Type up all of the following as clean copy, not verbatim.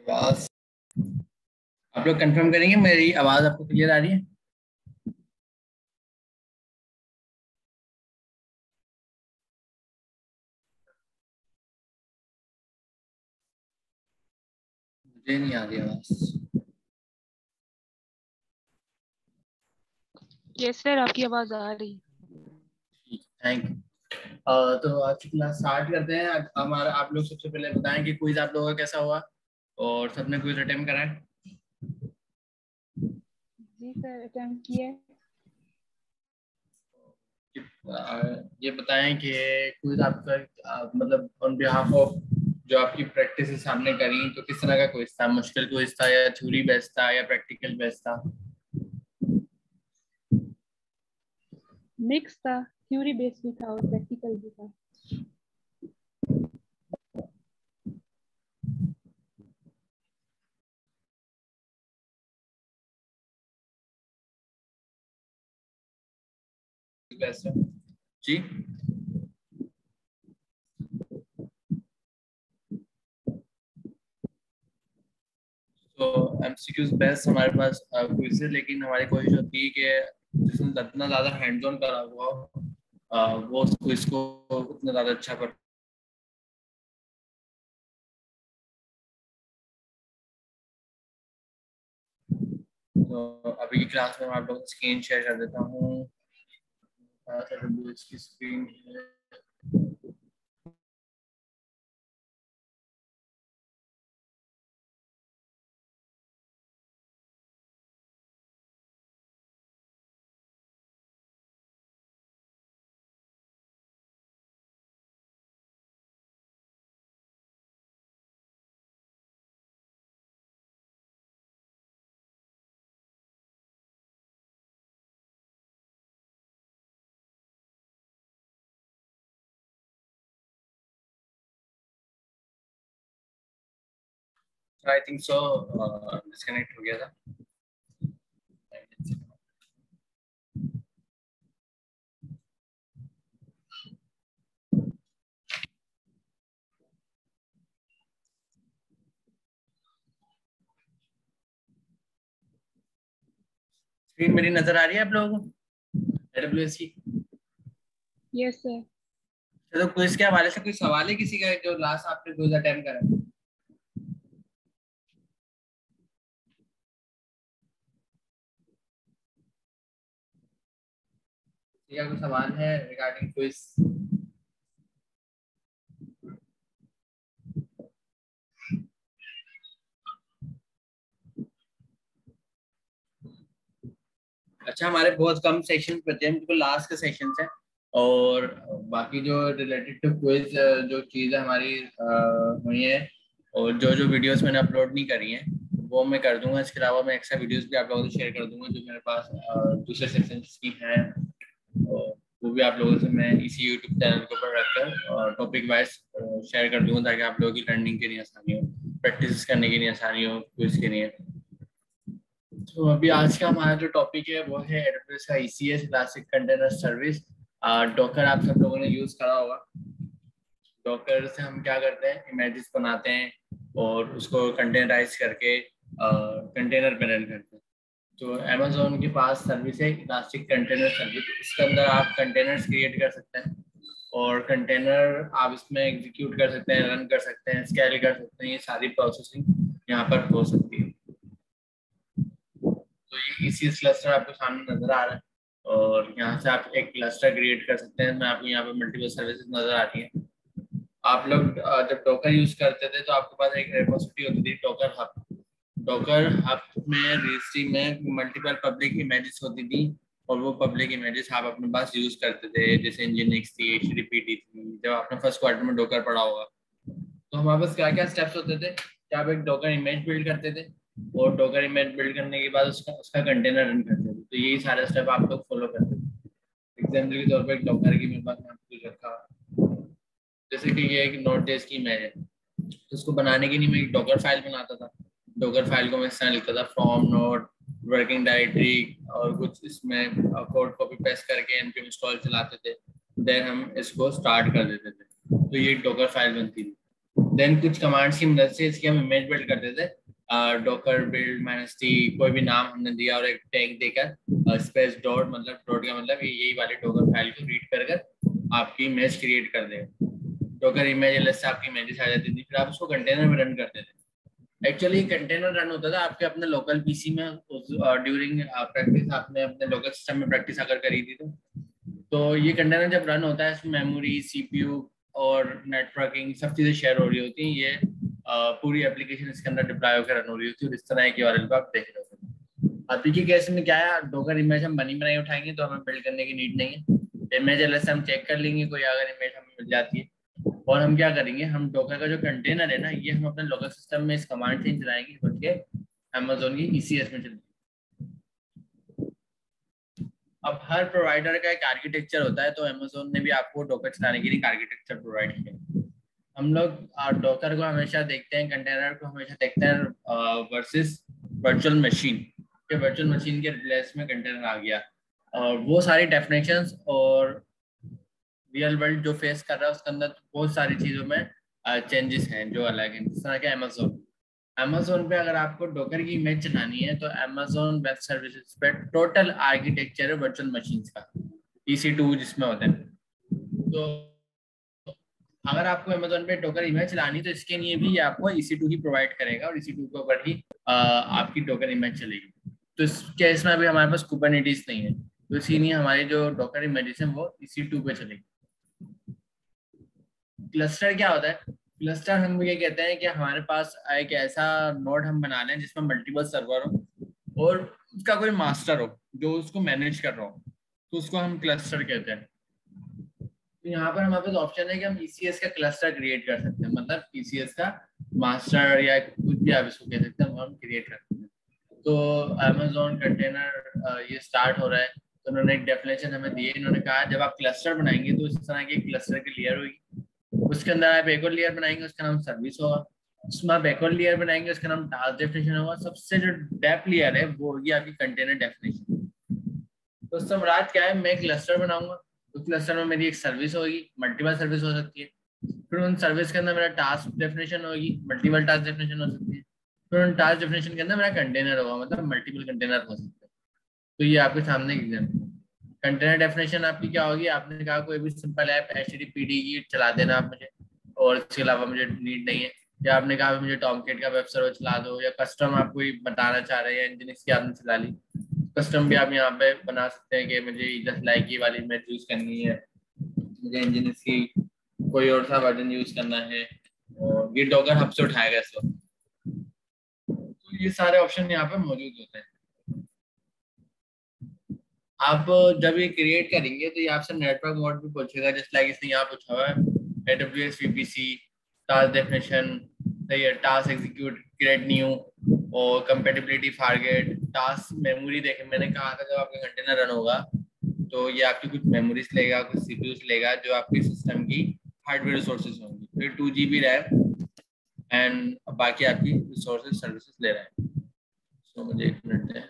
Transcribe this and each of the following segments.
आवाज आप लोग कंफर्म करेंगे, मेरी आवाज आपको क्लियर आ रही है? मुझे नहीं आ रही आवाज। यस सर, आपकी आवाज आ रही है। ठीक, थैंक यू। तो आज की क्लास स्टार्ट करते हैं। हमारा आप लोग सबसे पहले बताएं कि क्विज आप लोगों का कैसा हुआ और सबने क्विज अटेम्प्ट करा है? जी सर, अटेम्प्ट किया है। ये बताएं कि क्विज आपका मतलब ऑन बिहाफ ऑफ जो आपकी प्रैक्टिस सामने करी, तो किस तरह का क्विज था? मुश्किल क्विज था या थ्योरी बेस्ड था या प्रैक्टिकल बेस्ड था? मिक्स था, थ्योरी बेस्ड भी था और प्रैक्टिकल भी था। बेस्ट है जी। तो एमसीक्यूज बेस्ट हमारे पास क्विज है, लेकिन हमारी कोशिश होती है कि जिसने जितना ज्यादा हैंड्स ऑन करा हुआ हो, वो उस क्विज को उतना ज्यादा अच्छा कर। तो अभी की क्लास में मैं आप लोगों को स्क्रीन शेयर कर देता हूँ। इसकी स्क्रीन है। आई थिंक सो डिस्कनेक्ट हो गया था। स्क्रीन मेरी नजर आ रही है आप लोगों को एडब्ल्यूएस की? Yes sir. चलो, क्विज के हवाले से कोई सवाल है किसी का जो लास्ट आपने क्विज अटेम्प्ट करा है? किसी का कोई सवाल है रिगार्डिंग क्विज? अच्छा, हमारे बहुत कम सेशन बचे हैं, बिल्कुल लास्ट के सेशन है। और बाकी जो रिलेटेड टू क्विज जो चीज़ें हमारी हुई हैं और जो जो वीडियोस मैंने अपलोड नहीं करी हैं, वो मैं कर दूंगा। इसके अलावा मैं एक्स्ट्रा वीडियोस भी आप लोगों से शेयर कर दूंगा जो मेरे पास दूसरे सेशन की हैं। और वो भी आप लोगों से मैं इसी यूट्यूब चैनल के ऊपर रखकर टॉपिक वाइज शेयर कर दूंगा, ताकि आप लोगों की लर्निंग के लिए आसानी हो, प्रैक्टिस करने के लिए आसानी हो, क्विज के लिए। तो अभी आज का हमारा जो टॉपिक है वो है एडब्ल्यूएस का ECS, elastic container service. Docker आप सब लोगों ने यूज करा होगा। डॉकर से हम क्या करते हैं, इमेजेस बनाते हैं और उसको कंटेनराइज करके कंटेनर पे रन करते हैं। तो अमेजोन के पास सर्विस है इलास्टिक कंटेनर सर्विस। इसके अंदर आप कंटेनर्स क्रिएट कर सकते हैं और कंटेनर आप इसमें एग्जीक्यूट कर सकते हैं, रन कर सकते हैं, स्केल कर सकते हैं। ये सारी प्रोसेसिंग यहाँ पर हो सकती है। तो ये ECS क्लस्टर आपको सामने नजर आ रहा है और यहाँ से आप एक क्लस्टर क्रिएट कर सकते हैं। मैं आपको यहाँ पे मल्टीपल सर्विसेज नजर आ रही है। आप लोग जब डॉकर यूज करते थे तो आपके पास एक रेपोसिटरी होती थी, डॉकर हब। डॉकर हब में रजिस्ट्री में मल्टीपल पब्लिक इमेजेस होती थी और वो पब्लिक इमेजेस आप अपने पास यूज करते थे, जैसे Nginx थी, HTTP थी। जब आपने फर्स्ट क्वार्टर में डॉकर पढ़ा होगा तो हमारे पास क्या क्या स्टेप्स होते थे कि आप एक डॉकर इमेज बिल्ड करते थे और डॉकर इमेज बिल्ड करने के बाद उसका उसका कंटेनर रन करते थे। तो यही सारे स्टेप आप लोग फॉलो करते थे। एग्जाम्पल के तौर पर एक डॉकर की मेरे पास नाम कुछ रखा, जैसे कि ये एक नोट जेएस की इमेज है, तो उसको बनाने के लिए मैं एक डॉकर फाइल बनाता था। डॉकर फाइल को मैं इस तरह लिखता था, फ्रॉम नोट वर्किंग डायरेक्टरी, और कुछ इसमें कोड कॉपी पेस्ट करके npm इंस्टॉल चलाते थे। देन हम इसको स्टार्ट कर देते थे, तो ये डॉकर फाइल बनती थी। देन कुछ कमांड्स की मदद से इसकी हम इमेज बिल्ड करते थे। डॉकर बिल्ड -t कोई भी नाम हमने दिया और एक टैग देकर स्पेस डॉट, मतलब डॉट का मतलब यही वाले डॉकर फाइल को रीड कर कर आपकी इमेज क्रिएट कर देगा। डॉकर इमेज एलएस से आपकी इमेजेस आ जाती थी, फिर आप उसको कंटेनर में रन करते थे। एक्चुअली कंटेनर रन होता था आपके अपने लोकल पीसी में ड्यूरिंग प्रैक्टिस, आपने अपने लोकल सिस्टम में प्रैक्टिस अगर करी थी तो ये कंटेनर जब रन होता है इसमें मेमोरी, सीपीयू और नेटवर्किंग सब चीजें शेयर हो रही होती हैं। ये पूरी एप्लीकेशन इसके अंदर डिप्लॉय होकर रन हो रही होती है और इस तरह की यूआरएल को आप देख रहे हो। अभी के केस में क्या है, डॉकर इमेज हम बनी बनाई उठाएंगे तो हमें बिल्ड करने की नीड नहीं है। इमेज एलएस हम चेक कर लेंगे, कोई अगर इमेज हमें मिल जाती है, और हम क्या करेंगे, हम डॉकर का जो कंटेनर है ना, ये हम अपने लोकल सिस्टम में इस कमांड से चलाएंगे, बन के अमेजोन की ईसीएस में चलेंगे। अब हर प्रोवाइडर का एक आर्किटेक्चर होता है, तो अमेजोन ने भी आपको डॉकर चलाने के लिए एक आर्किटेक्चर प्रोवाइड किया। हम लोग डॉकर को हमेशा देखते हैं, कंटेनर को हमेशा देखते हैं वर्सेस वर्चुअल मशीन, के वर्चुअल मशीन के रिप्लेस में कंटेनर आ गया, और वो सारी डेफिनेशंस और रियल वर्ल्ड जो फेस कर रहा है उसके अंदर बहुत सारी चीजों में चेंजेस हैं जो अलग हैं। जिस तरह के अमेजोन, अमेजोन पे अगर आपको डॉकर की इमेज चलानी है तो अमेजोन वेब सर्विसेज पे टोटल आर्किटेक्चर है वर्चुअल मशीन्स का, EC2 जिसमें होता है। तो अगर आपको अमेजोन पे डॉकर इमेज चलानी तो इसके लिए भी ये आपको EC2 ही प्रोवाइड करेगा और EC2 के ऊपर ही आपकी डॉकर इमेज चलेगी। तो इस केस में अभी हमारे पास कुबरनेटिस नहीं है, तो इसीलिए हमारी जो डॉकर इमेजेस हैं वो EC2 पे चलेगी। क्लस्टर क्या होता है? क्लस्टर हम ये कहते हैं कि हमारे पास एक ऐसा नोड हम बना लें जिसमें मल्टीपल सर्वर हो और उसका कोई मास्टर हो जो उसको मैनेज कर रहा हो, तो उसको हम क्लस्टर कहते हैं। तो यहाँ पर हमारे पास ऑप्शन है कि हम ECS का क्लस्टर क्रिएट कर सकते हैं, मतलब ECS का मास्टर या कुछ भी आप इसको कह सकते हैं, वो हम क्रिएट कर सकते हैं। तो अमेजोन कंटेनर ये स्टार्ट हो रहा है, तो उन्होंने एक डेफिनेशन हमें दी है। इन्होंने कहा जब आप क्लस्टर बनाएंगे तो इस तरह की क्लस्टर की लेयर होगी, उसके अंदर आप एक और लेयर बनाएंगे उसका नाम सर्विस होगा, उसमें आप एक और लेयर बनाएंगे उसका नाम टास्क डेफिनेशन होगा, सबसे जो डेप्थ लेयर है वो होगी आपकी कंटेनर डेफिनेशन। तो सम्राट क्या है, मैं क्लस्टर बनाऊंगा तो क्लस्टर में मेरी एक सर्विस होगी, मल्टीपल सर्विस हो सकती है, फिर उन सर्विस के अंदर मेरा टास्क डेफिनेशन होगी, मल्टीपल टास्क डेफिनेशन हो सकती है, फिर उन टास्क डेफिनेशन के अंदर मेरा कंटेनर होगा, मतलब मल्टीपल कंटेनर हो सकते हैं। तो ये आपके सामने एग्जाम्पल। कंटेनर डेफिनेशन आपकी क्या होगी, आपने कहा कोई भी सिंपल ऐप HTTPD की चला देना आप मुझे, और इसके अलावा मुझे नीड नहीं है। या आपने कहा मुझे टॉमकेट का वेब सर्वर चला दो, या कस्टम आप कोई बताना चाह रहे हैं इंजीनियर्स की आपने चला ली, कस्टम भी आप यहाँ पे बना सकते हैं कि मुझे जस्ट लाइक ये वाली इमेज यूज करनी है, मुझे इंजीनियर्स की कोई और सा वर्जन यूज करना है, और गिट डॉगर हब से उठाएगा इसको। तो ये सारे ऑप्शन यहाँ पे मौजूद होते हैं। आप जब ये क्रिएट करेंगे तो ये आपसे नेटवर्क मोड भी पूछेगा, जस्ट लाइक इसने यहाँ पूछा हुआ है AWS VPC, टास्क डेफिनेशन, सही है, टास्क एग्जीक्यूट, क्रिएट न्यू, और कंपेटिबिलिटी फॉरगेट, टास्क मेमोरी। देखे मैंने कहा था जब आपका कंटेनर रन होगा तो ये आपकी कुछ मेमोरीज लेगा, कुछ सीपीयूज लेगा जो आपके सिस्टम की हार्डवेयर रिसोर्सेज होंगी, फिर 2 GB रैम एंड बाकी आपकी रिसोर्सेज सर्विसेज ले रहा है। तो मुझे 1 मिनट है।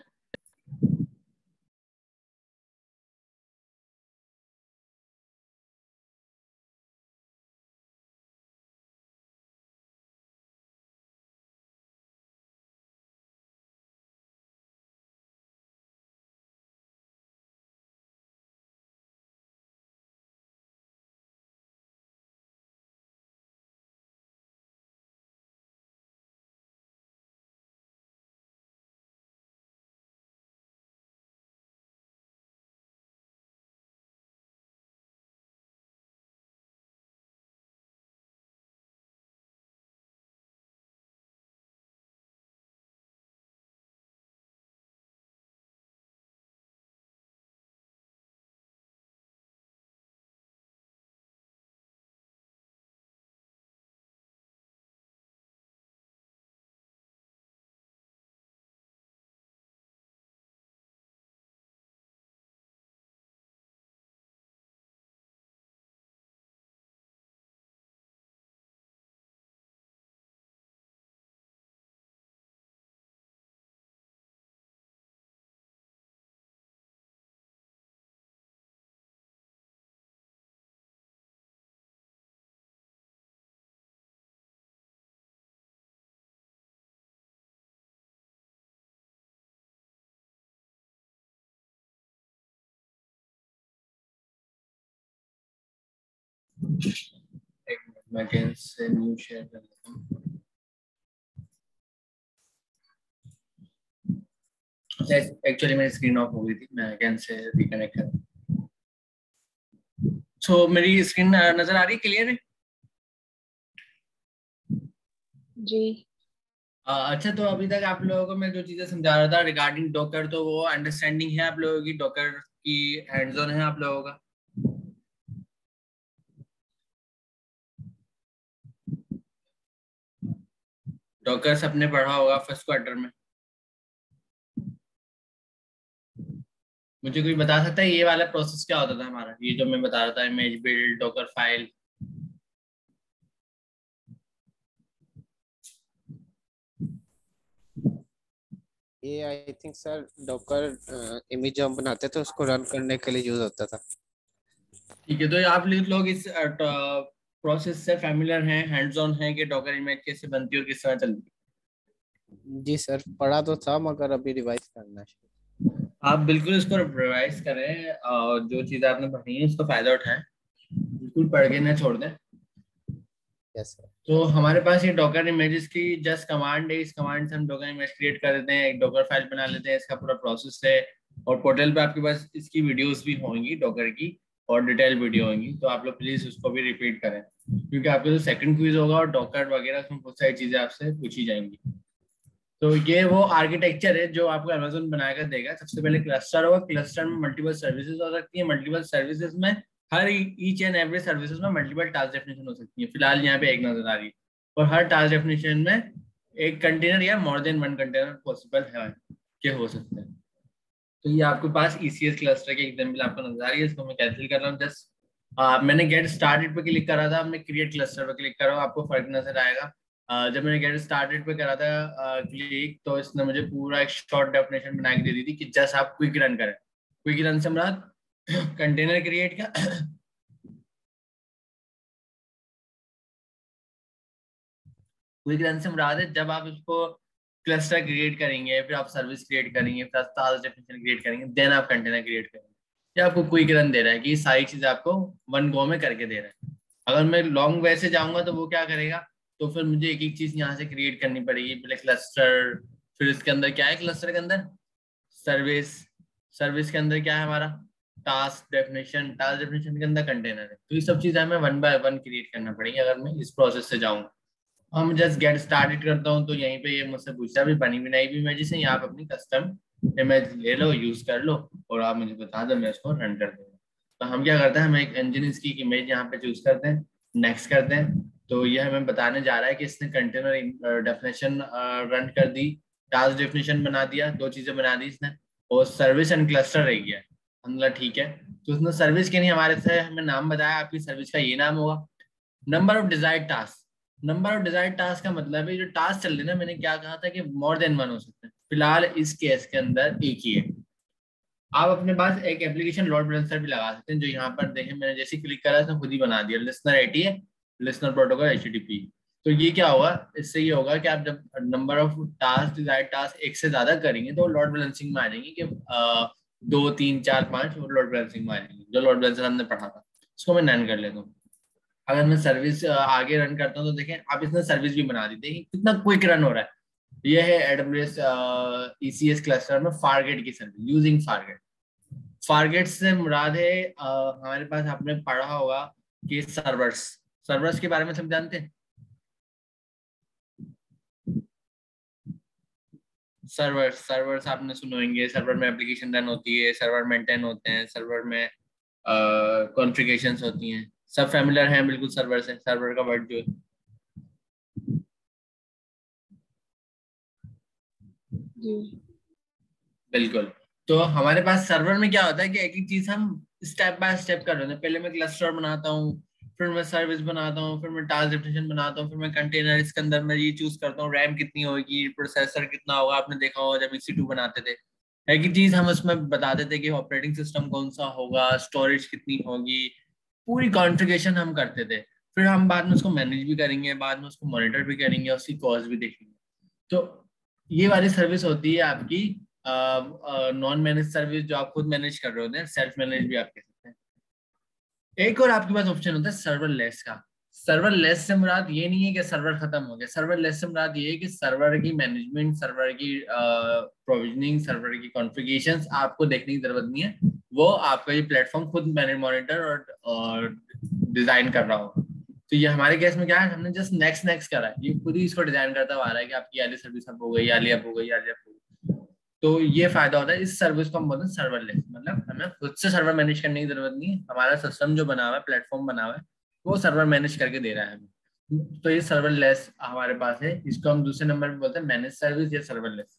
एक मिनट, मैं अगेन से न्यू शेयर कर लेता हूँ। एक्चुअली मेरी स्क्रीन ऑफ हो गई थी, मैं अगेन से रिकनेक्ट कर। सो मेरी स्क्रीन नजर आ रही है, क्लियर है? जी। अच्छा, तो अभी तक आप लोगों को मैं जो चीजें समझा रहा था रिगार्डिंग डॉकर, तो वो अंडरस्टैंडिंग है आप लोगों की? डॉकर की हैंड्स ऑन है आप लोगों का? डॉकर सबने पढ़ा होगा फर्स्ट क्वार्टर में। मुझे कोई बता सकता है ये वाला प्रोसेस क्या होता था हमारा, ये जो मैं बता रहा था, इमेज बिल्ड, डॉकर फाइल? ये I think sir docker image जो हम बनाते थे उसको रन करने के लिए यूज होता था। ठीक है, तो आप लोग इस प्रोसेस से फैमिलियर हैं, हैंड्स ऑन हैं कि डॉकर इमेज कैसे बनती है और किस तरह चलती है? जी सर, पढ़ा तो था मगर अभी रिवाइज करना है। आप बिल्कुल इसको रिवाइज करें और जो चीज़ आपने पढ़ी है उसका फायदा उठाएं, बिल्कुल पढ़ के ना छोड़ दें। Yes sir. तो हमारे पास ये डॉकर इमेजेस की जस्ट कमांड है, इस कमांड से हम डॉकर इमेज क्रिएट कर देते हैं, एक डॉकर फाइल बना लेते हैं, इसका पूरा प्रोसेस है। और पोर्टल पे आपके पास इसकी वीडियोस भी होंगी डॉकर की, और डिटेल वीडियो होंगी, तो आप लोग प्लीज उसको भी रिपीट करें, क्योंकि आपका जो सेकंड क्विज होगा और डॉकर वगैरह उसमें बहुत सारी चीजें आपसे पूछी जाएंगी। तो ये वो आर्किटेक्चर है जो आपको अमेजोन बनाकर देगा। सबसे पहले क्लस्टर होगा, क्लस्टर में मल्टीपल सर्विसेज हो सकती है, मल्टीपल सर्विसेज में हर ईच एंड एवरी सर्विसेज में मल्टीपल टास्क डेफिनेशन हो सकती है। फिलहाल यहाँ पे एक नजर आ रही है, और हर टास्क डेफिनेशन में एक कंटेनर या more than one container possible है कि हो सकते हैं। तो ये आपके पास ECS क्लस्टर की एग्जाम्पल आपको नजर आ रही है, इसको मैं कैंसिल कर रहा हूँ। जस्ट मैंने गेट स्टार्टेड पे क्लिक करा था, मैं क्रिएट क्लस्टर पे क्लिक कर रहा हूँ, आपको फर्क नजर आएगा। जब मैंने गेट स्टार्टेड पे करा था क्लिक, तो इसने मुझे पूरा एक शॉर्ट डेफिनेशन बना के दे दी थी कि जस्ट आप क्विक रन करें। क्विक रन से मुराद कंटेनर क्रिएट का क्विक रन से मुराद है जब आप उसको क्लस्टर क्रिएट करेंगे, फिर आप सर्विस क्रिएट करेंगे, फिर आप टास्क डेफिनेशन क्रिएट करेंगे, देन आप कंटेनर क्रिएट करेंगे। ये आपको क्विक रन दे रहा है कि ये सारी चीजें आपको वन गो में करके दे रहा है। अगर मैं लॉन्ग वे से जाऊंगा तो वो क्या करेगा, तो फिर मुझे एक एक चीज यहाँ से क्रिएट करनी पड़ेगी। पहले क्लस्टर, फिर इसके अंदर क्या है, क्लस्टर के अंदर सर्विस, सर्विस के अंदर क्या है हमारा टास्क डेफिनेशन, टास्क डेफिनेशन के अंदर कंटेनर है। तो ये सब चीजें हमें वन बाय वन क्रिएट करना पड़ेगी अगर मैं इस प्रोसेस से जाऊंगा। हम जस्ट गेट स्टार्टेड करता हूँ, तो यहीं पे ये मुझसे पूछता है भी बनी बनाई भी इमेज है, यहाँ पे अपनी कस्टम इमेज ले लो, यूज कर लो, और आप मुझे बता दो, मैं इसको रन कर दूंगा। तो हम क्या करते हैं, हम एक इंजीनियर्स की इमेज यहाँ पे चूज करते हैं, नेक्स्ट करते हैं। तो ये हमें बताने जा रहा है कि इसने कंटेनर डेफिनेशन रन कर दी, टास्क डेफिनेशन बना दिया, दो चीजें बना दी इसने, और सर्विस एंड क्लस्टर रह गया। मतलब ठीक है, तो उसने सर्विस के लिए हमारे से हमें नाम बताया, आपकी सर्विस का ये नाम होगा। Number of desired task, number of desired task का मतलब है जो टास्क चल रहे हैं ना, मैंने क्या कहा था कि मोर देन वन हो सकते हैं, फिलहाल इस केस के अंदर एक ही है। आप अपने पास एक एप्लीकेशन लोड बैलेंसर भी लगा सकते हैं, जो यहाँ पर देखें मैंने जैसे क्लिक करा इसने खुद ही बना दिया, listener ATA, listener protocol HTTP। तो ये क्या होगा, इससे ये होगा कि आप जब number of task desired task एक से ज्यादा करेंगे तो लोड बैलेंसिंग में आ जाएंगे कि 2 3 4 5, वो लोड बैलेंसिंग में आ जाएंगे, जो लोड बैलेंसर हमने पढ़ा था। इसको मैं नन कर लेता हूँ। अगर मैं सर्विस आगे रन करता हूँ तो देखें आप, इसने सर्विस भी बना दी, देखिए कितना क्विक रन हो रहा है। ये है AWS ECS क्लस्टर में फारगेट की सर्विस, यूजिंग फारगेट। फारगेट से मुराद है हमारे पास आपने पढ़ा होगा कि सर्वर्स, सर्वर्स के बारे में सब जानते हैं। सर्वर्स, सर्वर्स आपने सुने होंगे, सर्वर में एप्लीकेशन रन होती है, सर्वर मेंटेन होते हैं, सर्वर में कॉन्फ़िगरेशंस होती हैं, सब फैमिलियर हैं बिल्कुल सर्वर से, सर्वर का वर्ड जो है। जी। बिल्कुल। तो हमारे पास सर्वर में क्या होता है कि एक एक चीज हम स्टेप बाय स्टेप कर रहे हैं। पहले मैं क्लस्टर बनाता हूँ, फिर मैं सर्विस बनाता हूँ, फिर मैं टास्क डेफिनेशन बनाता हूँ, फिर मैं कंटेनर, इसके अंदर मैं ये चूज करता हूँ रैम कितनी होगी, प्रोसेसर कितना होगा। आपने देखा होगा जब EC2 बनाते थे, एक ही चीज हम उसमें बताते थे कि ऑपरेटिंग सिस्टम कौन सा होगा, स्टोरेज कितनी होगी, पूरी कॉन्फ़िगरेशन हम करते थे। फिर हम बाद में उसको मैनेज भी करेंगे, बाद में उसको मॉनिटर भी करेंगे, उसकी कॉस्ट भी देखेंगे। तो ये वाली सर्विस होती है आपकी नॉन मैनेज सर्विस, जो आप खुद मैनेज कर रहे होते हैं, सेल्फ मैनेज भी आप कह सकते हैं। एक और आपके पास ऑप्शन होता है सर्वरलेस का। सर्वरलेस से मुराद ये नहीं है कि सर्वर खत्म हो गया, सर्वरलेस से मुराद ये है कि सर्वर की मैनेजमेंट, सर्वर की प्रोविजनिंग, सर्वर की कॉन्फ़िगरेशंस आपको देखने की जरूरत नहीं है, वो आपका ये प्लेटफॉर्म खुद मैनेज, मॉनिटर और डिजाइन कर रहा होगा। तो ये हमारे केस में क्या है, हमने जस्ट नेक्स्ट नेक्स्ट करा है, ये खुद ही इसको डिजाइन करता हुआ आ रहा है कि आपकी वाली सर्विस अब हो गई, वाली अब हो गई, वाली अब हो गई। तो ये फायदा होता है इस सर्विस को हम बोलते हैं सर्वरलेस, मतलब हमें खुद से सर्वर मैनेज करने की जरूरत नहीं है, हमारा सिस्टम जो बना हुआ है, प्लेटफॉर्म बना हुआ है, वो सर्वर मैनेज करके दे रहा है हमें। तो ये सर्वरलेस हमारे पास है, इसको हम दूसरे नंबर पे बोलते हैं मैनेज सर्विस या सर्वरलेस।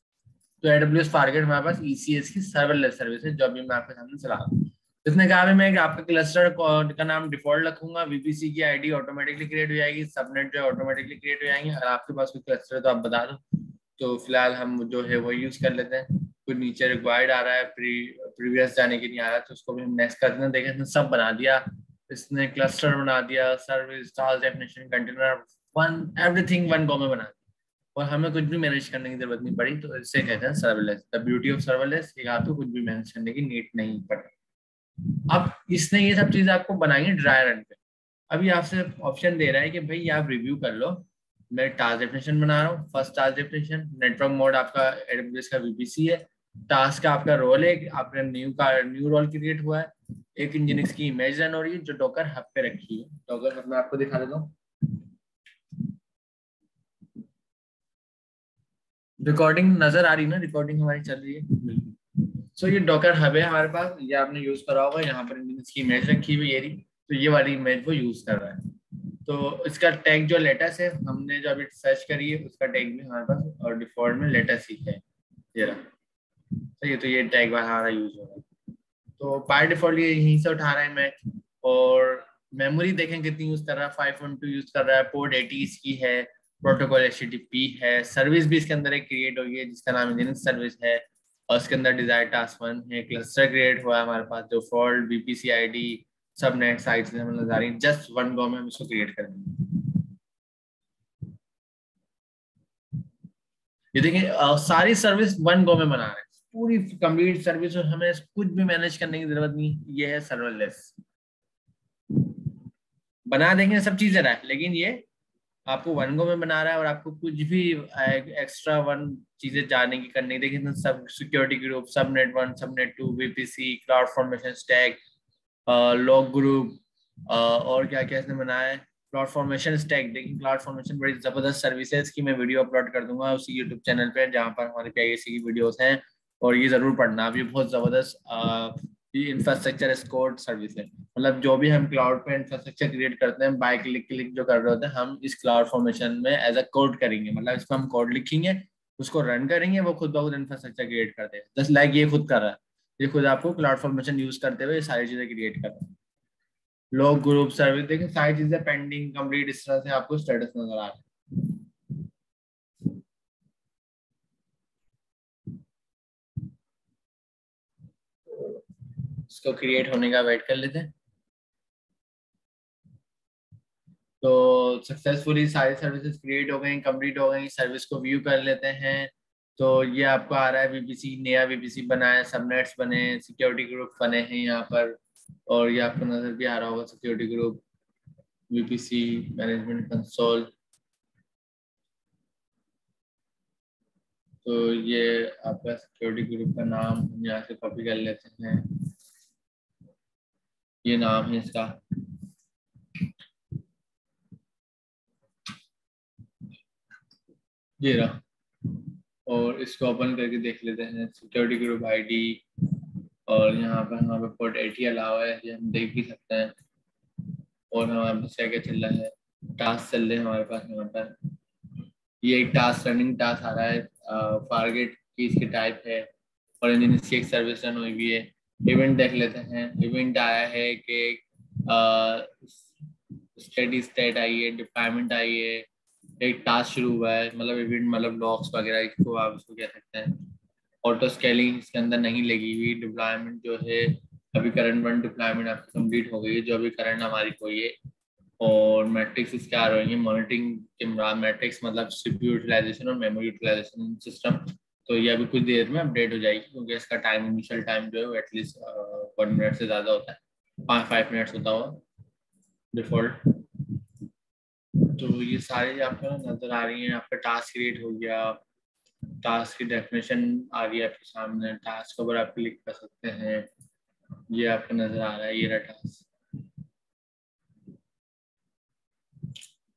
तो AWS फारगेट हमारे पास ECS की सर्वरलेस सर्विस है, जो अभी मैं आपके सामने चला रहा हूँ। इसने कहा भी मैं आपका क्लस्टर का नाम डिफॉल्ट रखूंगा, VPC की आईडी ऑटोमेटिकली क्रिएट हो जाएगी, सबनेट जो है ऑटोमेटिकली क्रिएट हो जाएंगे। अगर आपके पास कोई क्लस्टर है तो आप बता दो, तो फिलहाल हम जो है वो यूज कर लेते हैं। कोई नीचे रिक्वायर्ड आ रहा है, प्रीवियस जाने के नहीं आ रहा, तो उसको भी हम नेक्स्ट करते हैं। देखें, इसने सब बना दिया, इसने क्लस्टर बना दिया, service, task definition, container, one everything one go में बना दिया, और हमें कुछ भी मैनेज करने की जरूरत नहीं पड़ी। तो इससे कहते हैं serverless. The beauty of serverless, कि आपको कुछ भी मैनेज करने की नीड नहीं पड़ती। अब इसने ये सब चीजें आपको बनाई है ड्राई रन पे। अभी आपसे ऑप्शन दे रहा है कि भाई आप रिव्यू कर लो, मैं टास्क डेफिनेशन बना रहा हूँ। First task definition, network mode आपका AWS का VPC है, टास्क का आपका रोल है, आपका न्यू रोल क्रिएट हुआ है, एक इंजीनिक्स की इमेज रन हो रही है जो डॉकर हब पे रखी है। डॉकर हब मैं आपको दिखा देता हूँ, रिकॉर्डिंग नजर आ रही है ना, रिकॉर्डिंग हमारी चल रही है बिल्कुल। सो ये डॉकर हब है हमारे पास, ये आपने यूज करा होगा, यहाँ पर इसकी इमेज रखी हुई है, तो ये वाली इमेज वो यूज कर रहा है। तो इसका टैग जो लेटेस्ट है, हमने जो अभी सर्च करी है उसका टैग भी हमारे पास और डिफॉल्ट में लेटेस्ट ही है, ये रहा। सही है, तो ये टैग हमारा यूज हो रहा है। तो बाय डिफॉल्ट ये यहीं से उठा रहा है इमेज। और मेमोरी देखें कितनी यूज कर रहा है, 512 यूज कर रहा है, पोर्ट 80 इसकी है, प्रोटोकॉल HTTP है, सर्विस भी इसके अंदर एक क्रिएट हुई है जिसका नाम इंजीनियरिंग सर्विस है, और उसके अंदर डिजायर टास्क 1 है, क्लस्टर क्रिएट हुआ है हमारे पास, जो fault, VPC ID, subnet, sites हमें नजर आ रही है, जस्ट वन गो में हम इसको क्रिएट कर देंगे। ये देखिए सारी सर्विस वन गो में बना रहे हैं, पूरी कंप्लीट सर्विस, और हमें कुछ भी मैनेज करने की जरूरत नहीं। ये है सर्वरलेस, बना देंगे सब चीजें रहा है, लेकिन ये आपको वन गो में बना रहा है, और आपको कुछ भी एक्स्ट्रा वन चीजें जाने की करनी। देखिए तो सब security group, subnet 1, subnet 2, VPC, cloud formation stack, log group, और क्या क्या इसने बनाया है, क्लाउड फॉर्मेशन स्टैक। देखिए क्लाउड फॉर्मेशन बड़ी जबरदस्त सर्विस है, इसकी मैं वीडियो अपलोड कर दूंगा उसी YouTube चैनल पे जहाँ पर हमारे PIAC की वीडियोस हैं, और ये जरूर पढ़ना। अब ये बहुत जबरदस्त ये इंफ्रास्ट्रक्चर एज कोड सर्विस है, मतलब जो भी हम क्लाउड पे इंफ्रास्ट्रक्चर क्रिएट करते हैं, बाय क्लिक जो कर रहे होते हैं, हम इस क्लाउड फॉर्मेशन में एज अ कोड करेंगे, मतलब इसमें हम कोड लिखेंगे, उसको रन करेंगे, वो खुद ब खुद इंफ्रास्ट्रक्चर क्रिएट कर देगा, जस्ट लाइक ये खुद कर रहा है। ये खुद आपको क्लाउड फॉर्मेशन यूज करते हुए ये सारी चीजें क्रिएट कर रहा है। लोग ग्रुप सर्विस, देखिए सारी चीजें पेंडिंग, कंप्लीट, इस तरह से आपको स्टेटस नजर आ रहा है। इसको क्रिएट होने का वेट कर लेते हैं। तो सक्सेसफुली सारी सर्विसेज क्रिएट हो गई, कंप्लीट हो गई, सर्विस को व्यू कर लेते हैं। तो ये आपको आ रहा है VPC, नया VPC बना है, सबनेट्स बने, सिक्योरिटी ग्रुप बने हैं यहाँ पर, और ये आपको नजर भी आ रहा होगा security group, VPC management console. तो ये आपका सिक्योरिटी ग्रुप का नाम हम यहाँ से कॉपी कर लेते हैं, ये नाम है इसका। ये रहा, और इसको ओपन करके देख लेते हैं, सिक्योरिटी ग्रुप ID, और यहाँ पर हमारे पोर्ट 80 अलावा है, ये हम देख भी सकते हैं। और हमारे पास क्या क्या चल रहा है, टास्क चल रहे हैं हमारे पास यहाँ पर। ये एक टास्क, रनिंग टास्क आ रहा है, फारगेट की इसकी टाइप है, और इंजन इसकी एक सर्विस रन हुई भी है। इवेंट देख लेते हैं, इवेंट आया है कि स्टेडी स्टेट आई है, डिप्लॉयमेंट आई है, एक टास्क शुरू हुआ है, मतलब इवेंट, मतलब लॉग्स वगैरह, इसको आप इसको कह सकते हैं। ऑटो स्केलिंग इसके अंदर नहीं लगी हुई, डिप्लॉयमेंट जो है अभी करंट वन डिप्लॉयमेंट आपकी कंप्लीट हो गई है, जो अभी करंट हमारी कोई है। और मैट्रिक्स इसके आ रही है, मॉनिटरिंग के मैट्रिक्स मतलब CPU यूटिलाइजेशन और मेमोरी यूटिलाइजेशन सिस्टम। तो ये अभी कुछ देर में अपडेट हो जाएगी, क्योंकि इसका टाइम, इनिशियल टाइम जो है वो एटलीस्ट 1 मिनट से ज़्यादा होता है, 5 मिनट्स होता हुआ। डिफॉल्ट। तो ये सारी आपको नजर आ रही हैं। आपका टास्क क्रिएट हो गया, टास्क की डेफिनेशन आ रही है आपके सामने, टास्क के ऊपर आप क्लिक कर सकते हैं, ये आपको नजर आ रहा है, ये रहा टास्क।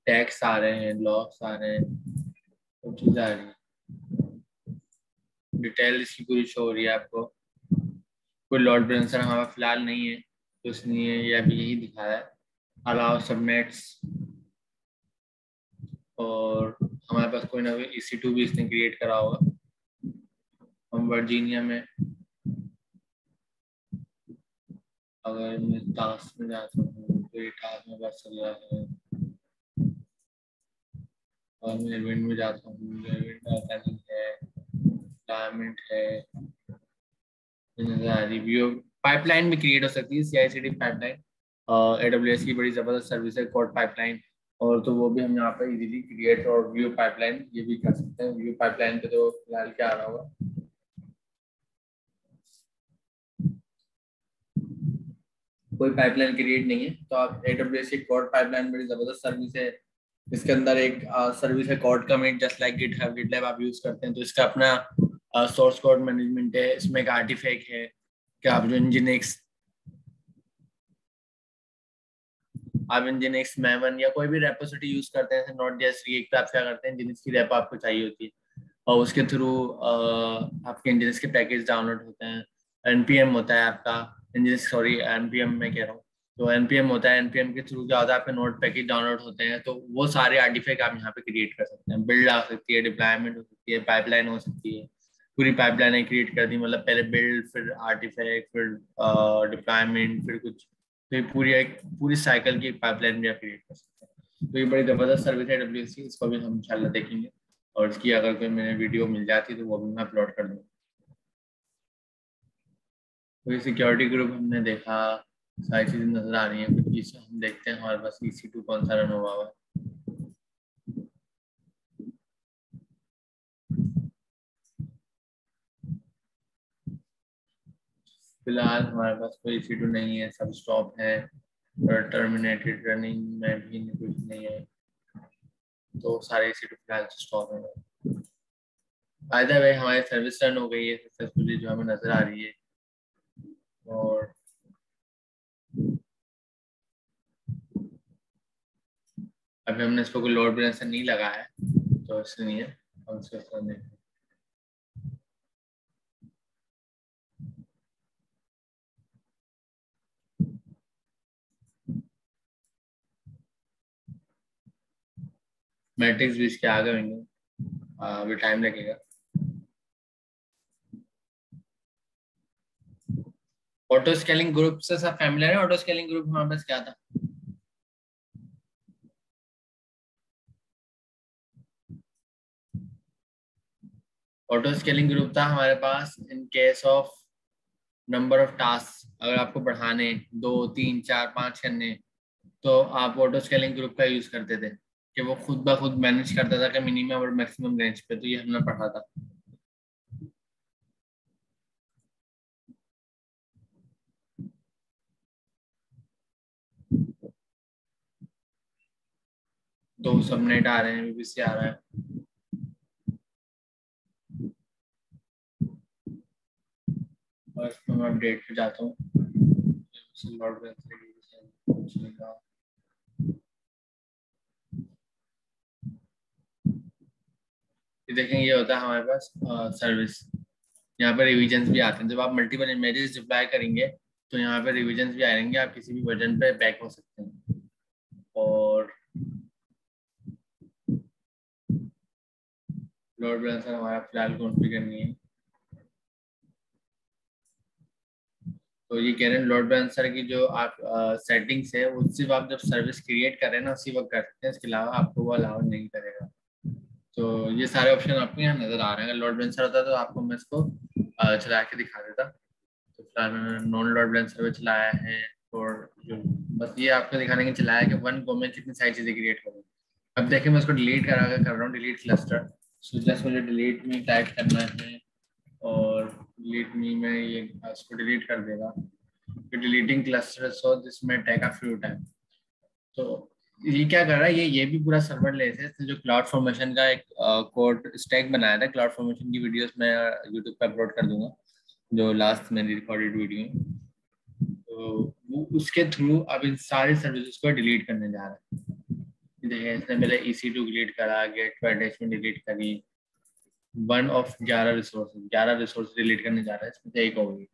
टैक्स आ रहे हैं, लॉस आ रहे हैं, सब चीज आ रही है। डिटेल इसकी पूरी शो हो रही है आपको। कोई लॉर्ड बैलेंसर हमारा फिलहाल नहीं है, तो इसलिए ये अभी यही दिखाया है। अलाउ सबनेट्स, और हमारे पास कोई ना कोई EC2 भी इसने क्रिएट करा होगा। हम वर्जीनिया में, अगर मैं टास्क में जाता हूँ तो ये टास्क में बस चल रहा है, और मैं इवेंट में जाता हूँ, इवेंट है, डायमंड है, रिव्यू पाइपलाइन भी क्रिएट हो सकती है, CI/CD पाइपलाइन। AWS की बड़ी जबरदस्त सर्विस है कोड पाइपलाइन, और तो वो भी हम यहाँ पे इजीली क्रिएट और व्यू पाइपलाइन ये भी कर सकते हैं। व्यू पाइपलाइन पे तो फिलहाल क्या आ रहा होगा, कोई पाइपलाइन क्रिएट नहीं है, तो आप AWS की कोड पाइपलाइन बड़ी जबरदस्त सर्विस है। इसके अंदर एक सर्विस है code commit, just like GitHub. GitLab आप यूज करते हैं तो इसका अपना सोर्स कोड मैनेजमेंट है। इसमें एक आर्टिफैक्ट है कि आप जो इंजीनिक्स, आप इंजीनिक्स मैमन या कोई भी रेपोसिटी यूज करते हैं, नोट.js रिएक्ट पे, आप क्या करते हैं, इंजीनिक्स की रेपो आपको चाहिए होती है, और उसके थ्रू आपके इंजीनिक्स के पैकेज डाउनलोड होते हैं। NPM होता है आपका, इंजीनिक्स सॉरी NPM मैं कह रहा हूँ, तो NPM होता है, NPM के थ्रू क्या होता है, आपके नोट पैकेज डाउनलोड होते हैं। तो वो सारे आर्टिफैक्ट आप यहाँ पे क्रिएट कर सकते हैं। बिल्ड आ सकती है, डिप्लॉयमेंट हो सकती है, पाइपलाइन हो सकती है। पूरी पाइपलाइन क्रिएट कर दी, मतलब पहले बिल्ड, फिर आर्टिफैक्ट, फिर डिप्लॉयमेंट, फिर कुछ, तो ये पूरी साइकिल की पाइपलाइन भी आप क्रिएट कर सकते हैं। तो ये बड़ी जबरदस्त सर्विस है AWS की, इसको भी हम इंशाल्लाह देखेंगे, और इसकी अगर कोई मैंने वीडियो मिल जाती तो वो भी मैं अपलोड कर दूँगा। तो ये सिक्योरिटी ग्रुप हमने देखा, सारी चीज़ें नजर आ रही हैं। कुछ चीज़ हम देखते हैं हमारे पास EC2 कौन सा रन हुआ है। फिलहाल हमारे पास कोई EC2 नहीं है, सब स्टॉप है, टर्मिनेटेड रनिंग में भी कुछ नहीं है, तो सारे EC2 फिलहाल स्टॉप है। बाय द वे हमारी सर्विस रन हो गई है सक्सेसफुली, जो हमें नजर आ रही है, और अभी हमने इसको कोई लोड बैलेंसर नहीं लगा है, तो इसलिए हम इसको इस तरह देखते हैं। मैट्रिक्स भी इसके आगे होंगे, अभी टाइम लगेगा। ऑटो स्केलिंग ग्रुप से सब फैमिलियर है? ऑटो स्केलिंग ग्रुप हमारे पास क्या था? ऑटो स्केलिंग ग्रुप था हमारे पास in case of number of task, अगर आपको बढ़ाने 2 3 4 5 करने, तो आप ऑटो स्केलिंग ग्रुप का यूज करते थे कि वो खुद ब खुद मैनेज करता था कि मिनिमम और मैक्सिमम रेंज पे। तो ये हमने पढ़ा था। दो सबनेट आ रहे हैं, VPC आ रहा है, और इसमें मैं अपडेट पे जाता हूँ। ये देखें, ये होता है हमारे पास सर्विस। यहाँ पर रिविजन्स भी आते हैं। जब आप मल्टीपल इमेजेस डिप्लॉय करेंगे तो यहाँ पे रिविजन्स भी आएंगे, आप किसी भी वर्जन पे बैक हो सकते हैं। और लोड बैलेंसर हमारा फिलहाल कॉन्फ़िगर नहीं है, तो ये कह रहे हैं लोड बैलेंसर की जो आप सेटिंग्स है वो सिर्फ आप जब सर्विस क्रिएट कर रहे हैं ना उसी वक्त कर सकते हैं, इसके अलावा आपको वो अलाउ नहीं करेगा। तो ये सारे ऑप्शन आपको यहाँ नजर आ रहे हैं। अगर लोड बैलेंसर होता तो आपको मैं इसको चला के दिखा देता। तो फिलहाल मैंने नॉन लोड बैलेंसर पे चलाया है, और जो बस ये आपको दिखाने के लिए चलाया कि वन गो में कितनी सारी चीज़ें क्रिएट करूँ। अब देखिए मैं इसको डिलीट कर रहा हूँ, डिलीट क्लस्टर। सो जस्ट मुझे डिलीट में टाइप करना है, और डिलीट मी में ये इसको डिलीट कर देगा। डिलीटिंग क्लस्टर सो दिस में टेक अ फ्यू टाइम। तो ये क्या कर रहा है, ये भी पूरा सर्वर लेस है। इसने जो क्लाउड फॉर्मेशन का एक कोड स्टैक बनाया था, क्लाउड फॉर्मेशन की वीडियोस मैं यूट्यूब पे अपलोड कर दूंगा, जो लास्ट मेरी रिकॉर्डेड वीडियो है। तो वो उसके थ्रू अब इन सारी सर्विसेज को डिलीट करने जा रहा है। देखिए इसने पहले EC2 डिलीट करा, गेट अटैचमेंट डिलीट करी, वन ऑफ 11 रिसोर्स डिलीट करने जा रहा है, इसमें से एक होगी।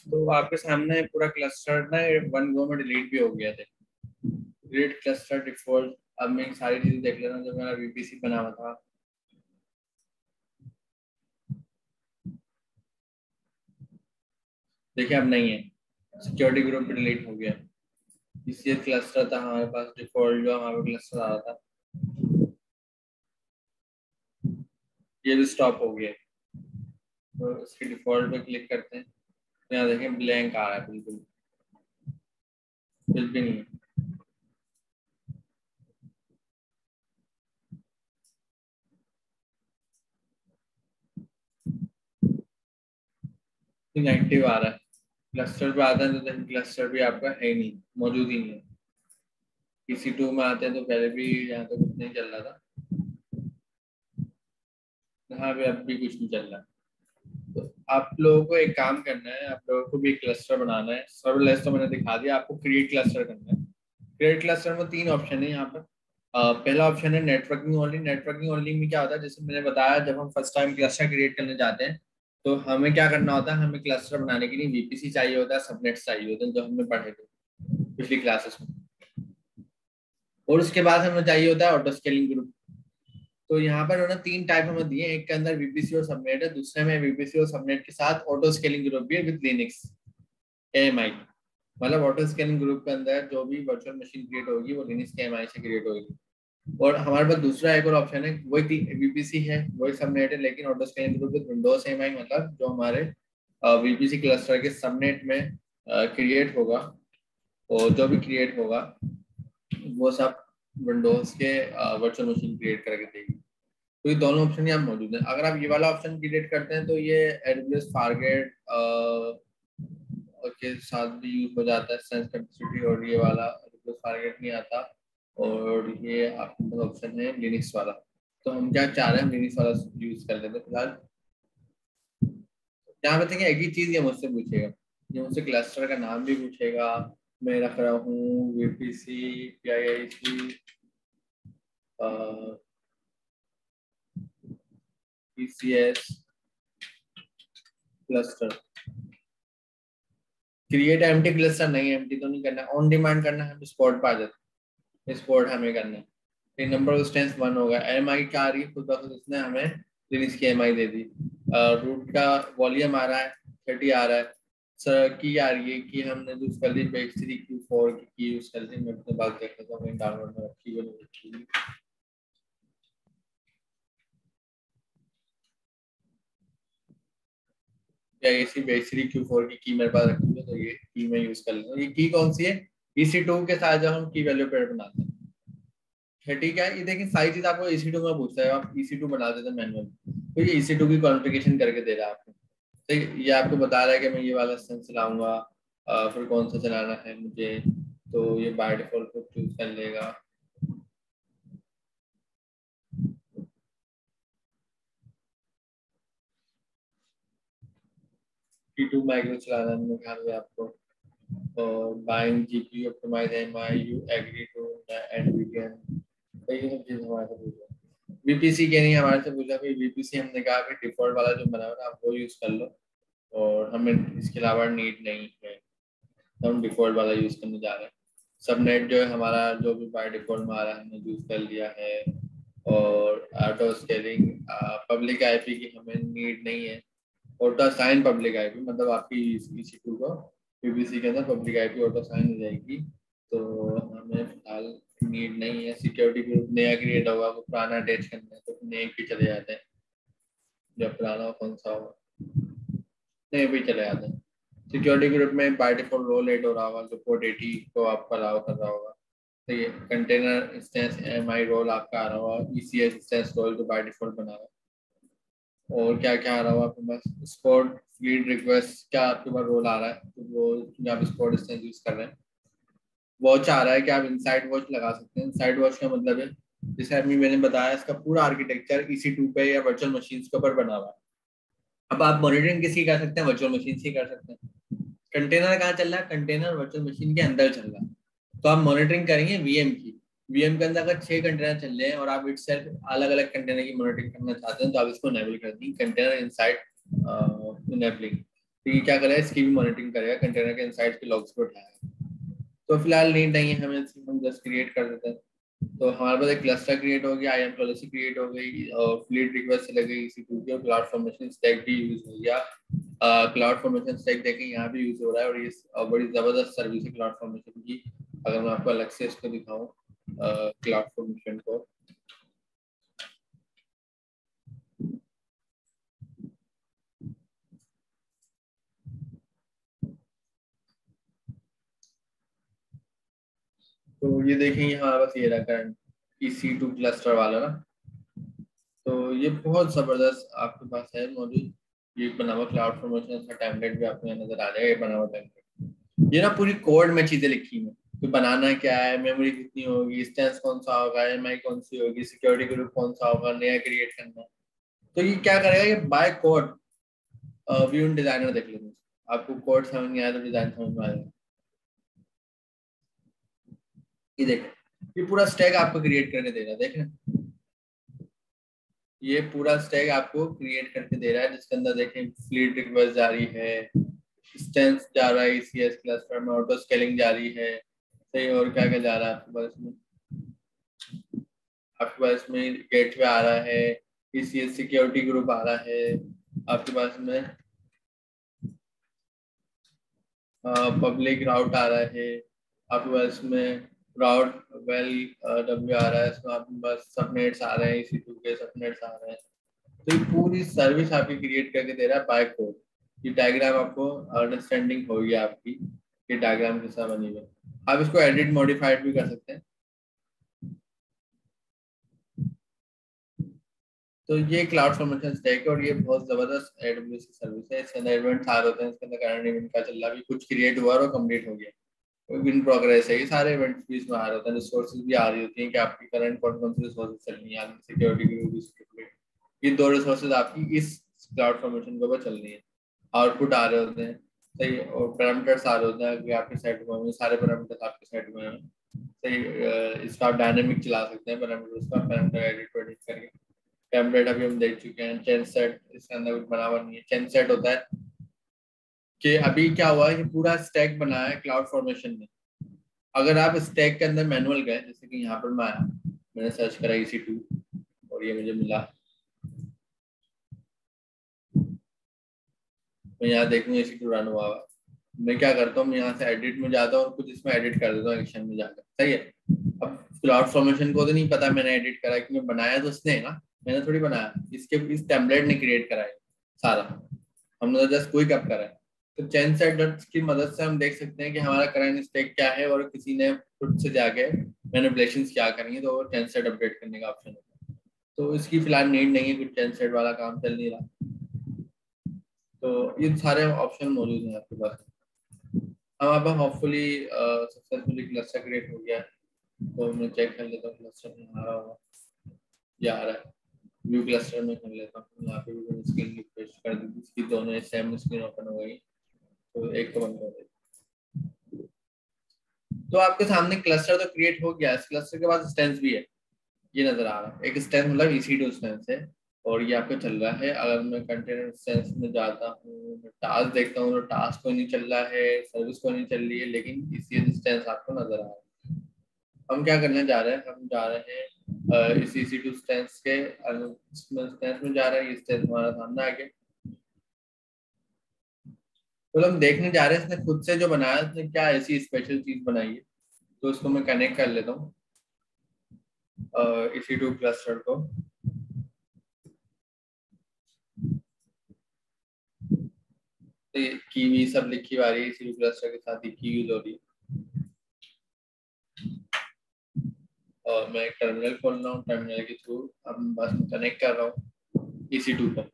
तो आपके सामने पूरा क्लस्टर ना वन गो में डिलीट भी हो गया था। Delete cluster default. अब मैं सारी चीजें देख ले रहा हूँ जो मेरा VPC बना हुआ था। देखिए अब नहीं है, सिक्योरिटी ग्रुप भी डिलीट हो गया। इसलिए क्लस्टर था हमारे पास डिफॉल्ट, जो हमारे क्लस्टर आ रहा था ये भी स्टॉप हो गया। तो इसके डिफॉल्ट पे क्लिक करते हैं, तो यहाँ देखें ब्लैंक आ रहा है, बिल्कुल कुछ भी नहीं है। नेगेटिव आ रहा है। क्लस्टर पे आता है तो क्लस्टर भी आपका है नहीं, मौजूद ही नहीं है। EC2 में आते हैं तो पहले भी यहाँ तो कुछ नहीं चल रहा था, यहाँ पे अब भी कुछ नहीं चल रहा। तो आप लोगों को एक काम करना है, आप लोगों को भी एक क्लस्टर बनाना है। सर्वलेस तो मैंने दिखा दिया, आपको क्रिएट क्लस्टर करना है। क्रिएट क्लस्टर में 3 ऑप्शन है यहाँ पर। पहला ऑप्शन है नेटवर्किंग ओनली। नेटवर्किंग ओनली में क्या होता है, जैसे मैंने बताया, जब हम फर्स्ट टाइम क्लस्टर क्रिएट करने जाते हैं तो हमें क्या करना होता है, हमें क्लस्टर बनाने के लिए VPC चाहिए होता है, सबनेट्स चाहिए होते हैं, जो हमने पढ़े थे पिछली क्लासेस में। और उसके बाद हमें चाहिए होता है ऑटो स्केलिंग ग्रुप। तो यहाँ पर उन्होंने 3 टाइप हमें दिए, एक के अंदर VPC और सबनेट है, दूसरे में VPC और सबनेट के साथ ऑटो स्केलिंग ग्रुप भी है विद लिनक्स AMI। मतलब ऑटो स्केलिंग ग्रुप के अंदर जो भी वर्चुअल मशीन क्रिएट होगी वो लिनक्स के AMI से क्रिएट होगी। और हमारे पास दूसरा एक और ऑप्शन है, वही VPC है, वही सबनेट है, लेकिन auto scaling group with Windows AMI, मतलब जो हमारे VPC क्लस्टर के सबनेट में क्रिएट होगा, और जो भी क्रिएट होगा वो सब विंडोज के वर्चुअल मशीन क्रिएट करके देगी। तो ये दोनों ऑप्शन यहाँ मौजूद है। अगर आप ये वाला ऑप्शन क्रिएट करते हैं तो ये AWS फारगेट के साथ भी यूज हो जाता है, सेंस कैपेसिटी, और ये वाला AWS फारगेट नहीं आता। और ये आपके पास ऑप्शन है लिनक्स वाला। तो हम क्या चाह रहे हैं, हम लिनक्स वाला यूज कर लेते हैं फिलहाल। यहाँ पे देखिए एक ही चीज ये मुझसे पूछेगा, ये मुझसे क्लस्टर का नाम भी पूछेगा। मैं रख रहा हूँ VPC PIIC ECS cluster. Create empty cluster नहीं, एम्प्टी तो नहीं करना, ऑन डिमांड करना है, स्पॉट पे आ जाता है, स्पॉट हमें करना है। फिर नंबर ऑफ इंस्टेंस 1 होगा। MI क्या आ रही है, खुद ब खुद इसने हमें लिनक्स की MI दे दी। रूट का वॉल्यूम आ रहा है 30 आ रहा है। सर की आ रही है कि हमने यूज कर ली Page3 Q4 की यूज कर ली। मैं अपने बात देख लेता हूँ, डाउनलोड में रखी हुई। या इसी Page3 Q4 की मेरे पास रखी हुई है, तो ये की मैं यूज कर लेता हूँ। ये की कौन सी है, EC2 के साथ जब हम की वैल्यू पेयर बनाते हैं। ठीक है, ये देखिए सारी चीज आपको EC2 में पूछता है, आप EC2 बना देते हैं मैनुअल, तो ये EC2 की कॉन्फ़िगरेशन करके दे रहा है आपको। तो ये आपको बता रहा है कि मैं ये वाला इंस्टेंस चलाऊंगा, फिर कौन सा चलाना है मुझे, तो ये बाय डिफॉल्ट को चूज कर लेगा। T2 माइक्रो चलाना है मेरे ख्याल में आपको, और buying GPU optimise MI you agree to NVIDIA, तो ये सब चीज़ हमारे से पूछा। VPC के नहीं हमारे से पूछा, कोई VPC हमने कहा कि डिफॉल्ट वाला जो बना हुआ है आप वो यूज कर लो, और हमें इसके अलावा नीड नहीं है, तो हम डिफॉल्ट वाला यूज करने जा रहे हैं। सबनेट जो है हमारा जो भी बाय डिफॉल्ट में आ रहा है हमने यूज कर लिया है, और ऑटो स्केलिंग पब्लिक आईपी की हमें नीड नहीं है। ऑटो साइन पब्लिक आईपी मतलब आपकी EC2 को PPC के अंदर पब्लिक आईपी ऑटो साइन हो जाएगी, तो हमें फिलहाल नीड नहीं है। सिक्योरिटी ग्रुप नया क्रिएट होगा, वो पुराना अटैच करना है तो नए भी चले जाते हैं, जब पुराना कौन सा होगा नए भी चले जाते हैं। सिक्योरिटी ग्रुप में बाय डिफॉल्ट रोल एड हो रहा होगा, जो पोर्ट 80 को आपका अलाउ कर रहा होगा, तो ये कंटेनर इंस्टेंस MI रोल आपका आ रहा होगा, ECS इंस्टेंस रोल जो बाय डिफॉल्ट बना हुआ है। और क्या क्या आ रहा होगा आपके पास, स्पॉट फीड रिक्वेस्ट क्या आपके पास रोल आ रहा है, तो वो आप स्पॉट इंस्टेंस यूज कर रहे हैं। वॉच आ रहा है कि आप इनसाइड वॉच लगा सकते हैं। इनसाइड वॉच का मतलब है, जैसे अभी मैंने बताया, इसका पूरा आर्किटेक्चर EC2 पे या वर्चुअल मशीन के ऊपर बना हुआ है। अब आप मॉनिटरिंग किसी कर सकते हैं, वर्चुअल मशीन से कर सकते हैं। कंटेनर कहाँ चल रहा है, कंटेनर वर्चुअल मशीन के अंदर चल रहा है, तो आप मॉनिटरिंग करेंगे VM की। VM के अंदर अगर 6 कंटेनर चल रहे हैं और आप इटसेल्फ अलग अलग कंटेनर की मॉनिटरिंग करना चाहते हैं, तो आप इसको इनेबल कर दी, कंटेनर इनसाइड इनेबलिंग। तो ये क्या करेगा, इसकी भी मॉनिटरिंग करेगा, कंटेनर के इनसाइड के लॉग्स को उठाएगा। तो फिलहाल नीड नहीं है हमें, हम जस्ट क्रिएट कर देते हैं। तो हमारे पास एक क्लस्टर क्रिएट हो गया, IAM पॉलिसी क्रिएट हो गई, और फ्लीट रिक्वेस्ट चले गई EC2 की, और क्लाउड फॉर्मेशन स्टैक भी यूज हो गया। क्लाउड फॉर्मेशन स्टैक देखें यहाँ भी यूज हो रहा है, और ये बड़ी जबरदस्त सर्विस है क्लाउड फॉर्मेशन की। अगर मैं आपको अलग से इसको दिखाऊं क्लाउड फॉर्मेशन को, तो ये देखेंगे हमारे पास ये रहा करंट EC2 क्लस्टर वाला ना, तो ये बहुत जबरदस्त आपके पास है मौजूद। ये बना हुआ क्लाउड फॉर्मेशन का टेम्पलेट भी आपको नजर आ जाएगा, ये बना हुआ टेम्पलेट। ये ना पूरी कोड में चीजें लिखी हैं, तो बनाना क्या है, मेमोरी कितनी होगी, इंस्टेंस कौन सा होगा, MI कौन सी होगी, सिक्योरिटी ग्रुप कौन सा होगा, नया क्रिएट करना है। तो ये क्या करेगा, ये बाय कोड व्यू इन डिजाइनर देख लेंगे, आपको कोड समझ नहीं आया तो डिजाइन समझ में आएगा। ये देखें, ये पूरा स्टैक आपको क्रिएट करके दे रहा है, देख रहे हैं, ये पूरा स्टैक आपको क्रिएट करके दे रहा है, जिसके अंदर देखें फ्लीट रिक्वेस्ट जारी है, इंस्टेंस जा रहा है ECS क्लस्टर में, ऑटो स्केलिंग जारी है, सही। और क्या क्या जा रहा है आपके पास में, आपके पास में गेटवे आ रहा है, ECS सिक्योरिटी ग्रुप आ रहा है, आपके पास में पब्लिक राउट आ रहा है, आपके पास में राउट वेल W आ रहा है, इसमें आपके पास सबनेट्स आ रहे हैं, EC2 के सबनेट्स आ रहे हैं। तो ये पूरी सर्विस आपकी क्रिएट करके दे रहा है बाय कोड। ये डायग्राम आपको अंडरस्टैंडिंग होगी आपकी, ये डायग्राम के साथ बनी हुई। आप इसको एडिट मॉडिफाइड भी कर सकते हैं। तो ये क्लाउड फॉर्मेशन स्टैक है, और ये बहुत जबरदस्त AWS की सर्विस है। इसके अंदर इवेंट्स आ रहे होते हैं, इसके अंदर करंट इवेंट का चल रहा है, अभी कुछ क्रिएट हुआ और कंप्लीट हो गया, इन प्रोग्रेस है, ये सारे इवेंट्स भी इसमें आ रहे होते हैं। रिसोर्सेज भी आ रही होती हैं कि आपकी करंट कौन कौन सी रिसोर्सेज चल रही है, सिक्योरिटी की भी, ये 2 रिसोर्सेज आपकी इस क्लाउड फॉर्मेशन के ऊपर चल रही है। आउटपुट आ रहे होते हैं, सही, और पैरामीटर्स आ रहे होते हैं कि आपके सेट में सारे पैरामीटर्स आपके सेट में हैं, सही। इसका आप डायनेमिक चला सकते हैं पैरामीटर्स का, पैरामीटर एडिट करके। टेम्पलेट अभी हम देख चुके हैं। चेन सेट इसके अंदर कुछ बना हुआ नहीं है। चेन सेट होता है कि अभी क्या हुआ है कि पूरा स्टैक बनाया है क्लाउड फॉर्मेशन में। अगर आप स्टैक के अंदर मैनुअल गए, जैसे कि यहाँ पर मैं आया, मैंने सर्च करा EC2 और ये मुझे मिला, मैं यहाँ देखूंगा EC2 रन हुआ हुआ। मैं क्या करता हूँ, मैं यहाँ से एडिट में जाता हूँ और कुछ इसमें एडिट कर देता हूँ एक्शन में जाकर, सही है। अब क्लाउड फॉर्मेशन को तो नहीं पता मैंने एडिट करा है, क्योंकि बनाया तो उसने है ना, मैंने थोड़ी बनाया, इसके इस टेम्पलेट ने क्रिएट करा है सारा, हमने तो जस्ट क्विक अप करा है। तो चेन सेट डॉट्स की मदद से हम देख सकते हैं कि हमारा करंट स्टेट क्या है और किसी ने खुद से जाके मैनिपुलेशंस क्या करेंगे, तो वो चेन सेट अपडेट करने का ऑप्शन है। तो इसकी फिलहाल नीड नहीं है, कुछ चेन सेट वाला काम चल नहीं रहा। तो ये सारे ऑप्शन मौजूद हैं आपके पास। अब होपफुली सक्सेसफुली क्लस्टर क्रिएट हो गया है, तो मैं चेक कर लेता हूँ क्लस्टर में आ रहा होगा या आ रहा है। व्यू क्लस्टर में कर लेता हूँ, यहाँ पे भी मैंने स्क्रीन रिफ्रेश कर दी, इसकी दोनों सेम स्क्रीन ओपन हो गई, तो एक को बंद कर देता। तो आपके सामने क्लस्टर तो क्रिएट हो गया है, इस क्लस्टर के बाद इंस्टेंस भी है, ये नजर आ रहा है। एक इंस्टेंस मतलब EC2 इंस्टेंस है और ये आपका चल रहा है। अगर मैं कंटेनर इंस्टेंस में जाता हूँ, मैं टास्क देखता हूँ, तो टास्क को नहीं चल रहा है, सर्विस को नहीं चल रही है, लेकिन इसी इंस्टेंस आपको नजर आ रहा है। हम क्या करने जा रहे हैं, हम जा रहे हैं इस EC2 इंस्टेंस के इंस्टेंस में जा रहे हैं। ये इंस्टेंस हमारा सामने आ गया, तो हम देखने जा रहे हैं इसने खुद से जो बनाया, इसने क्या ऐसी स्पेशल चीज बनाई है। तो इसको मैं कनेक्ट कर लेता हूँ EC2 क्लस्टर को। तो ये कीवी सब लिखी आ रही है, EC2 क्लस्टर के साथ ही की यूज हो रही है। और मैं एक टर्मिनल खोल रहा हूँ, टर्मिनल के थ्रू अब बस कनेक्ट कर रहा हूँ EC2 को।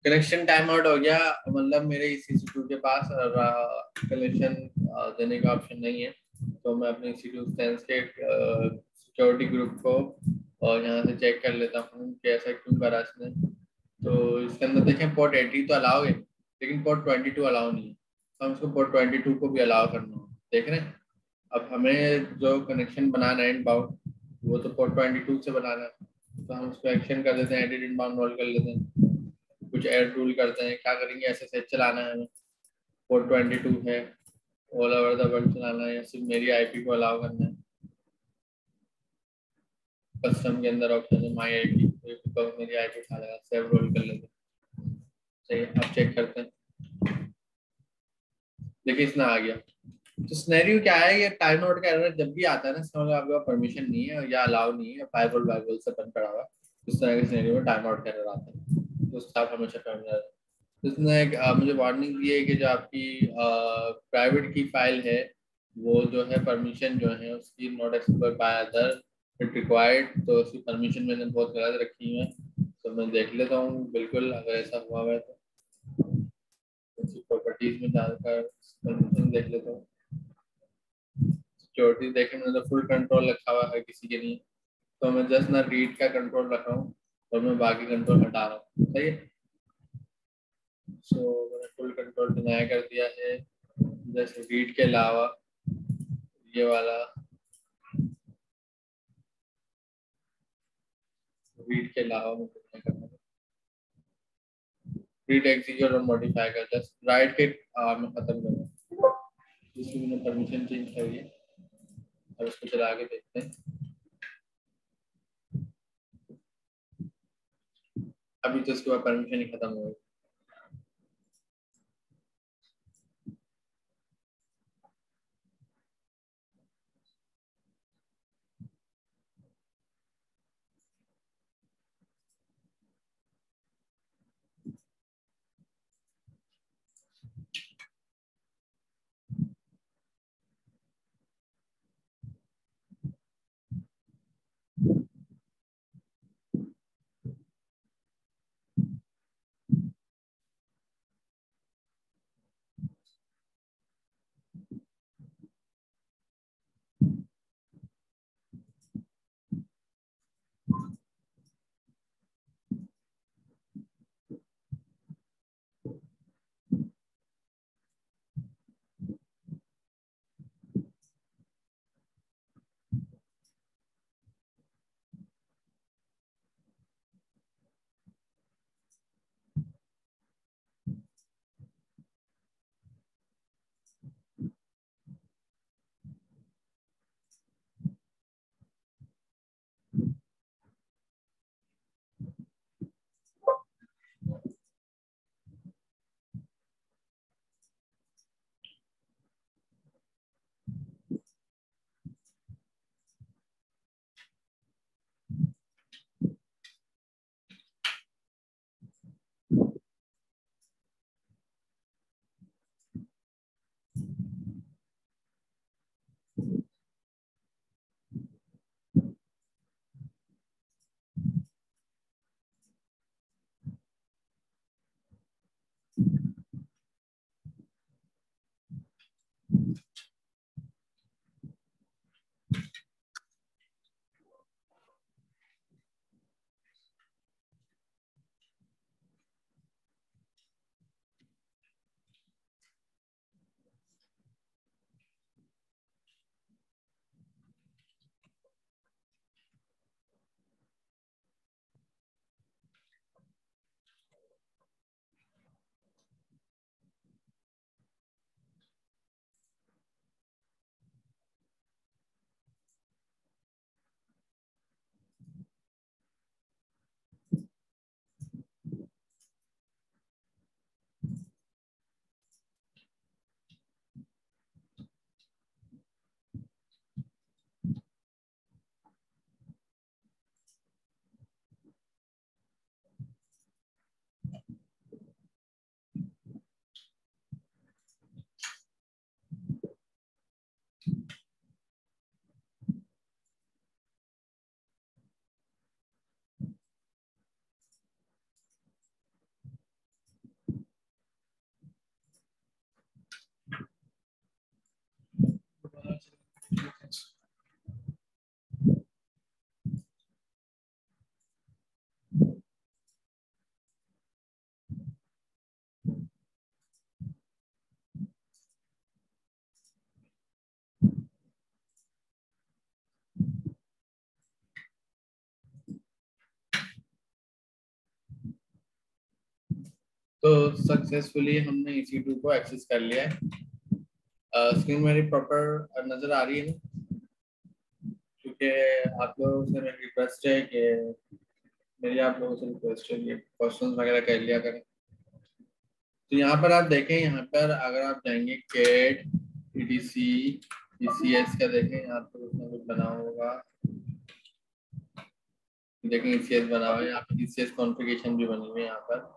कनेक्शन टाइम आउट हो गया, मतलब मेरे इस EC2 के पास कनेक्शन देने का ऑप्शन नहीं है। तो मैं अपने EC2 इंस्टेंस के सिक्योरिटी ग्रुप को और यहाँ से चेक कर लेता हूँ कि ऐसा क्यों करा इसने। तो इसके अंदर देखें पोर्ट 80 तो अलाउ है, लेकिन पोर्ट 22 अलाउ नहीं है। तो हम इसको पोर्ट 22 को भी अलाउ करना हो, देख रहे हैं। अब हमें जो कनेक्शन बनाना है इनबाउंड, वो तो पोर्ट 22 से बनाना है। तो हम उसको एक्शन कर देते हैं, एडिट इनबाउंड रोल कर लेते हैं, कुछ एड रूल करते हैं। क्या करेंगे, SSH चलाना है हमें, पोर्ट 22 है, ऑल ओवर द वर्ल्ड चलाना है, या सिर्फ मेरी IP को अलाउ करना है। कस्टम के अंदर ऑप्शन है माई IP, तो मेरी IP उठा लेगा, सेव रोल कर लेते हैं। सही है, अब चेक करते हैं। देखिए इसमें आ गया। तो सिनेरियो क्या है, ये टाइम आउट का एरर जब भी आता है ना, इसका मतलब आपके पास परमिशन नहीं है या अलाउ नहीं है, फायरवॉल से बंद पड़ा हुआ है, इस तरह के सिनेरियो में टाइम आउट का एरर आता है। तो उसका आप हमेशा करना। इसने मुझे वार्निंग दी है कि जो आपकी प्राइवेट की फाइल है, वो जो है परमिशन जो है उसकी not accepted by other it required, तो उसकी परमिशन मैंने बहुत गलत रखी है। तो मैं देख लेता हूँ, बिल्कुल अगर ऐसा हुआ है तो उसकी प्रॉपर्टीज में जाकर परमिशन देख लेता हूँ। सिक्योरिटी देखे मैंने तो फुल कंट्रोल रखा हुआ है, किसी के नहीं। तो मैं जस्ट ना रीड का कंट्रोल रख रहा हूँ और मैं बाकी कंट्रोल हटा रहा हूँ, सही है। सो मैंने फुल कंट्रोल डिनाई कर दिया है, जैसे रीड के अलावा ये वाला, रीड के अलावा मैं कुछ नहीं करना। रीड एग्जीक्यूट और मॉडिफाई कर, जस्ट राइट के मैं खत्म करूँ। इसकी मैंने परमिशन चेंज करी है, अब इसको चला के देखते हैं। अभी तो इसके बाद परमिशन ही खत्म हो गई। तो सक्सेसफुली हमने EC2 को एक्सेस कर लिया है। स्क्रीन मेरी प्रॉपर नजर आ रही है ना? क्योंकि आप लोगों से मेरी रिक्वेस्ट है कि मेरी आप लोगों से रिक्वेस्ट है कि क्वेश्चन वगैरह कर लिया करें। तो यहाँ पर आप देखें, यहाँ पर अगर आप जाएंगे कैट EDC ECS का देखें, यहाँ पर उसमें कुछ बना होगा, देखें ECS बना हुआ है, यहाँ पर ECS कॉन्फ़िगरेशन भी बनी हुई है। यहाँ पर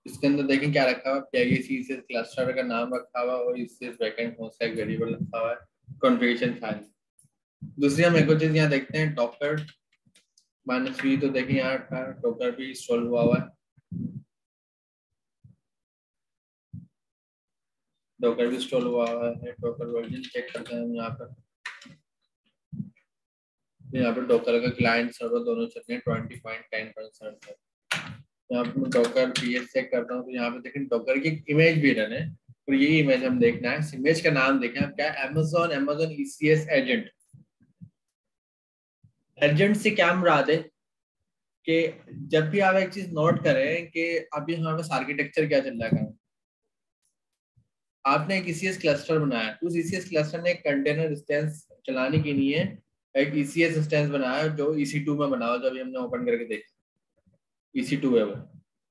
इसके अंदर देखें क्या रखा हुआ है, ECS क्लस्टर का नाम रखा हुआ और ECS बैकएंड होस्ट का एक वेरिएबल रखा हुआ है, कॉन्फ़िगरेशन फाइल। दूसरी हम एक और चीज यहाँ देखते हैं, डॉकर -v, तो देखिए यहाँ डॉकर भी इंस्टॉल हुआ है, डॉकर भी इंस्टॉल हुआ है। डॉकर वर्जन चेक करते हैं हम यहाँ पर, तो यहाँ पर डॉकर का क्लाइंट सर्वर दोनों चल रहे हैं 20.10% है। यहाँ पर मैं डॉकर PS चेक करता हूँ, तो यहाँ पे देखें डॉकर की इमेज भी रन है, और ये इमेज हम देखना है। इस इमेज का नाम देखें आप, क्या है, Amazon ECS एजेंट। एजेंट से क्या मुराद है कि जब भी आप एक चीज नोट करें कि अभी हमारे पास आर्किटेक्चर क्या चल रहा है, आपने एक ECS क्लस्टर बनाया, उस ECS क्लस्टर ने एक कंटेनर इंस्टेंस चलाने के लिए एक ECS इंस्टेंस बनाया जो EC2 में बना हुआ, जो अभी हमने ओपन करके देखा EC2 है वो।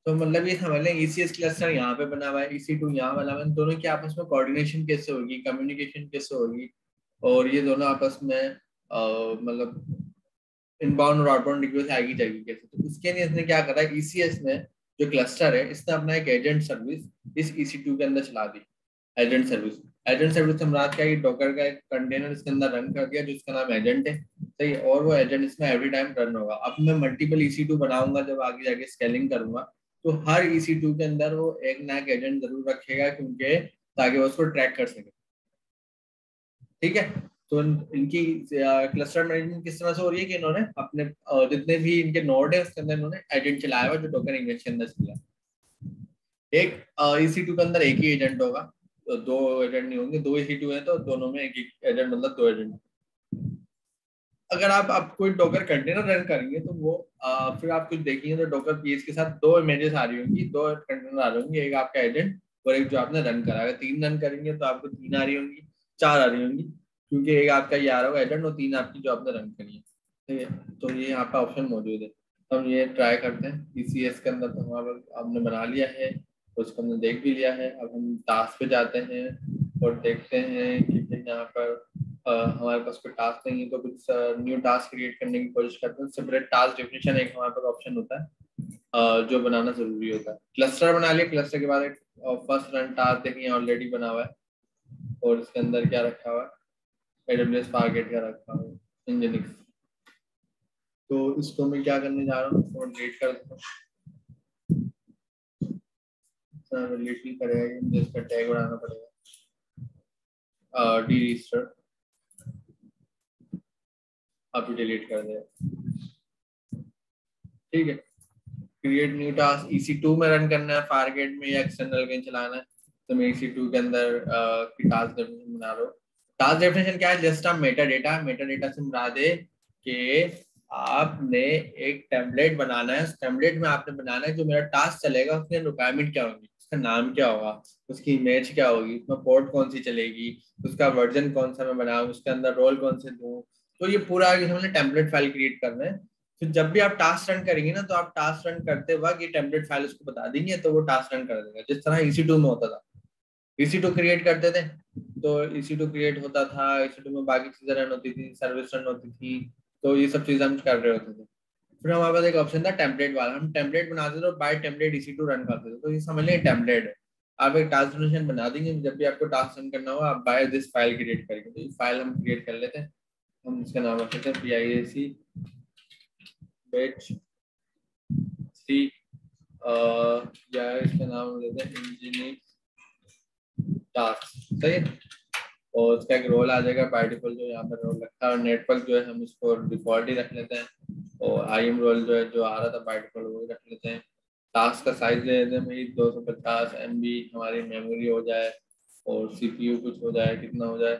तो मतलब ये समझ लें ECS क्लस्टर यहाँ पे बना हुआ है, EC2 यहाँ बना हुआ है, दोनों की आपस में कोऑर्डिनेशन कैसे होगी, कम्युनिकेशन कैसे होगी, और ये दोनों आपस में मतलब इनबाउंड और आउटबाउंड रिक्वेस्ट आएगी जाएगी कैसे। तो उसके लिए इसने क्या करा, ECS में जो क्लस्टर है इसने अपना एक एजेंट सर्विस इस EC2 के अंदर चला दी। एजेंट सर्विस से मुराद क्या है, डॉकर का एक कंटेनर इसके अंदर रन कर दिया जिसका नाम एजेंट है, सही है, और वो एजेंट इसमें एवरी टाइम रन होगा। अब मैं मल्टीपल EC2 बनाऊंगा, जब आगे जाके स्केलिंग करूंगा, तो हर EC2 के अंदर वो एक ना एक एजेंट जरूर रखेगा, क्योंकि ताकि वो उसको ट्रैक कर सके। ठीक है, तो इनकी क्लस्टर मैनेजमेंट किस तरह से हो रही है कि इन्होंने अपने जितने भी इनके नोड है उसके अंदर इन्होंने एजेंट चलाया हुआ, जो टोकन इमेज के अंदर चला। एक EC2 के अंदर एक ही एजेंट होगा, तो दो एजेंट नहीं होंगे, दो EC2 है तो दोनों में एक एजेंट, मतलब दो एजेंट। अगर आप कोई डॉकर कंटेनर रन करेंगे तो वो फिर आप कुछ देखेंगे तो डॉकर PS के साथ दो इमेजेस आ रही होंगी, दो कंटेनर आ रही होंगी, एक आपका एजेंट और एक जो आपने रन करा। अगर 3 रन करेंगे तो आपको 3 आ रही होंगी, 4 आ रही होंगी, क्योंकि एक आपका ये आ रहा होगा एजेंट और 3 आपकी जो आपने रन करी है। ठीक है, तो ये यहाँ पे ऑप्शन मौजूद है। हम ये ट्राई करते हैं। ECS के अंदर तो हमारा हमने बना लिया है, उसको हमने देख भी लिया है। अब हम टास्क पे जाते हैं और देखते हैं कि यहाँ पर हमारे पास कोई टास्क नहीं है तो कुछ न्यू टास्क क्रिएट करने की कोशिश करते हैं। सेपरेट टास्क डेफिनेशन एक हमारे पास ऑप्शन होता है जो बनाना जरूरी होता है। क्लस्टर बना लिया, क्लस्टर के बाद एक फर्स्ट रन टास्क देखिए ऑलरेडी बना हुआ है, और इसके अंदर क्या रखा हुआ है, AWS Fargate का रखा हुआ है, Nginx। तो इसको मैं क्या करने जा रहा हूँ, इसको डिलीट कर देता हूँ, डिलीट नहीं करेगा, मुझे इसका टैग बनाना पड़ेगा, डी रजिस्टर, आप डिलीट कर दे। ठीक है, क्रिएट न्यू टास्क EC2 में रन करना है, फारगेट में या एक्सटर्नल कहीं चलाना है, तो मैं EC2 के अंदर की टास्क डेफिनेशन बना रहा हूँ। टास्क डेफिनेशन क्या है, जस्ट आप मेटा डेटा से मुराद है कि आपने एक टेम्पलेट बनाना है, उस टेम्पलेट में आपने बनाना है जो मेरा टास्क चलेगा उसके रिक्वायरमेंट क्या होगी, उसका नाम क्या होगा, उसकी इमेज क्या होगी, उसमें पोर्ट कौन सी चलेगी, उसका वर्जन कौन सा मैं बनाऊँ, उसके अंदर रोल कौन से दूँ। तो ये पूरा हमने टेम्पलेट फाइल क्रिएट करना है। फिर जब भी आप टास्क रन करेंगे ना, तो आप टास्क रन करते वक्त ये टेम्पलेट फाइल उसको बता देंगे, तो वो टास्क रन कर देगा, जिस तरह EC2 में होता था। EC2 क्रिएट करते थे तो EC2 क्रिएट होता था, EC2 में बाकी चीजें रन होती थी, सर्विस रन होती थी, तो ये सब चीजें हम कर रहे होते थे। फिर हमारे पास एक ऑप्शन था टेम्पलेट वाला, हम टेम्पलेट बनाते थे और बाय टेम्पलेट EC2 रन करते थे। तो ये समझ लें टेम्पलेट है, आप एक टास्क डेफिनेशन बना देंगे, जब भी आपको टास्क रन करना होगा आप बाय दिस फाइल क्रिएट करेंगे। तो ये फाइल हम क्रिएट कर लेते हैं, हम इसका नाम रख लेते हैं PIAC batch 3 या इसका नाम लेते हैं इंजीनियरिंग टास्क, सही है। और उसका एक रोल आ जाएगा बाय डिफॉल्ट, जो यहाँ पर रोल रखा है, और नेटवर्क जो है हम इसको डिफॉल्ट ही रख लेते हैं, और IM रोल जो है जो आ रहा था बाय डिफॉल्ट वो रख लेते हैं। टास्क का साइज ले लेते हैं भाई 250 MB हमारी मेमोरी हो जाए, और CPU कुछ हो जाए, कितना हो जाए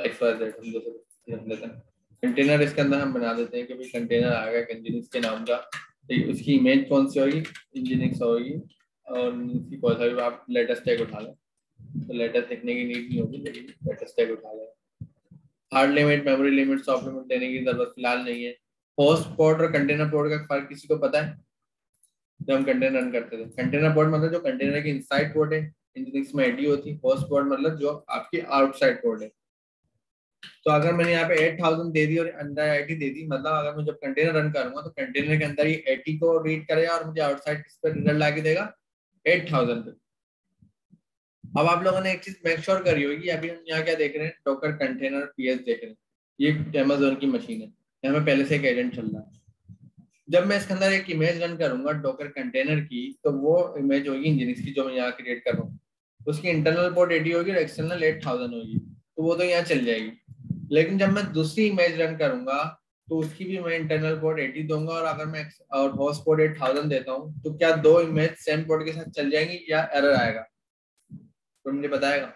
XYZ हम 250 रख लेते हैं। कंटेनर इसके अंदर हम बना देते हैं कि भाई कंटेनर आ गया Nginx के नाम का, तो उसकी इमेज कौन सी होगी, Nginx होगी, और सी कौन सा भी आप लेटेस्ट टैग उठा लें, तो लेटेस्ट लिखने की नीड नहीं होगी, लेकिन लेटेस्ट टैग उठा लें। Hard limit, memory limit, soft limit देने की जरूरत फिलहाल नहीं है। होस्ट पोर्ट और कंटेनर पोर्ट का फर्क किसी को पता है? जब हम कंटेनर रन करते थे, कंटेनर पोर्ट मतलब जो कंटेनर की इनसाइड पोर्ट है, इंजीनियरिंग में एडी होती है। होस्ट पोर्ट मतलब जो आपकी आउटसाइड पोर्ट है। तो अगर मैंने यहाँ पे 8000 दे दी और अंदर 80 दे दी, मतलब अगर मैं जब कंटेनर रन करूंगा तो कंटेनर के अंदर ही 80 को रीड करेगा और मुझे आउटसाइड किस पे रिजल्ट लाके देगा, 8000 पे। अब आप लोगों ने एक चीज मेक श्योर करी होगी, अभी हम यहाँ क्या देख रहे हैं, डॉकर कंटेनर पीएस देख रहे हैं। ये अमेजोन की मशीन है, यहाँ पे पहले से एक एजेंट चल रहा है। जब मैं इसके अंदर एक इमेज रन करूंगा डॉकर कंटेनर की, तो वो इमेज होगी इंजीनियरिंग की जो मैं यहाँ क्रिएट कर रहा हूँ। उसकी इंटरनल पोर्ट 80 होगी और एक्सटर्नल 8000 होगी, तो वो तो यहाँ चल जाएगी। लेकिन जब मैं दूसरी इमेज रन करूंगा तो उसकी भी मैं इंटरनल पोर्ट 80 दूंगा, और अगर मैं और होस्ट पोर्ट 8000 देता हूँ, तो क्या दो इमेज सेम पोर्ट के साथ चल जाएंगी या एरर आएगा? तो मुझे बताएगा।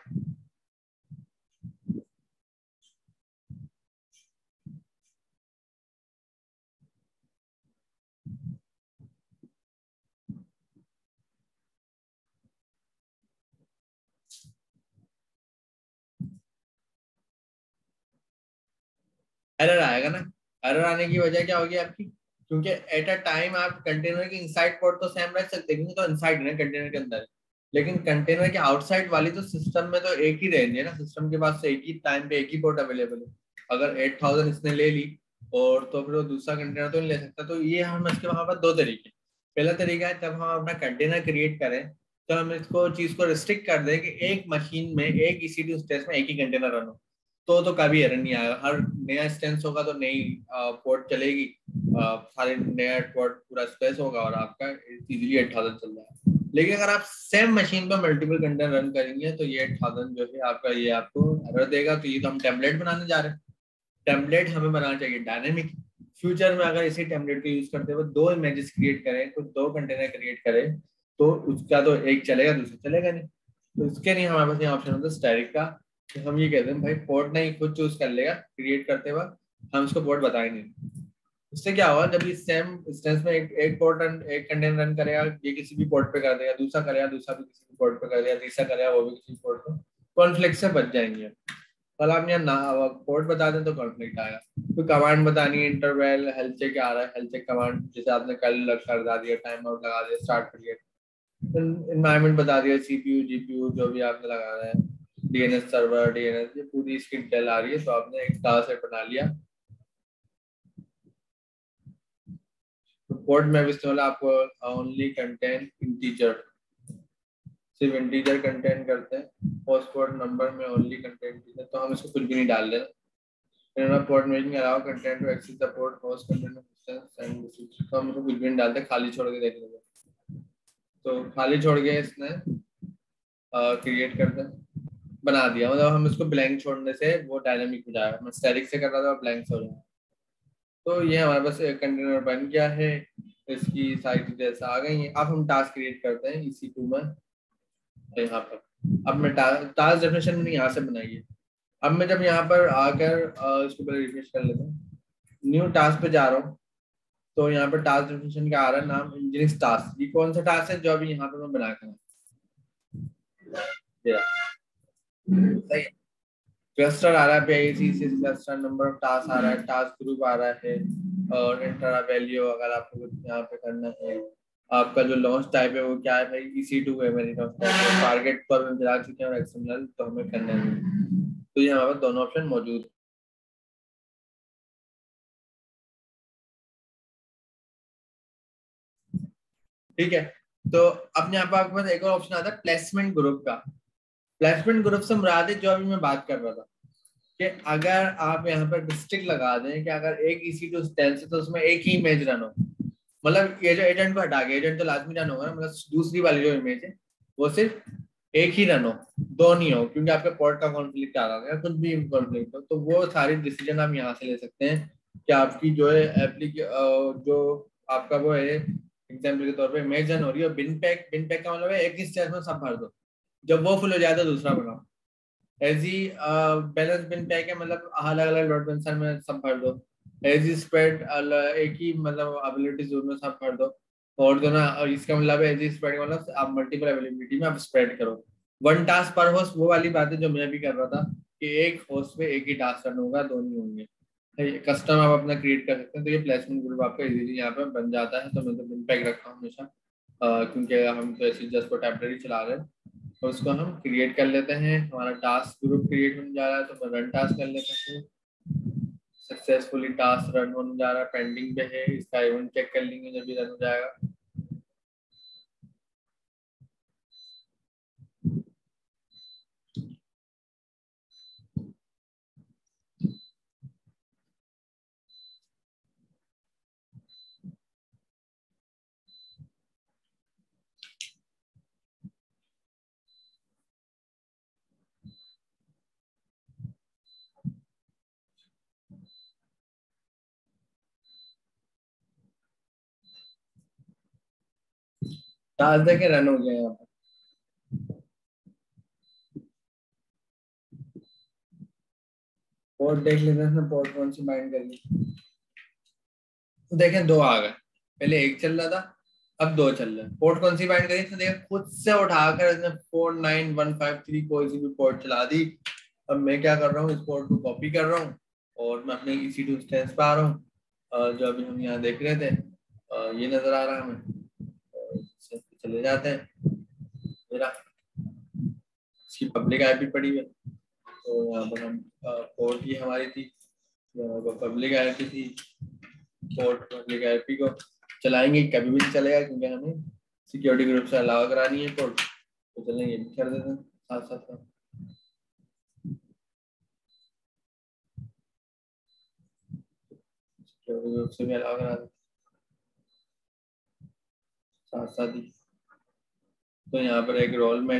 एरर आएगा ना। एरर आने की वजह क्या होगी आपकी? क्योंकि एट अ टाइम आप कंटेनर की इनसाइड पोर्ट तो सेम रख सकते हैं, तो इनसाइड है कंटेनर के अंदर, लेकिन कंटेनर के आउटसाइड वाली तो सिस्टम में तो एक ही रेंज है ना, सिस्टम के पास एक ही टाइम पे एक ही पोर्ट अवेलेबल है। अगर 8000 इसने ले ली और तो फिर वो दूसरा कंटेनर तो नहीं ले सकता। तो ये हम इसके वहां पर दो तरीके। पहला तरीका है, जब हम अपना कंटेनर क्रिएट करें तो हम इसको चीज को रिस्ट्रिक्ट कर दें कि एक मशीन में एक EC2 इंस्टेंस में एक ही कंटेनर रन हो, तो कभी एरर नहीं आएगा। हर नया इंस्टेंस होगा तो नई पोर्ट चलेगी, सारे नया पोर्ट पूरा स्पेस होगा और आपका इजीली 8000 चल जाएगा। लेकिन अगर आप सेम मशीन पर मल्टीपल कंटेनर रन करेंगे तो ये 8000 जो है आपका, ये आपको एरर देगा। तो ये तो हम टेम्पलेट बनाने जा रहे हैं। टेम्पलेट हमें बनाना चाहिए डायनेमिक। फ्यूचर में अगर इसी टेम्पलेट को यूज करते हुए दो इमेजेस क्रिएट करें, तो दो कंटेनर क्रिएट करें, तो उसका तो एक चलेगा दूसरा चलेगा नहीं। तो इसके लिए हमारे पास यहाँ ऑप्शन होता है स्टैटिक का। तो हम ये कहते हैं भाई पोर्ट नहीं खुद चूज कर लेगा क्रिएट करते वक्त, हम उसको पोर्ट बताएंगे नहीं। उससे क्या होगा, जब ये सेम इंस्टेंस में एक पोर्ट रन, एक कंटेनर रन करेगा, ये किसी भी पोर्ट पे कर देगा, दूसरा करेगा दूसरा भी किसी भी पोर्ट पे कर देगा, तीसरा करेगा वो भी किसी पोर्ट पे, कॉन्फ्लिक्ट से बच जाएंगे। कल आप यहाँ पोर्ट बता दें तो कॉन्फ्लिक्ट आएगा। तो कमांड बतानी है, इंटरवल हेल्थ चेक आ रहा है, हेल्थ चेक कमांड जैसे आपने कल कर दिया, टाइम आउट लगा दिया, स्टार्ट कर दिया, एनवायरनमेंट बता दिया, CPU GPU जो भी आपने लगाना है, DNS सर्वर, DNS, ये पूरी इसकी डिटेल आ रही है। तो आपने एक टास्क सेट बना लिया। तो पोर्ट में भी इस्तेमाल आपको ओनली कंटेंट इंटीजर, सिर्फ इंटीजर कंटेंट करते हैं। पोस्ट पोर्ट नंबर में ओनली कंटेंट इंटीजर, तो हम इसको कुछ भी नहीं डाल देना। Port making allow content to access the port host content and, तो हम इसको कुछ भी नहीं डालते, खाली छोड़ के देख लेंगे। तो खाली छोड़ के इसने क्रिएट कर दें, बना दिया। मतलब हम इसको ब्लैंक छोड़ने से वो डायनामिक हो जाएगा। मैं स्टैटिक से कर रहा था और ब्लैंक से हो जाएगा। तो ये हमारे पास एक कंटेनर बन गया है, इसकी सारी डिटेल्स आ गई हैं। अब हम टास्क क्रिएट करते हैं EC2 में, यहाँ पर। अब मैं टास्क डेफिनेशन मैंने यहाँ से बनाई है। अब मैं जब यहाँ पर आकर इसको पहले रिफ्रेश कर लेता हूँ, न्यू टास्क पे जा रहा हूँ, तो यहाँ पर टास्क डेफिनेशन का आ रहा है नाम इंजीनियरिंग टास्क। ये कौन सा टास्क है जो अभी यहाँ पर मैं बना कर सही है। क्लस्टर आ रहा है, PIC cluster, number of task आ रहा है, टास्क ग्रुप आ रहा है, और इंटर वैल्यू अगर आपको कुछ यहाँ पे करना है। आपका जो लॉन्च टाइप है वो क्या है भाई, EC2 है मेरी लॉन्च टाइप। टारगेट पर हम चला चुके हैं और एक्सटर्नल तो हमें करना है। तो ये हमारे पास दोनों ऑप्शन मौजूद है। ठीक है। तो अब यहाँ पर आपके पास एक और ऑप्शन आता है प्लेसमेंट ग्रुप का। प्लेसमेंट ग्रुप से मुराद है जो अभी मैं बात कर रहा था, कि अगर आप यहाँ पर डिस्ट्रिक्ट लगा दें कि अगर एक EC2 इंस्टेंस है तो उसमें एक ही इमेज रन हो। मतलब ये जो एजेंट को हटा के, एजेंट तो लाजमी रन होगा ना, मतलब दूसरी वाली जो इमेज है वो सिर्फ एक ही रन हो, दो नहीं हो, क्योंकि आपके पोर्ट का कॉन्फ्लिक्ट आ रहा है या कुछ भी कॉन्फ्लिक्ट हो, तो वो सारी डिसीजन आप यहाँ से ले सकते हैं कि आपकी जो है जो आपका वो है, एग्जाम्पल के तौर पे इमेज रन हो रही है, बिन पैक का मतलब है एक ही स्टेज में सब भर दो, जब वो फुल हो जाए तो दूसरा बनाओ। एजी बैलेंस बिन पैक है, मतलब अलग अलग लोड बेंसर में सब भर दो। एजी स्प्रेड एक ही मतलब अबिलिटी जोन में सब भर दो। और तो ना, और इसका मतलब है एज स्प्रेडिंग मतलब आप मल्टीपल अवेलेबिलिटी में आप स्प्रेड करो। वन टास्क पर होस्ट, वो वाली बात है जो मैं भी कर रहा था कि एक होस्ट पे एक ही टास्क रन होगा, दो नहीं होंगे। कस्टम आप अपना क्रिएट कर सकते हैं, तो ये प्लेसमेंट ग्रुप आपका इजीली यहाँ पे बन जाता है। तो मैं तो इम्पैक्ट रखा हूँ हमेशा, क्योंकि हम तो ऐसे जस्ट को टेम्परेरी चला रहे हैं। तो उसको हम क्रिएट कर लेते हैं, हमारा टास्क ग्रुप क्रिएट होने जा रहा है, तो रन टास्क कर लेते हैं। सक्सेसफुली टास्क रन होने जा रहा है, पेंडिंग पे है, इसका इवेंट चेक कर लेंगे जब भी रन हो जाएगा। टास्क देखे रन हो गया यहाँ पर। पोर्ट देख लेते हैं, इसमें पोर्ट कौन सी बाइंड करनी। तो देखें दो आ गए, पहले एक चल रहा था, अब दो चल रहे हैं। पोर्ट कौन सी बाइंड करी, तो देखें खुद से उठाकर इसने 49153 कोई सी भी पोर्ट चला दी। अब मैं क्या कर रहा हूँ, इस पोर्ट को कॉपी कर रहा हूँ और मैं अपने EC2 इंस्टेंस पे आ रहा हूँ। जो अभी हम यहाँ देख रहे थे, ये नजर आ रहा है हमें। चले जाते हैं, मेरा इसकी पब्लिक आईपी पड़ी है, तो यहाँ पर हम पोर्ट ये हमारी थी, पब्लिक आईपी थी। पोर्ट पब्लिक आईपी को चलाएंगे, कभी भी नहीं चलेगा क्योंकि हमें सिक्योरिटी ग्रुप से अलाउ करानी है पोर्ट। तो चलेंगे, ये भी कर देते हैं साथ साथ में। सिक्योरिटी ग्रुप से भी अलाउ करा देते साथ साथ ही। तो यहाँ पर एक रोल में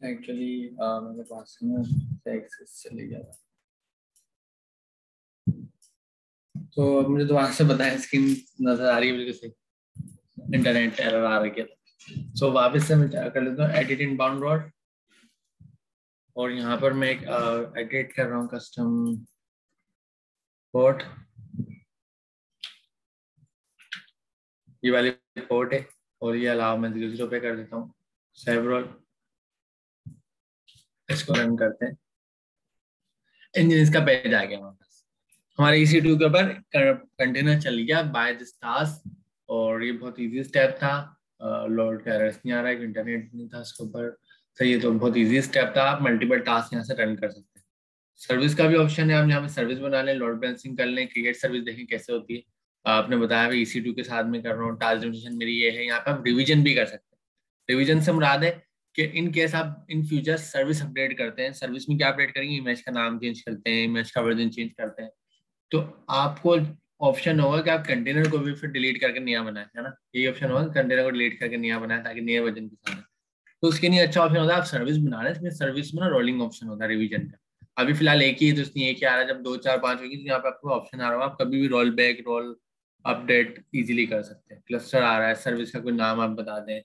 एक्चुअली मेरे पास में एक्सेस चले गया था, तो अब मुझे दोबारा से बताएं, स्क्रीन नजर आ रही है बिल्कुल सही, इंटरनेट एरर आ रही है। सो वापस से मैं क्या कर लेता हूँ, एडिट इन बाउंड रॉड, और यहाँ पर मैं एक एडिट कर रहा हूँ कस्टम पोर्ट। ये वाली पोर्ट है और ये अलाउ मैं 0 पे कर देता हूँ। सेव रोल, इसको रन करते हैं। इंजन का पेज आ गया हमारे पास, हमारे EC2 के ऊपर कंटेनर चल गया बाय दिस टास्क। और ये बहुत इजी स्टेप था, लोड का एरर्स नहीं आ रहा है, इंटरनेट नहीं था इसके ऊपर। सही है, तो बहुत इजी स्टेप था, आप मल्टीपल टास्क यहाँ से रन कर सकते हैं। सर्विस का भी ऑप्शन है, आप यहाँ पे सर्विस बना लें, लोड बैलेंसिंग कर लें, क्रिएट सर्विस देखें कैसे होती है। आपने बताया मैं EC2 के साथ में कर रहा हूँ, टास्क डेफिनेशन मेरी ये है। यहाँ पे आप रिवीजन भी कर सकते हैं। रिवीजन से मुराद है कि इन केस आप इन फ्यूचर सर्विस अपडेट करते हैं, सर्विस में क्या अपडेट करेंगे, इमेज का नाम चेंज करते हैं, इमेज का वर्जन चेंज करते हैं, तो आपको ऑप्शन होगा कि आप कंटेनर को भी फिर डिलीट करके नया बनाए, है ना, यही ऑप्शन होगा कंटेनर को डिलीट करके नया बनाए ताकि नए वर्जन के साथ। तो उसके लिए अच्छा ऑप्शन होता है आप सर्विस बना रहे हैं, इसमें सर्विस में ना रोलिंग ऑप्शन होता है रिवीजन का। अभी फिलहाल एक ही है तो इसलिए एक ही आ रहा है, जब 2 4 5 होगी तो यहाँ पे आपको ऑप्शन आ रहा होगा, आप कभी भी roll back role update easily कर सकते हैं। क्लस्टर आ रहा है, सर्विस का कोई नाम आप बता दें,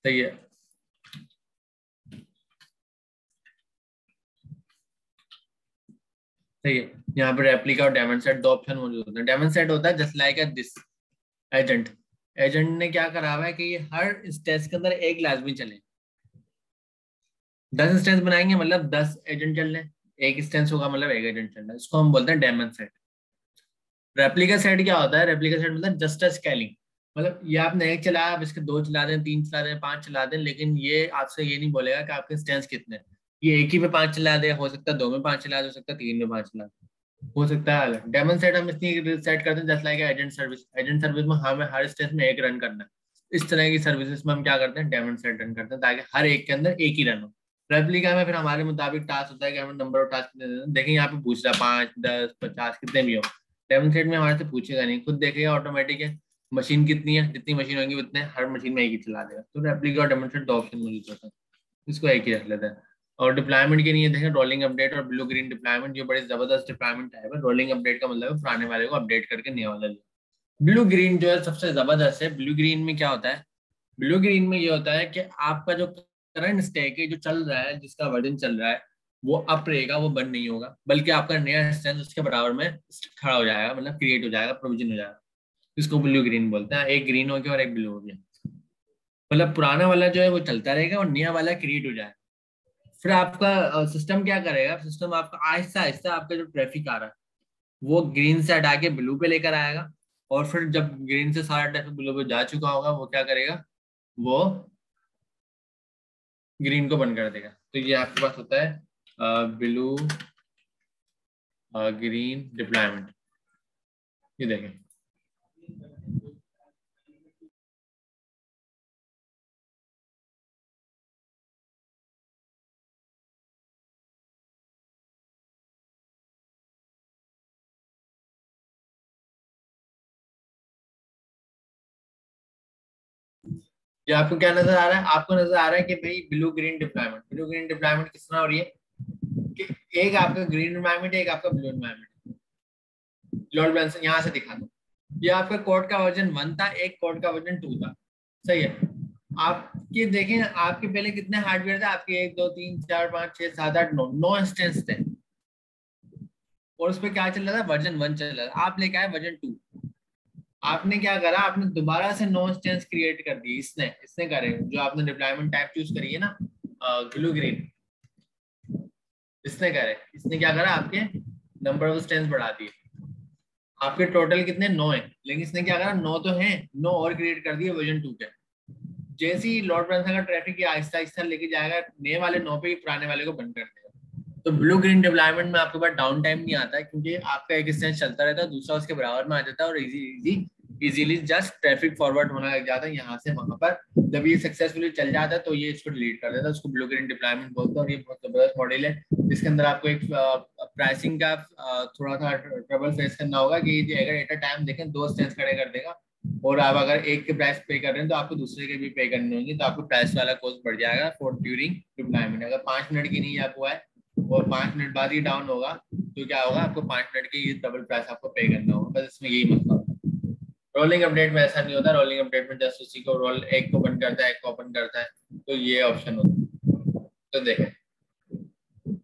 सही है। सही है, यहाँ पे रेप्लिका और डेमन सेट दो ऑप्शन मौजूद होते हैं। डेमन सेट होता है just like this agent. Agent ने क्या करा हुआ है कि ये हर इंस्टेंस के अंदर एक लाजमी चले। 10 इंस्टेंस बनाएंगे मतलब 10 एजेंट चल रहे हैं, एक इंस्टेंस होगा मतलब एक एजेंट चल रहा है, इसको हम बोलते हैं डेमन सेट। रेप्लिका सेट क्या होता है? रेप्लिका सेट मतलब जस्ट अ स्केलिंग, मतलब ये आपने एक चलाया, आप इसके 2 चला दें, 3 चला दें, 5 चला दें, लेकिन ये आपसे ये नहीं बोलेगा कि आपके इंस्टेंस कितने हैं। ये एक ही पे 5 चला दे, हो सकता है 2 में 5 चला दे, हो सकता है 3 में 5 चला दे, हो सकता है अलग। डेमन सेट हम इसलिए सेट करते हैं just like agent service. Agent service में हमें हर स्टेज में एक रन करना है। इस तरह की सर्विसेज में हम क्या करते हैं? डेमन सेट रन करते हैं ताकि हर एक के अंदर एक ही रन हो। रेप्लिका में फिर हमारे मुताबिक टास्क होता है कि हमें नंबर ऑफ टास्क देखें, यहाँ पे पूछ रहा है 5 10 50 कितने भी हो। डेमन सेट में हमारे से पूछेगा नहीं, खुद देखेगा, ऑटोमेटिक है। मशीन कितनी है, जितनी मशीन होंगी उतने हर मशीन में एक ही चला देगा। तो रेप्लिका और डेमन सेट दो ऑप्शन मौजूद होता है, इसको एक ही रख लेते हैं। और डिप्लॉयमेंट के लिए देखें रोलिंग अपडेट और ब्लू ग्रीन डिप्लॉयमेंट, जो बड़े जबरदस्त डिप्लॉयमेंट टाइप है। रोलिंग अपडेट का मतलब है पुराने वाले को अपडेट करके नया वाला लिया। ब्लू ग्रीन जो है सबसे जबरदस्त है। ब्लू ग्रीन में क्या होता है? ब्लू ग्रीन में ये होता है कि आपका जो करंट स्टैक है, जो चल रहा है, जिसका वर्जन चल रहा है, वो अप रहेगा, वो बंद नहीं होगा, बल्कि आपका नया इंस्टेंस उसके बराबर में खड़ा हो जाएगा, मतलब क्रिएट हो जाएगा, प्रोविजन हो जाएगा। इसको ब्लू ग्रीन बोलते हैं। एक ग्रीन हो गया और एक ब्लू हो गया, मतलब पुराना वाला जो है वो चलता रहेगा और नया वाला क्रिएट हो जाएगा। फिर आपका सिस्टम क्या करेगा? सिस्टम आपका आहिस्ता आहिस्ता आपका जो ट्रैफिक आ रहा है वो ग्रीन से हटा के ब्लू पे लेकर आएगा। और फिर जब ग्रीन से सारा ट्रैफिक ब्लू पे जा चुका होगा, वो क्या करेगा? वो ग्रीन को बंद कर देगा। तो ये आपके पास होता है ब्लू ग्रीन डिप्लॉयमेंट। ये देखें, ये आपको क्या नजर आ रहा है? आपको नजर आ रहा है कि भाई blue green deployment. Blue green deployment किस तरह हो रही है कि एक आपका ग्रीन एनवायरमेंट है, एक आपका ब्लू एनवायरमेंट। लोड बैलेंस यहाँ से दिखा दो। ये आपका कोड का वर्जन 1 था, एक कोड का वर्जन 2 था, सही है। आपके देखें, आपके पहले कितने हार्डवेयर थे? आपके 1 2 3 4 5 6 7 8 9 9 इंस्टेंस थे, और उस पर क्या चल रहा था? वर्जन 1 चल रहा था। आप लेके आए वर्जन 2। आपने क्या करा? आपने दोबारा से 9 इंस्टेंस क्रिएट कर दिए। इसने इसने करे, जो आपने डिप्लॉयमेंट टाइप चूज करी है ना, ब्लू ग्रीन, इसने करे। इसने क्या करा? आपके नंबर ऑफ इंस्टेंस बढ़ा दिए। आपके टोटल कितने? 9 है, लेकिन इसने क्या करा? 9 तो है, 9 और क्रिएट कर दिए वर्जन 2 के। जैसे ही लोड बैलेंसर का ट्रैफिक आहिस्ता आहिस्ता लेके जाएगा, नए वाले 9 पे ही पुराने वाले को बंद कर देगा। तो ब्लू ग्रीन डिप्लॉयमेंट में आपके पास डाउन टाइम नहीं आता है, क्योंकि आपका एक इंस्टेंस चलता रहता है, दूसरा उसके बराबर में आ जाता है और इजीली जस्ट ट्रैफिक फॉरवर्ड होना लग जाता है यहाँ से वहां पर। जब ये सक्सेसफुली चल जाता है तो ये इसको डिलीट कर देता है। उसको ब्लू ग्रीन डिप्लॉयमेंट बोलते हैं। और ये बहुत जबरदस्त मॉडल है, जिसके अंदर आपको एक प्राइसिंग का थोड़ा सा ट्रबल फेस करना होगा कि अगर एट अ टाइम देखें 2 स्टेंस खड़े कर देगा, और आप अगर एक के प्राइस पे कर रहे हैं तो आपको दूसरे के भी पे करने होंगे, तो आपको प्राइस वाला कॉस्ट बढ़ जाएगा फॉर ड्यूरिंग डिप्लॉयमेंट। अगर 5 मिनट की नहीं आप हुआ है और 5 मिनट बाद ही डाउन होगा, तो क्या होगा? आपको 5 मिनट की ये डबल प्राइस आपको पे करना होगा। बस इसमें यही मसला होता है। रोलिंग अपडेट में ऐसा नहीं होता। रोलिंग अपडेट में जस्ट उसी को रोल एक को बंद करता है, एक को ओपन करता है, तो ये ऑप्शन होता है। तो देखें,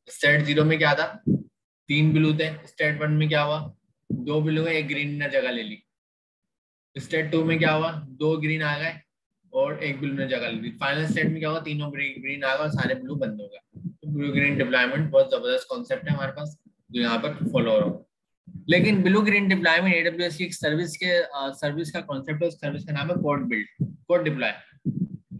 स्टेट 0 में क्या था? 3 ब्लू थे। स्टेट 1 में क्या हुआ? 2 ब्लू है, एक ग्रीन ने जगह ले ली। स्टेट 2 में क्या हुआ? 2 ग्रीन आ गए और एक ब्लू ने जगह ली। फाइनल स्टेट में क्या होगा? तीनों ग्रीन आ गए और सारे ब्लू बंद हो गए। तो ब्लू ग्रीन डिप्लॉयमेंट बहुत जबरदस्त कॉन्सेप्ट है हमारे पास, जो यहाँ पर फॉलो हो रहा है। लेकिन ब्लू ग्रीन डिप्लॉयमेंट एडब्ल्यूएस की एक सर्विस का कॉन्सेप्ट है। उस सर्विस का नाम है कोड बिल्ड, कोड डिप्लॉय।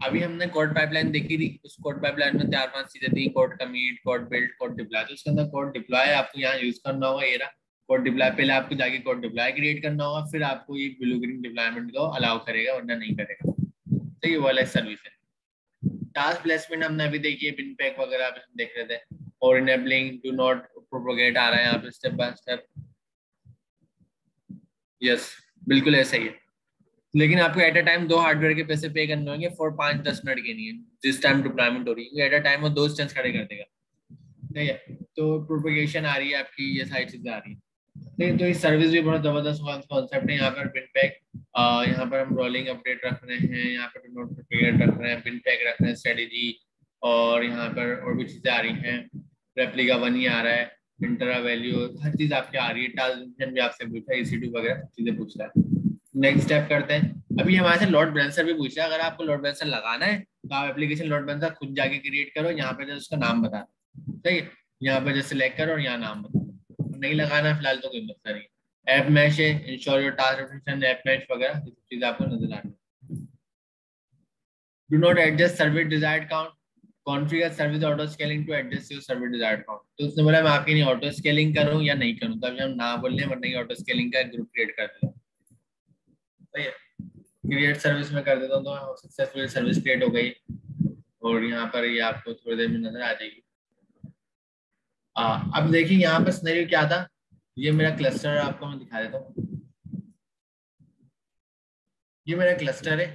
अभी हमने कोड पाइपलाइन देखी थी। उस कोड पाइपलाइन में 4 5 चीजें थी: code commit, code build, code deploy. तो उसके अंदर कोड डिप्लॉय आपको यहाँ यूज करना होगा। ये रहा कोड डिप्लॉय। पहले आपको जाके कोड डिप्लॉय क्रिएट करना होगा, फिर आपको ये ब्लू ग्रीन डिप्लॉयमेंट को अलाउ करेगा, वरना नहीं करेगा। तो ये वाला सर्विस है। टास्क प्लेसमेंट हमने अभी देखी है, बिन पैक वगैरह अभी हम देख रहे थे। और इनेबलिंग डू नॉट प्रोपोगेट आ रहा है यहाँ पे स्टेप बाय स्टेप। यस, बिल्कुल ऐसा ही है। लेकिन आपको एट अ टाइम 2 हार्डवेयर के पैसे पे करने होंगे फॉर 5-10 मिनट के लिए, जिस टाइम डिप्लॉयमेंट हो रही है एट अ टाइम वो 2 इंस्टेंस खड़े कर देगा। ठीक है, तो प्रोपेगेशन आ रही है आपकी, ये सारी चीजें आ रही है। नहीं तो इस सर्विस भी बहुत जबरदस्त कॉन्सेप्ट है। यहाँ पर बिन पैक, यहाँ पर हम रोलिंग अपडेट रख रहे हैं, यहाँ पर नोट प्रोपेगेट रख रहे हैं, बिन पैक रख रहे हैं, स्ट्रेटेजी, और यहाँ पर और भी चीजें आ रही हैं। रेप्लिका 1 ही आ रहा है, इंटरा वैल्यू, हर चीज आपकी आ रही है। ट्रांसमिशन भी आपसे पूछा है, EC2 वगैरह चीजें पूछ रहा है। नेक्स्ट स्टेप करते हैं। अभी हमारे से लोड बैलेंसर भी पूछ रहा है। अगर आपको लोड बैलेंसर लगाना है तो आप एप्लीकेशन लोड बैलेंसर खुद जाके क्रिएट करो, यहाँ पे जो उसका नाम बता, सही है, यहाँ पे जो सिलेक्ट करो और यहाँ नाम बता। नहीं लगाना फिलहाल तो कोई मसला नहीं। ऐप मैश है, ensure your task definition, App Mesh वगैरह ये सब चीजें आपको नजर आ रही है। Do not adjust service desired count, configure service auto scaling to adjust your service desired count. तो उसने बोला मैं आपकी नहीं ऑटो स्केलिंग करूँ या नहीं करूँ, तब हम ना बोल रहे, वरना ऑटो स्केलिंग का ग्रुप क्रिएट कर देता हूँ। सही है, क्रिएट सर्विस में कर देता हूँ तो सक्सेसफुल सर्विस क्रिएट हो गई, और यहाँ पर ये आपको थोड़ी देर में नजर आ जाएगी। अब देखिए यहाँ पर सिनेरियो क्या था। ये मेरा क्लस्टर आपको मैं दिखा देता हूँ। ये मेरा क्लस्टर है,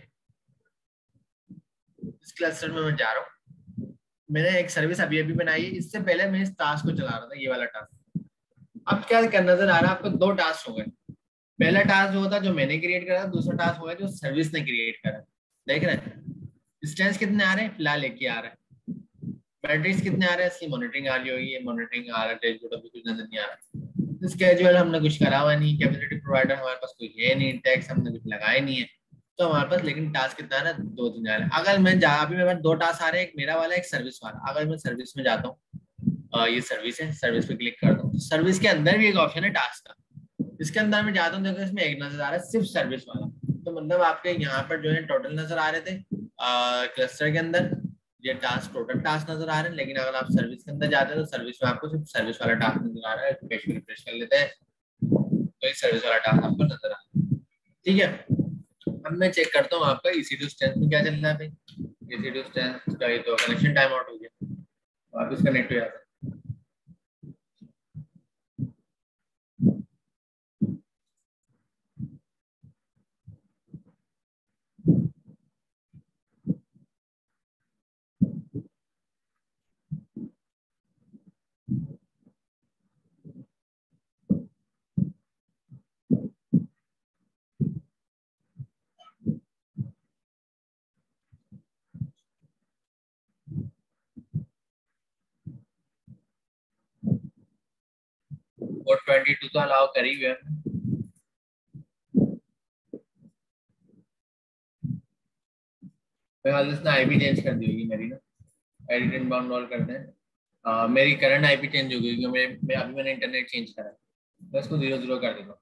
इस क्लस्टर में मैं जा रहा हूँ। मैंने एक सर्विस अभी अभी बनाई है, इससे पहले मैं इस टास्क को चला रहा था, ये वाला टास्क। अब क्या नजर आ रहा है आपको, 2 टास्क हो गए। पहला टास्क जो होता जो मैंने क्रिएट करा, दूसरा टास्क होगा जो सर्विस ने क्रिएट करा। देख रहे हैं इंस्टेंस कितने आ रहे हैं, फिलहाल एक ही आ रहा है। बैटरीज कितने आ रहे हैं, इसकी मॉनिटरिंग आ रही होगी, मॉनिटरिंग आ रहा है, डैशबोर्ड अभी कुछ नजर नहीं आ रहा। स्केड्यूल हमने कुछ करा हुआ नहीं, कैपेसिटी प्रोवाइडर हमारे पास कोई है नहीं, टैक्स हमने कुछ लगाया नहीं है, तो हमारे पास लेकिन टास्क कितना है ना, 2-3 आ रहे हैं। अगर मैं जा अभी मेरे पास 2 टास्क आ रहे हैं, एक मेरा वाला एक सर्विस वाला। अगर मैं सर्विस में जाता हूँ, ये सर्विस है, सर्विस पे क्लिक करता हूँ, सर्विस के अंदर भी एक ऑप्शन है टास्क का, इसके अंदर में जाता हूँ, देखो इसमें एक नजर आ रहा है सिर्फ सर्विस वाला। तो मतलब आपके यहाँ पर जो है टोटल नजर आ रहे थे क्लस्टर के अंदर, ये टास्क टोटल टास्क नजर आ रहे हैं। लेकिन अगर आप सर्विस के अंदर जाते हैं तो सर्विस में आपको सिर्फ सर्विस वाला टास्क नजर आ रहा है। पेज को रिफ्रेश कर लेते हैं तो ये सर्विस वाला टास्क आपको नजर आ रहा है। ठीक है, अब मैं चेक करता हूँ आपका EC2 स्ट्रेंथ में क्या चल रहा है भाई। EC2 स्ट्रेंथ का ये तो कनेक्शन टाइम आउट हो गया, वापस कनेक्ट हो जाता है। और 22 तो अलाउ कर ही हुए हैं। इसने आईपी चेंज कर दी होगी मेरी ना, एडिट इनबाउंड ऑल करते हैं। मेरी करंट आईपी चेंज हो गई क्योंकि अभी मैंने इंटरनेट चेंज करा, मैं इसको 0-0 कर देता हूँ।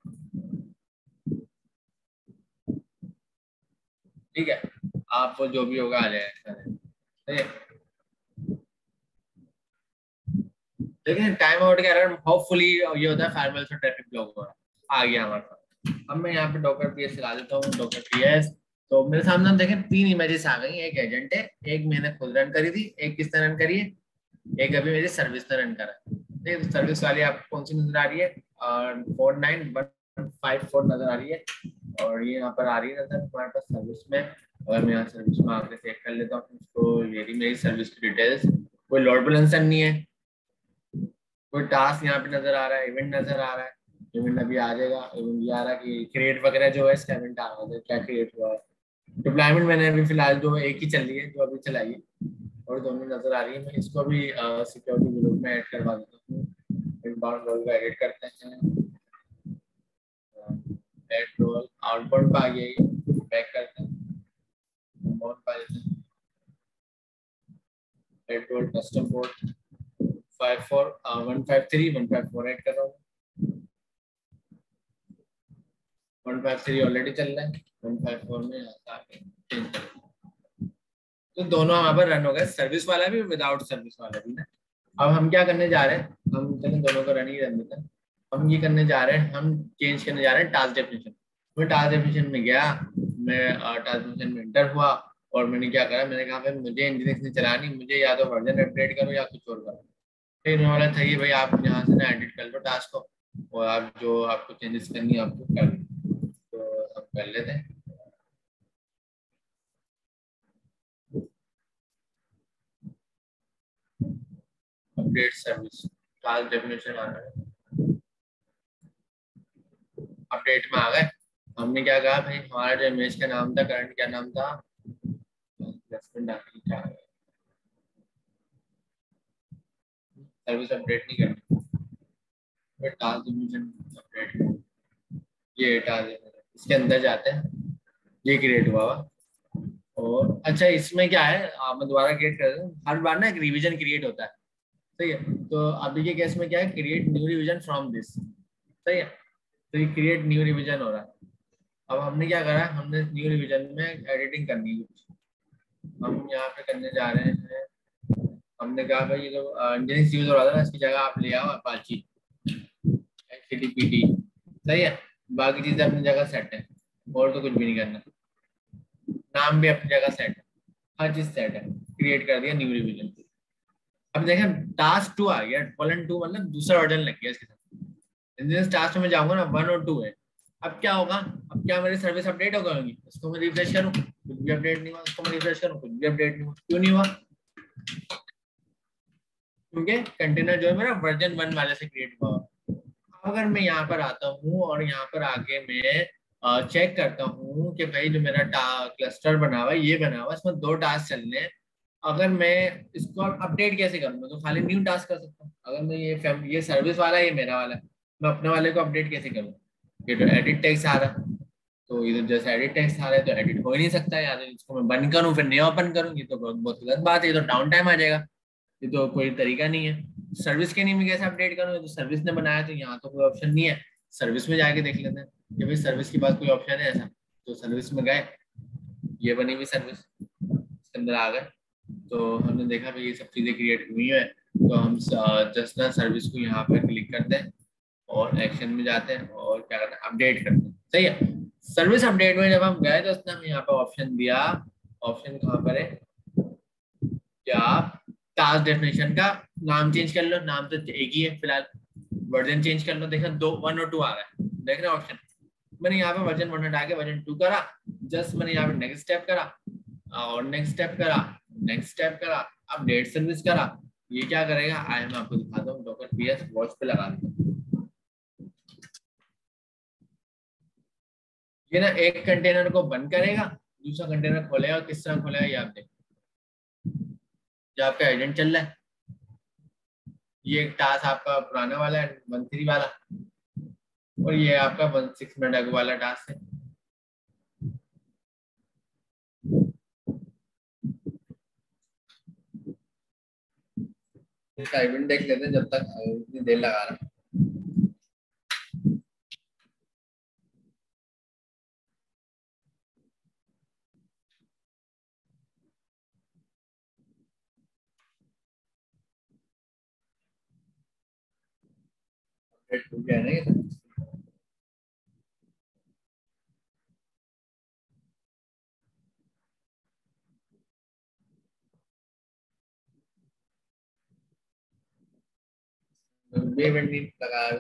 ठीक है, आप जो भी होगा आ जाएगा। ठीक है, लेकिन टाइम आउट के एरर होपफुली ये होता है फायरवॉल से ट्रैफिक ब्लॉक हो रहा है। आ गया हमारे पास। अब मैं यहाँ पे डॉकर पीएस चला देता हूँ, डॉकर पीएस। तो मेरे सामने हम देखें 3 इमेजेस आ गई, एक एजेंट है, एक मैंने खुद रन करी थी, एक किसने रन करी है, एक अभी मेरी सर्विस ने रन करा है। तो सर्विस वाली आपको कौन सी नजर आ रही है, 49154 नजर आ रही है, और ये यहाँ पर आ रही है नजर हमारे पास सर्विस में। अगर मैं यहाँ सर्विस में आगे चेक कर लेता हूँ इसको, ये रही मेरी सर्विस की डिटेल्स। कोई लोड बैलेंसर नहीं है, कोई टास्क यहाँ पे नजर आ रहा है, इवेंट नजर आ रहा है, इवेंट अभी आ जाएगा। इवेंट ये आ रहा है कि क्रिएट वगैरह जो है इसका इवेंट आ रहा है, क्या क्रिएट हुआ है। डिप्लॉयमेंट मैंने अभी फिलहाल जो एक ही चल रही है, जो अभी चलाई है, और दोनों नजर आ रही है। मैं इसको भी सिक्योरिटी ग्रुप में ऐड करवा देता हूँ। इनबाउंड रोल को एडिट करते हैं, ऐड रोल आउटबाउंड पे आ गया, ये बैक करते हैं, इनबाउंड पे आ जाते हैं, add role custom port 153 add कर रहा हूँ। 153 ऑलरेडी चल रहा है, 154 में आता। तो दोनों हमारे पर रन हो गए, सर्विस वाला भी विदाउट सर्विस वाला भी ना। अब हम क्या करने जा रहे हैं, हम चलें दोनों को रन ही रहने देते हैं। हम ये करने जा रहे हैं, हम चेंज करने जा रहे हैं टास्क डेफिनेशन। मैं टास्क डेफिनेशन में गया, मैं टास्क डेफिनेशन में एंटर हुआ, और मैंने क्या करा, मैंने कहा मुझे इंजीनियरिंग नहीं चलानी, मुझे या तो वर्जन अपडेट करो या कुछ और करो। फिर उन्होंने बोला था कि भाई आप यहाँ से ना एडिट कर लो टास्क को, और आप जो आपको चेंजेस करनी है आपको कर लो। हम कर लेते हैं। अपडेट सर्विस टास्क डेफिनेशन आ रहा है, अपडेट में आ गए। हमने क्या कहा भाई, हमारा जो इमेज का नाम था, करंट क्या नाम था, सर्विस अपडेट नहीं करनी, टास्क डेफिनेशन अपडेट, ये टास्क इसके अंदर जाते हैं, ये क्रिएट हुआ हुआ। और अच्छा इसमें क्या है, मैं दोबारा क्रिएट कर रहा हूँ, हर बार ना एक रिवीजन क्रिएट होता है, सही है। तो अभी के केस में क्या है, create new revision from this, सही है। तो ये क्रिएट न्यू रिवीजन हो रहा है। अब हमने क्या करा, हमने न्यू रिवीजन में एडिटिंग करनी है कुछ, हम यहाँ पे करने जा रहे हैं। हमने कहा भाई ये जो इंजीनियरिंग यूज हो रहा था ना, इसकी जगह आप ले आओ अपाची HTTPD, सही है। बाकी चीजें अपनी जगह सेट है, और तो कुछ भी नहीं करना, नाम भी अपनी जगह सेट है, हर चीज सेट है। क्रिएट कर दिया न्यू रिवीजन। अब देखें टास्क 2 आ गया, कॉलन 2 मतलब दूसरा वर्जन लग गया इसके साथ। इंजीनियरिंग टास्क में जाऊंगा ना 1 और 2 है। अब क्या होगा, अब क्या मेरी सर्विस अपडेट हो गई, इसको मैं रिफ्रेश करूं कुछ भी अपडेट नहीं हुआ, इसको मैं रिफ्रेश करूं कुछ भी अपडेट नहीं हुआ। क्यों नहीं हुआ, क्योंकि कंटेनर जो है मेरा वर्जन 1 वाले से क्रिएट हुआ। अगर मैं यहाँ पर आता हूँ और यहाँ पर आके मैं चेक करता हूँ कि भाई जो मेरा क्लस्टर बना हुआ है, ये बना हुआ है, इसमें 2 टास्क चलने हैं, अगर मैं इसको अपडेट कैसे करूँगा, तो खाली न्यू टास्क कर सकता हूँ। अगर मैं ये सर्विस वाला है, ये मेरा वाला है, मैं अपने वाले को अपडेट कैसे करूँ। ये तो एडिट टेक्स्ट आ रहा है, तो इधर जैसे एडिट टेक्स्ट आ रहा है तो एडिट हो ही नहीं सकता, या तो इसको मैं बंद करूँ फिर नया ओपन करूँ, ये तो बहुत गलत बात है, ये तो डाउन टाइम आ जाएगा, ये तो कोई तरीका नहीं है। सर्विस के लिए मैं कैसे अपडेट करूँ, तो सर्विस ने बनाया तो यहाँ तो कोई ऑप्शन नहीं है। सर्विस में जाके देख लेते हैं कि भाई सर्विस के बाद कोई ऑप्शन है ऐसा, तो सर्विस में गए, ये बनी हुई सर्विस, इसके अंदर आ गए, तो हमने देखा भाई ये सब चीजें क्रिएट हुई है। तो हम जस्ट ना सर्विस को यहाँ पे क्लिक करते हैं और एक्शन में जाते हैं और क्या करते हैं, अपडेट करते हैं, सही है। सर्विस अपडेट में जब हम गए तो उसने हमें यहाँ पे ऑप्शन दिया, ऑप्शन कहाँ पर है, क्या आप टास्क डेफिनेशन का नाम चेंज कर लो, नाम तो एक ही है फिलहाल, वर्जन चेंज कर लो। देखा 1 और 2 आ रहा है, देख रहे ऑप्शन, मैंने यहाँ पे वर्जन 1 हटा के वर्जन 2 करा, जस्ट मैंने यहाँ पे नेक्स्ट स्टेप करा और नेक्स्ट स्टेप करा, नेक्स्ट स्टेप करा, अपडेट सर्विस करा। ये क्या करेगा, आए मैं आपको दिखाता हूँ, डॉकर PS वॉच पे लगा देता हूँ। ये ना एक कंटेनर को बंद करेगा, दूसरा कंटेनर खोलेगा, किस तरह खोलेगा ये आप देखो। जो आपका एजेंट चल रहा है, ये एक टास्क आपका पुराना वाला है 13 वाला, और ये आपका 16 मिनट वाला टास्क है। इसका इवेंट देख लेते हैं जब तक इतनी देर लगा रहा है। इवेंट नहीं लगाया,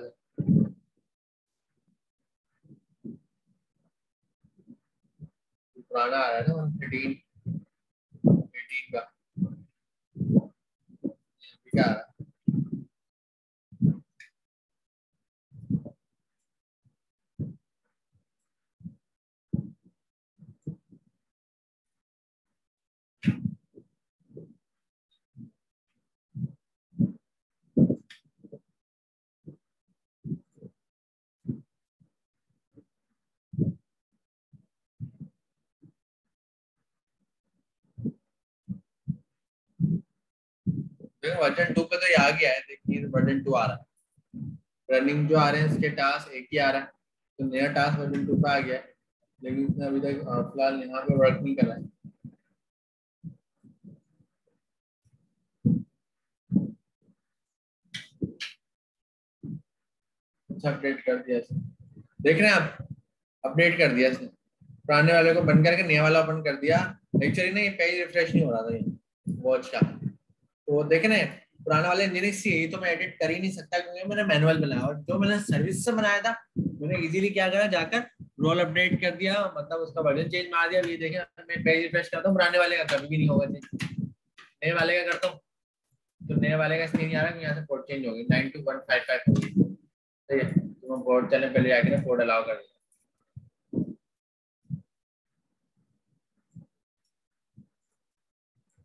पुराना आ रहा है ना 13 18 का, क्या आ रहा है। देखो वर्जन 2 पे तो ये आ गया है, देखिए वर्जन 2 आ रहा है, रनिंग जो आ रहे हैं इसके टास्क एक ही आ रहा है, तो नया टास्क वर्जन 2 पे आ गया है, लेकिन इसने अभी तक फिलहाल यहाँ पे वर्क नहीं कर रहा है। अच्छा अपडेट कर दिया इसने, देख रहे हैं आप, अपडेट कर दिया इसने, पुराने वाले को बंद करके नया वाला ओपन कर दिया। एक्चुअली ना ये पेज रिफ्रेश नहीं हो रहा था ये वॉच का, तो देखे ना पुराने वाले इंजीनियरिंग से यही तो मैं एडिट कर ही नहीं सकता, क्योंकि मैंने मैनुअल बनाया, और जो मैंने सर्विस से बनाया था मैंने इजीली क्या करा, जाकर रोल अपडेट कर दिया, मतलब उसका वर्जन चेंज मार दिया। ये देखें मैं पेज रिफ्रेश करता हूँ, पुराने वाले का कभी भी नहीं होगा चेंज, नए वाले का करता हूँ तो नए वाले का इसलिए नहीं आ रहा कि यहाँ से पोर्ट चेंज हो गई, 92155 हो गई। ठीक है, तो मैं पोर्ट चलने पहले आके ना पोर्ट अलाउ कर दिया,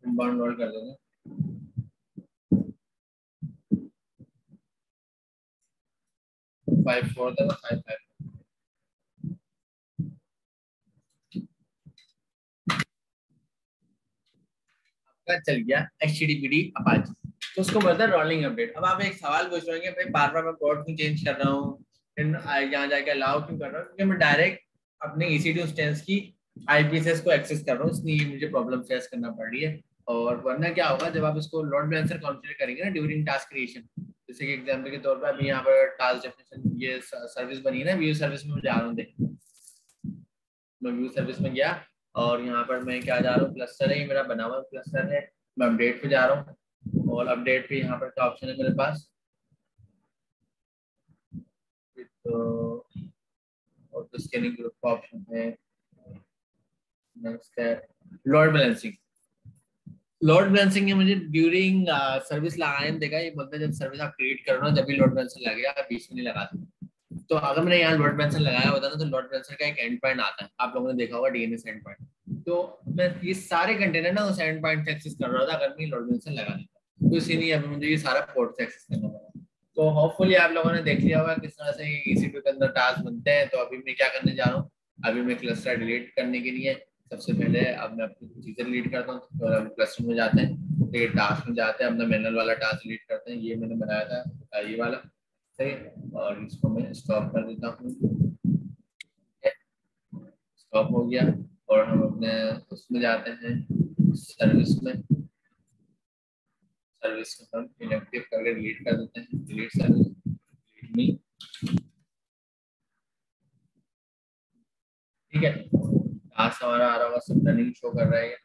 इनबाउंड रोल कर देंगे। 54 था 55 का चल गया HTTPD अपाचे, तो उसको बोलता है रोलिंग अपडेट। अब आप एक सवाल पूछ रहे हैं भाई बार बार मैं पोर्ट क्यों चेंज कर रहा हूँ, फिर यहाँ जाके अलाउ क्यों कर रहा हूँ, क्योंकि मैं डायरेक्ट अपने EC2 इंस्टेंस की IPSS को एक्सेस कर रहा हूँ, इसलिए मुझे प्रॉब्लम फेस करना पड़ रही है। और वरना क्या होगा जब आप इसको लोड बैलेंसर कॉन्फ़िगर करेंगे ना ड्यूरिंग टास्क क्रिएशन, जैसे कि एग्जांपल के तौर पर अभी यहाँ पर टास्क डेफिनेशन ये सर्विस बनी है ना, व्यू सर्विस में मैं जा रहा हूँ, देखिए मैं व्यू सर्विस में गया और यहाँ पर मैं क्या जा रहा हूँ, क्लस्टर है ये मेरा बना हुआ क्लस्टर है, मैं अपडेट पे जा रहा हूँ और अपडेट पे यहाँ पर क्या ऑप्शन है मेरे पास, तो और स्कैनिंग ग्रुप का ऑप्शन है, नेक्स्ट है लोड बैलेंसिंग। लोड बैलेंसिंग है मुझे ड्यूरिंग सर्विस लगाने देगा, ये बोलता है जब सर्विस आप क्रिएट कर रहे हो जब भी लोड बैलेंसर लगेगा, बीच में नहीं लगा सकते। तो अगर मैंने यहाँ लोड बैलेंसर लगाया होता ना तो लोड बैलेंसर का एक एंड पॉइंट आता है, आप लोगों ने देखा होगा DNS एंड पॉइंट, तो मैं ये सारे कंटेनर ना उस एंड पॉइंट से एक्सेस कर रहा था अगर मैं लोड बैलेंसर लगा देता, तो इसीलिए अभी मुझे ये सारा पोर्ट से एक्सेस करना पड़ा। तो होपफुली आप लोगों ने देख लिया होगा किस तरह से EC2 के अंदर टास्क बनते हैं। तो अभी मैं क्या करने जा रहा हूँ, अभी मैं क्लस्टर डिलीट करने के लिए सबसे पहले अब मैं अपनी चीजें डिलीट करता हूँ, तो क्लस्टर में जाते हैं, तो ये टास्क में जाते हैं, अपना मैनुअल वाला टास्क डिलीट करते हैं, ये मैंने बनाया था ये वाला, सही है, और इसको मैं स्टॉप कर देता हूँ, स्टॉप हो गया। और हम अपने उसमें जाते हैं सर्विस में, सर्विस को हम इनएक्टिव करके डिलीट कर देते हैं, डिलीट सर्विस, डिलीट मी, ठीक है। टास्क हमारा आ रहा होगा, सब रनिंग शो कर रहा है,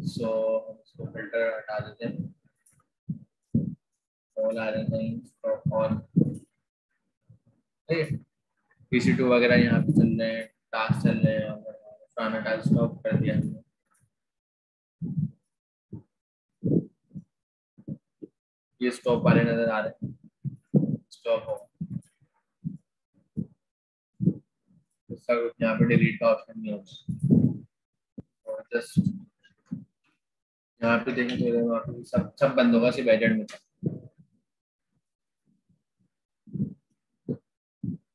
सो हम इसको फिल्टर हटा देते हैं, ऑल आ जाता है, स्टॉप ऑन, ठीक है। PC2 वगैरह यहाँ पे चल रहे हैं, टास्क चल रहे हैं, और पुराना टास्क स्टॉप कर दिया हमने, ये स्टॉप वाले नजर आ रहे हैं, स्टॉप हो, दूसरा ग्रुप यहाँ पे डिलीट का ऑप्शन नहीं होगा, और जस्ट यहाँ पे देखें तो वहाँ पे सब सब बंद होगा, सिर्फ एजेंट में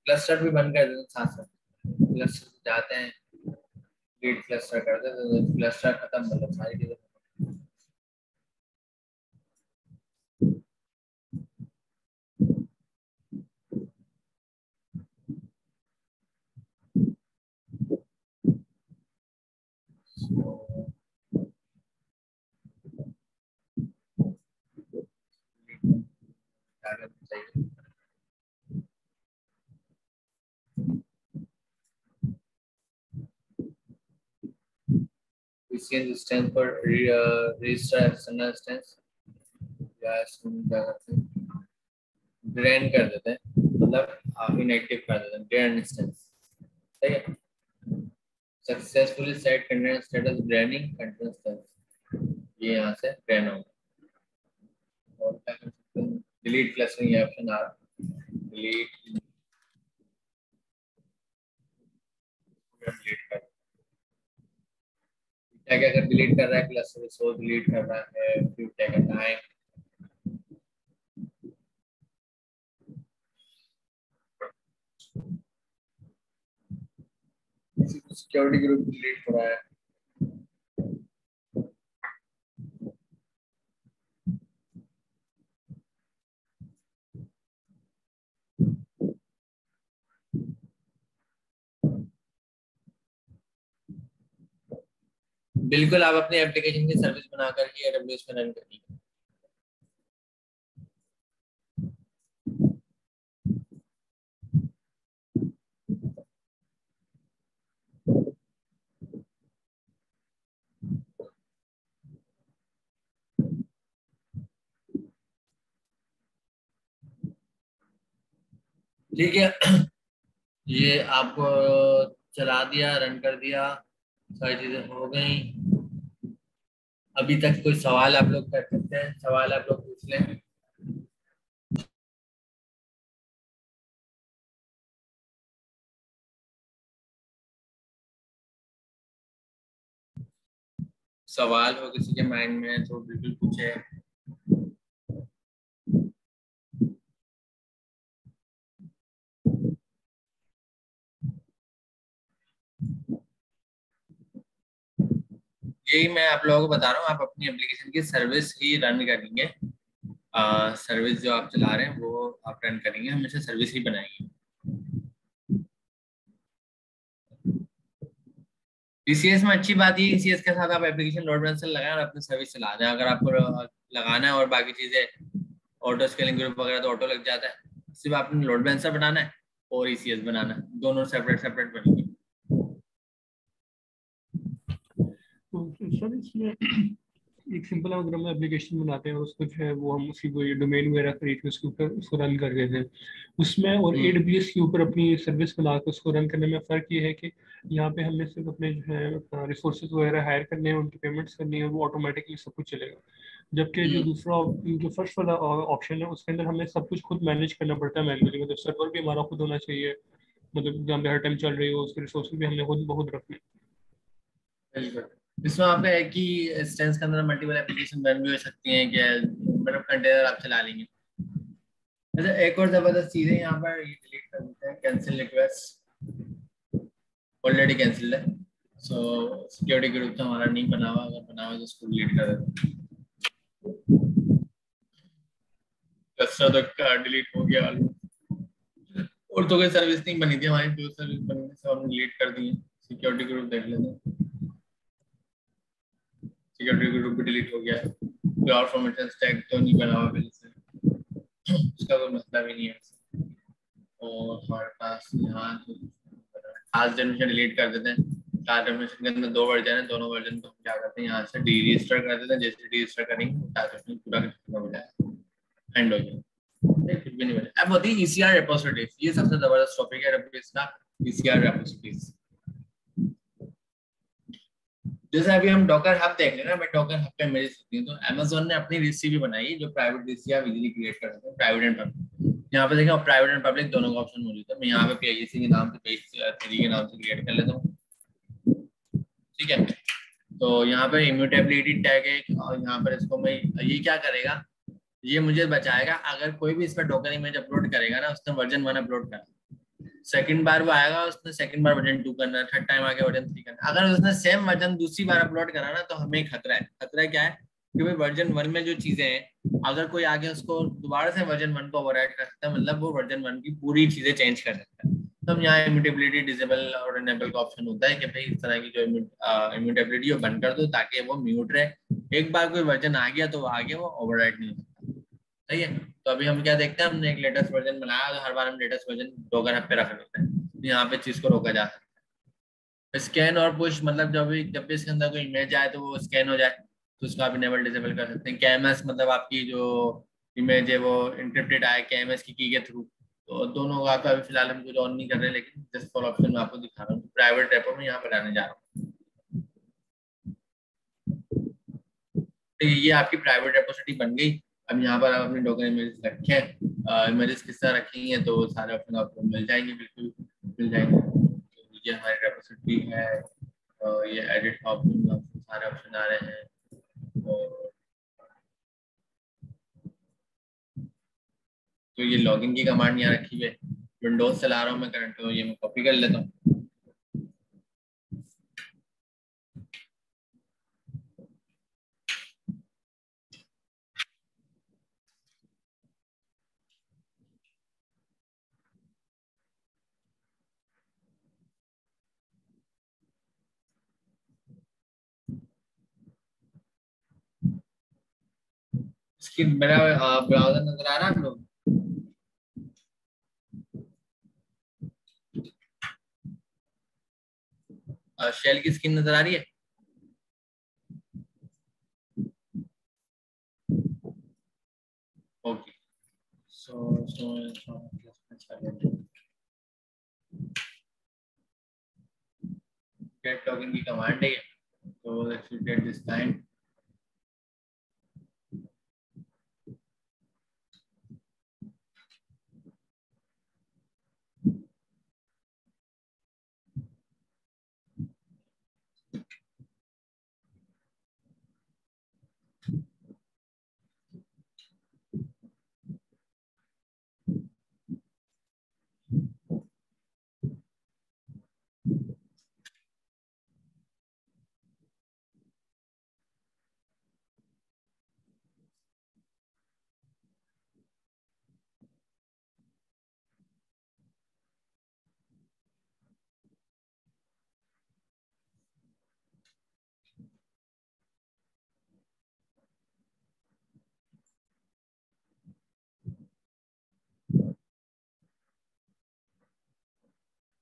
क्लस्टर भी बंद कर देते साथ साथ, क्लस्टर जाते हैं डिलीट क्लस्टर कर देते तो क्लस्टर खत्म, मतलब सारी चीजें। क्या करना चाहिए, इंस्टेंस पर रजिस्टर एक्सटर्नल इंस्टेंस, या इसको क्या करते हैं ड्रेन कर देते हैं, मतलब आप इनएक्टिव कर देते हैं, ड्रेन इंस्टेंस, ठीक है। Successfully set container status draining container instance, ये यहाँ से ड्रेन होगा। और क्या कर सकते हैं, डिलीट क्लस्टरिंग ये ऑप्शन आ रहा है, डिलीट, डिलीट कर, क्या क्या कर डिलीट कर रहा है, क्लस्टर सो डिलीट कर रहा है, फिर क्या करना है, सिक्योरिटी ग्रुप डिलीट हो रहा है, बिल्कुल आप अपने एप्लीकेशन की सर्विस बनाकर ही AWS में रन करिए। ठीक है, ये आपको चला दिया, रन कर दिया, सारी चीजें हो गई। अभी तक कोई सवाल आप लोग कर सकते हैं, सवाल आप लोग पूछ लें। सवाल हो किसी के माइंड में तो बिल्कुल पूछे। यही मैं आप लोगों को बता रहा हूँ, आप अपनी एप्लीकेशन की सर्विस ही रन करेंगे। सर्विस जो आप चला रहे हैं वो आप रन करेंगे, हमेशा सर्विस ही बनाएंगे। ईसीएस में अच्छी बात ये, ईसीएस के साथ आप एप्लीकेशन लोड बैलेंसर लगाएं और अपनी सर्विस चला दें। अगर आपको लगाना है और बाकी चीजें ऑटो स्केलिंग ग्रुप वगैरह तो ऑटो लग जाता है, सिर्फ आपने लोड बैलेंसर बनाना है और ईसीएस बनाना है, दोनों सेपरेट सेपरेट बनेंगे। तो सर इसमें एक सिंपल अगर हम एप्लीकेशन बनाते हैं और उसको जो है वो हम उसी को ये डोमेन वगैरह खरीद के उसके ऊपर उसको रन कर देते हैं उसमें, और AWS के ऊपर अपनी सर्विस बना के उसको रन करने में फ़र्क ये है कि यहाँ पे हमें सिर्फ अपने जो है रिसोर्सेज वगैरह हायर करने हैं, उनकी पेमेंट्स करनी है, वो ऑटोमेटिकली सब कुछ चलेगा। जबकि जो दूसरा जो फर्स्ट वाला ऑप्शन है उसके अंदर हमें सब कुछ खुद मैनेज करना पड़ता है मैनुअली, मतलब सर्वर भी हमारा खुद होना चाहिए, मतलब जहाँ पे हर टाइम चल रही हो उसके रिसोर्सेज भी हमने खुद बहुत रखने। बिल्कुल, इसमें आपका है कि इंस्टेंस के अंदर मल्टीपल एप्लीकेशन रन भी हो सकती हैं, क्या मतलब कंटेनर आप चला लेंगे। अच्छा, एक और जबरदस्त चीज है यहाँ पर, ये डिलीट कर देते हैं, कैंसिल रिक्वेस्ट ऑलरेडी कैंसिल है। सो सिक्योरिटी ग्रुप तो हमारा नहीं बना हुआ, अगर बना हुआ तो उसको डिलीट कर देते हैं। तो डिलीट हो गया, और तो कोई सर्विस नहीं बनी थी हमारी, जो सर्विस बनी थी सब हमने डिलीट कर दी है। सिक्योरिटी ग्रुप देख लेते हैं, सिक्योरिटी ग्रुप भी डिलीट हो गया है। कोई और फॉर्मेशन टैग तो नहीं बना हुआ पहले से, उसका कोई मतलब ही नहीं है। और हमारे पास यहाँ खास डेफिनेशन डिलीट कर देते हैं। खास डेफिनेशन के अंदर दो वर्जन है, दोनों वर्जन को हम क्या करते हैं यहाँ से डी रजिस्टर कर देते हैं। जैसे डी रजिस्टर करेंगे खास डेफिनेशन पूरा खत्म हो जाएगा, एंड हो जाएगा, कुछ भी नहीं बचा। अब होती है ईसीआर रिपोजिटरीज, ये सबसे जबरदस्त टॉपिक है रबीज का, ईसीआर रिपोजिटरीज। जैसे अभी हम डॉकर हब देख रहे हैं ना, मैं डॉकर हब पे मेरी सकती हूँ, तो अमेज़न ने अपनी रिसी भी बनाई जो प्राइवेट रिसी आप इजीली क्रिएट कर सकते हैं, प्राइवेट एंड पब्लिक। यहाँ पे देखें प्राइवेट एंड पब्लिक दोनों का ऑप्शन मौजूद है। मैं यहाँ पे पेजेसी के नाम से, पेज 3 के नाम से क्रिएट कर लेता हूँ, ठीक है। तो यहाँ पे इम्यूटेबिलिटी टैग है, और यहाँ पर इसको मैं, ये क्या करेगा, ये मुझे बचाएगा अगर कोई भी इस पर डॉकर इमेज अपलोड करेगा ना, उसने वर्जन 1 अपलोड करा, सेकंड बार वो आएगा उसने सेकंड बार वर्जन 2 करना है, थर्ड टाइम आगे वर्जन 3 करना है। अगर उसने सेम वर्जन दूसरी बार अपलोड करा ना, तो हमें खतरा है। खतरा क्या है कि भाई वर्जन 1 में जो चीजें हैं, अगर कोई आगे उसको दोबारा से वर्जन 1 को ओवरराइड कर सकता है, मतलब वो वर्जन 1 की पूरी चीजें चेंज कर सकता है। तो हम यहाँ इम्यूटेबिलिटी डिसेबल और इनेबल का ऑप्शन होता है कि भाई इस तरह की जो इम्यूटेबिलिटी वो बंद कर दो, ताकि वो म्यूट रहे। एक बार कोई वर्जन आ गया तो वो आगे वो ओवरराइड नहीं होता, सही है। तो अभी हम क्या देखते हैं, हमने एक लेटेस्ट वर्जन बनाया तो हर बार हम लेटेस्ट वर्जन डॉगर हब पे रख देते हैं, तो यहाँ पे चीज को रोका जा सकता है। स्कैन और पुश, मतलब जब भी इसके अंदर कोई इमेज आए तो वो स्कैन हो जाए, तो उसको आप इनेबल डिसेबल कर सकते हैं। केएमएस मतलब आपकी जो इमेज है वो इंक्रिप्टेड आए केएमएस की के थ्रू, तो दोनों का तो अभी फिलहाल हम कुछ ऑन नहीं कर रहे, लेकिन जस्ट फॉर ऑप्शन मैं आपको दिखा रहा हूँ। प्राइवेट रेपो में यहाँ पर आने जा रहा हूँ, तो ये आपकी प्राइवेट रेपोसिटी बन गई। अब यहाँ पर आप अपने डॉक्यूमेंट इमेजेस रखें, इमेजेस किस तरह रखेंगे तो सारे ऑप्शन आपको मिल जाएंगे, बिल्कुल मिल जाएंगे। तो ये हमारी रेपोसिटी है, ये एडिट ऑप्शन, सारे ऑप्शन आ रहे हैं। और तो ये लॉगिन की कमांड यहाँ रखी हुई है, विंडोज चला रहा हूँ मैं करंट, तो ये मैं कॉपी कर लेता हूँ। इसकी मेरा ब्राउजर नजर आ रहा है आप लोग? शेल की स्क्रीन नजर आ रही है? ओके, सो गेट टोकन की कमांड है, तो let's get this time.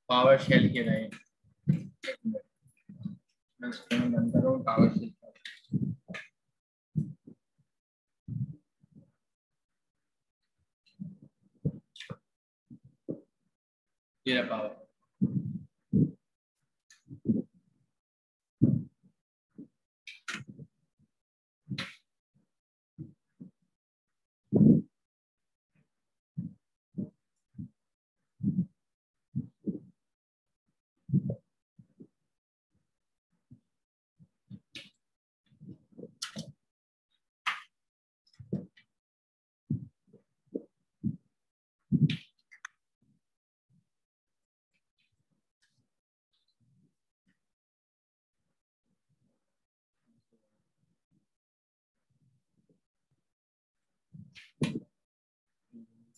Power shell के रहे, एक मिनट मैं स्क्रीन बंद कर रहा हूँ। पावर शेल ये पावर,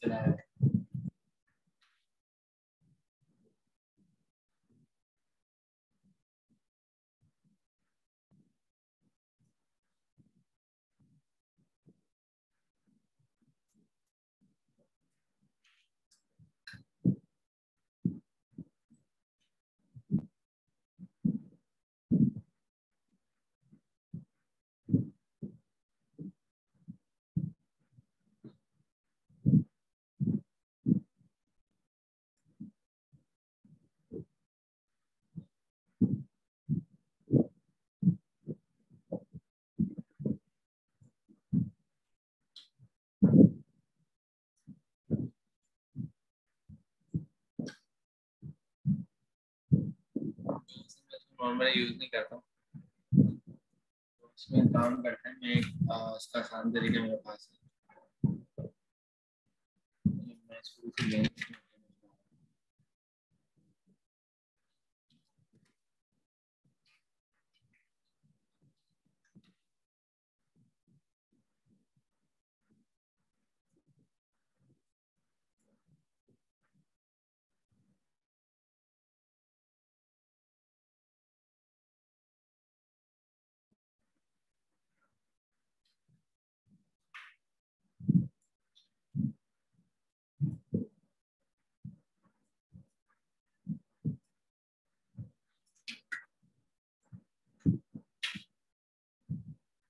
चलाया। नॉर्मली यूज नहीं करता हूँ, इसमें काम करते हैं। मैं एक इसका आसान तरीका मेरे पास है, मैं इसको उसी लेंगे।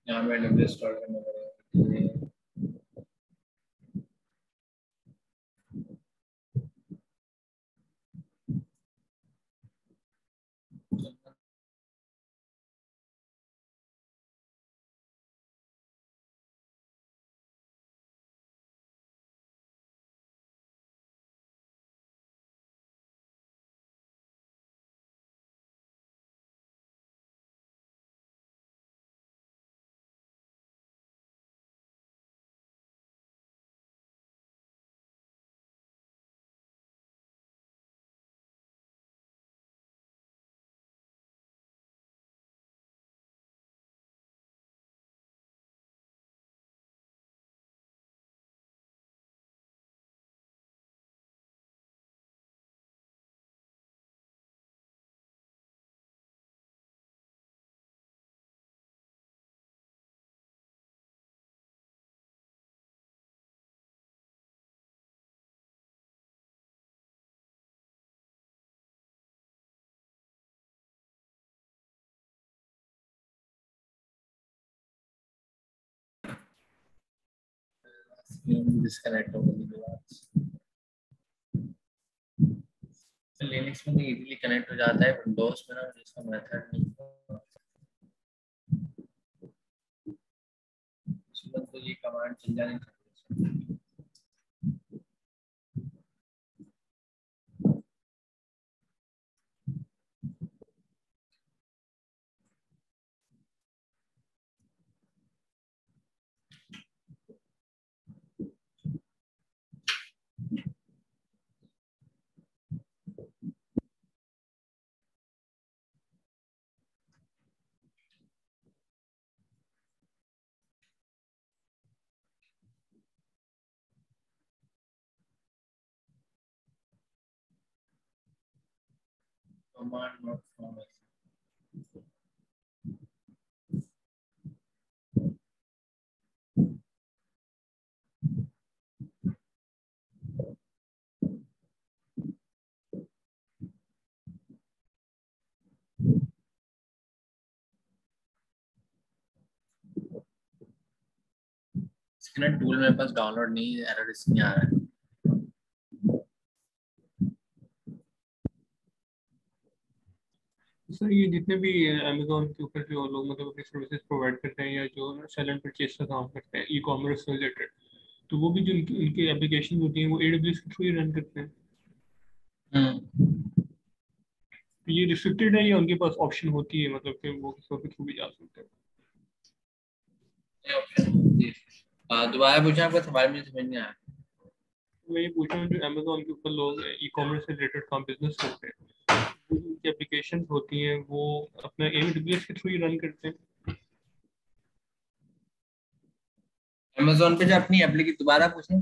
यहाँ पे डब्ल्यू इंस्टॉल करना पड़ेगा। डिस्कनेक्ट हो गई, लिनक्स में इजीली कनेक्ट हो जाता है, विंडोज में ना इसका मेथड नहीं है। उसमें तो ये कमांड चल जानी चाहिए। Command not found. इसके ना टूल मेरे पास डाउनलोड नहीं, एरर इसमें आ रहा है। सर ये जितने भी अमेजोन के ऊपर जो लोग मतलब अपनी सर्विसेज प्रोवाइड करते हैं या जो सेल एंड परचेज का काम करते हैं ई कॉमर्स से रिलेटेड, तो वो भी जो उनकी एप्लीकेशन होती हैं वो AWS के थ्रू ही रन करते हैं। तो ये रिस्ट्रिक्टेड है या उनके पास ऑप्शन होती है मतलब कि वो किसी और के थ्रू भी जा सकते हैं? दोबारा पूछा, आपको सवाल में समझ नहीं आया। मैं ये पूछ रहा हूँ जो अमेजोन के ऊपर लोग ई कॉमर्स से रिलेटेड काम बिजनेस करते हैं, वो जो उनकी एप्लीकेशन होती हैं वो अपना AWS के थ्रू ही रन करते हैं। अमेजोन पे जो अपनी एप्लीकेशन, दोबारा पूछें।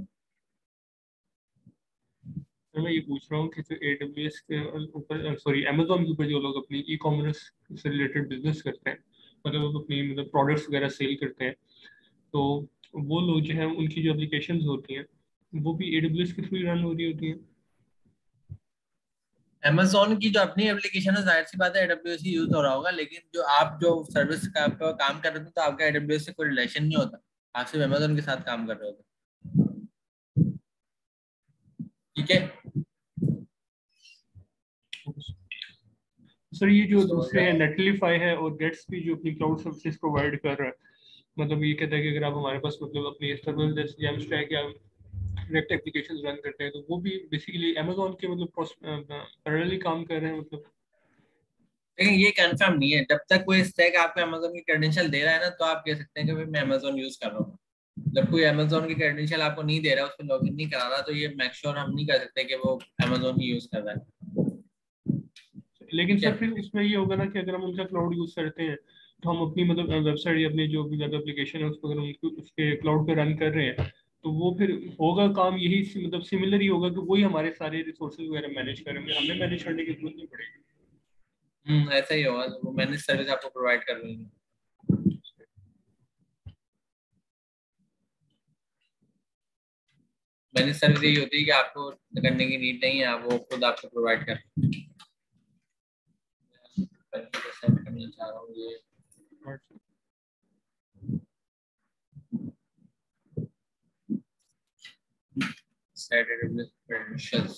तो मैं ये पूछ रहा हूँ कि जो AWS के ऊपर सॉरी अमेजोन के ऊपर जो लोग अपनी ई कॉमर्स से रिलेटेड बिजनेस करते हैं, मतलब वो अपनी मतलब प्रोडक्ट्स वगैरह सेल करते हैं, तो वो लोग जो है उनकी जो एप्लीकेशंस होती हैं वो भी AWS के थ्रू ही रन हो रही होती हैं। अमेजोन की जो अपनी एप्लीकेशन है, जाहिर सी बात है AWS ही यूज हो रहा होगा, लेकिन जो आप जो सर्विस का पे काम कर रहे थे तो आपका AWS से कोई रिलेशन नहीं होता, आप सिर्फ अमेजोन के साथ काम कर रहे होते। ठीक है। सर ये जो So, दूसरे हैं नेटलीफाई है और गेट्स भी जो अपनी क्लाउड सर्विसेज प्रोवाइड कर रहा है, मतलब ये कहता है कि अगर आप हमारे पास मतलब अपनी सर्वर जैसे जेम स्टैक या डायरेक्ट एप्लीकेशन रन करते हैं तो वो भी बेसिकली अमेजोन के मतलब पैरेलली काम कर रहे हैं मतलब। लेकिन ये कंफर्म नहीं है, जब तक कोई स्टैक आपको अमेजोन की क्रेडेंशियल दे रहा है ना, तो आप कह सकते हैं कि भाई मैं अमेजोन यूज कर रहा हूँ। जब कोई अमेजोन की क्रेडेंशियल आपको नहीं दे रहा है, उस पर लॉगिन नहीं करा रहा, तो ये मेक श्योर हम नहीं कर सकते कि वो अमेजोन ही यूज कर रहा है। लेकिन ठीक सर है। फिर इसमें ये होगा ना कि अगर हम उनका क्लाउड यूज करते हैं तो हम अपनी मतलब वेबसाइट या अपनी जो भी वेब एप्लीकेशन है उसको अगर उनको उसके क्लाउड पे रन कर रहे हैं तो वो फिर होगा काम यही मतलब सिमिलर ही होगा कि वही हमारे सारे रिसोर्सेज वगैरह मैनेज करेंगे, हमें मैनेज करने की जरूरत नहीं पड़ेगी। ऐसा ही होगा, वो मैनेज सर्विस आपको प्रोवाइड कर रही है। मैनेज सर्विस यही होती है कि आपको करने की नीड नहीं है, आप वो खुद आपको प्रोवाइड कर करना चाह रहा हूँ ये। Set AWS credentials.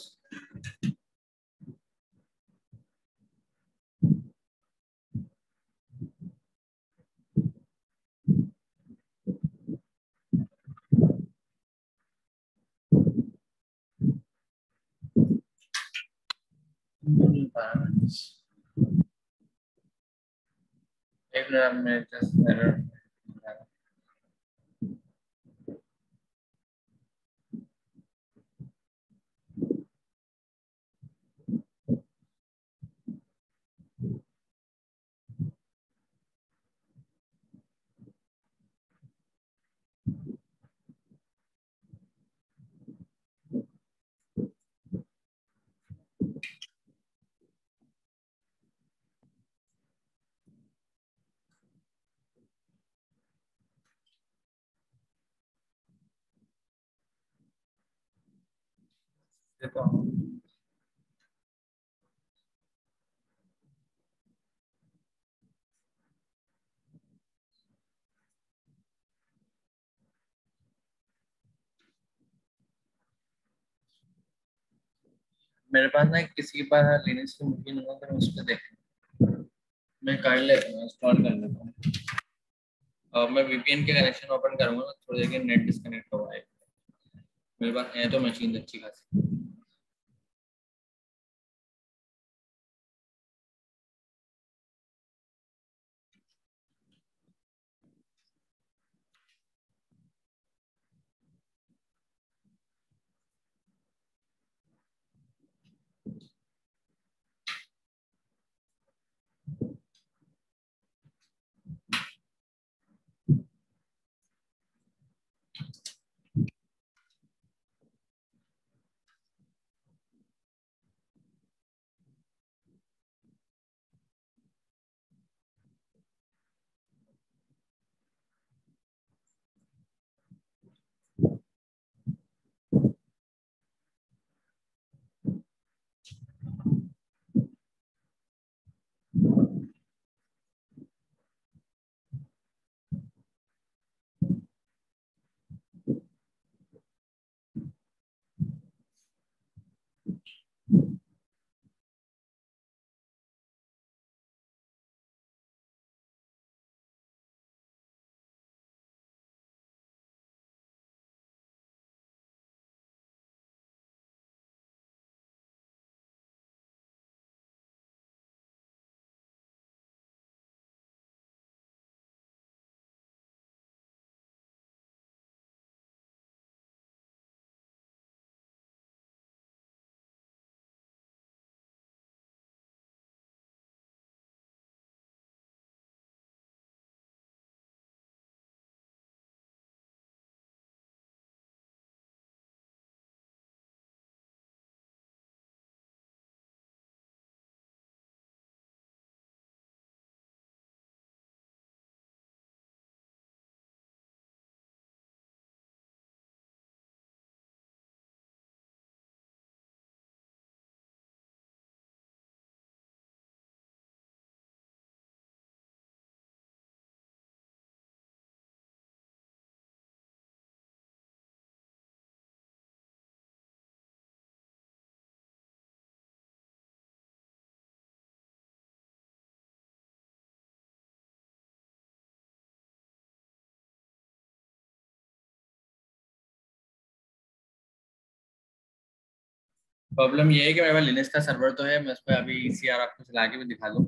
एक मिनट में just error. देखो मेरे पास ना किसी के पास लिनक्स की मशीन होगा तो मैं उस पर देख मैं कर लेता हूँ, इंस्टॉल कर लेता हूँ। और मैं वीपीएन के कनेक्शन ओपन करूंगा ना, थोड़ी देर के नेट डिस्कनेक्ट होगा। मेरे पास है तो मशीन अच्छी खासी। प्रॉब्लम ये है कि मेरे पास लिनक्स का सर्वर तो है, मैं उस पर अभी ईसीआर आपको चला के भी दिखा दूँ,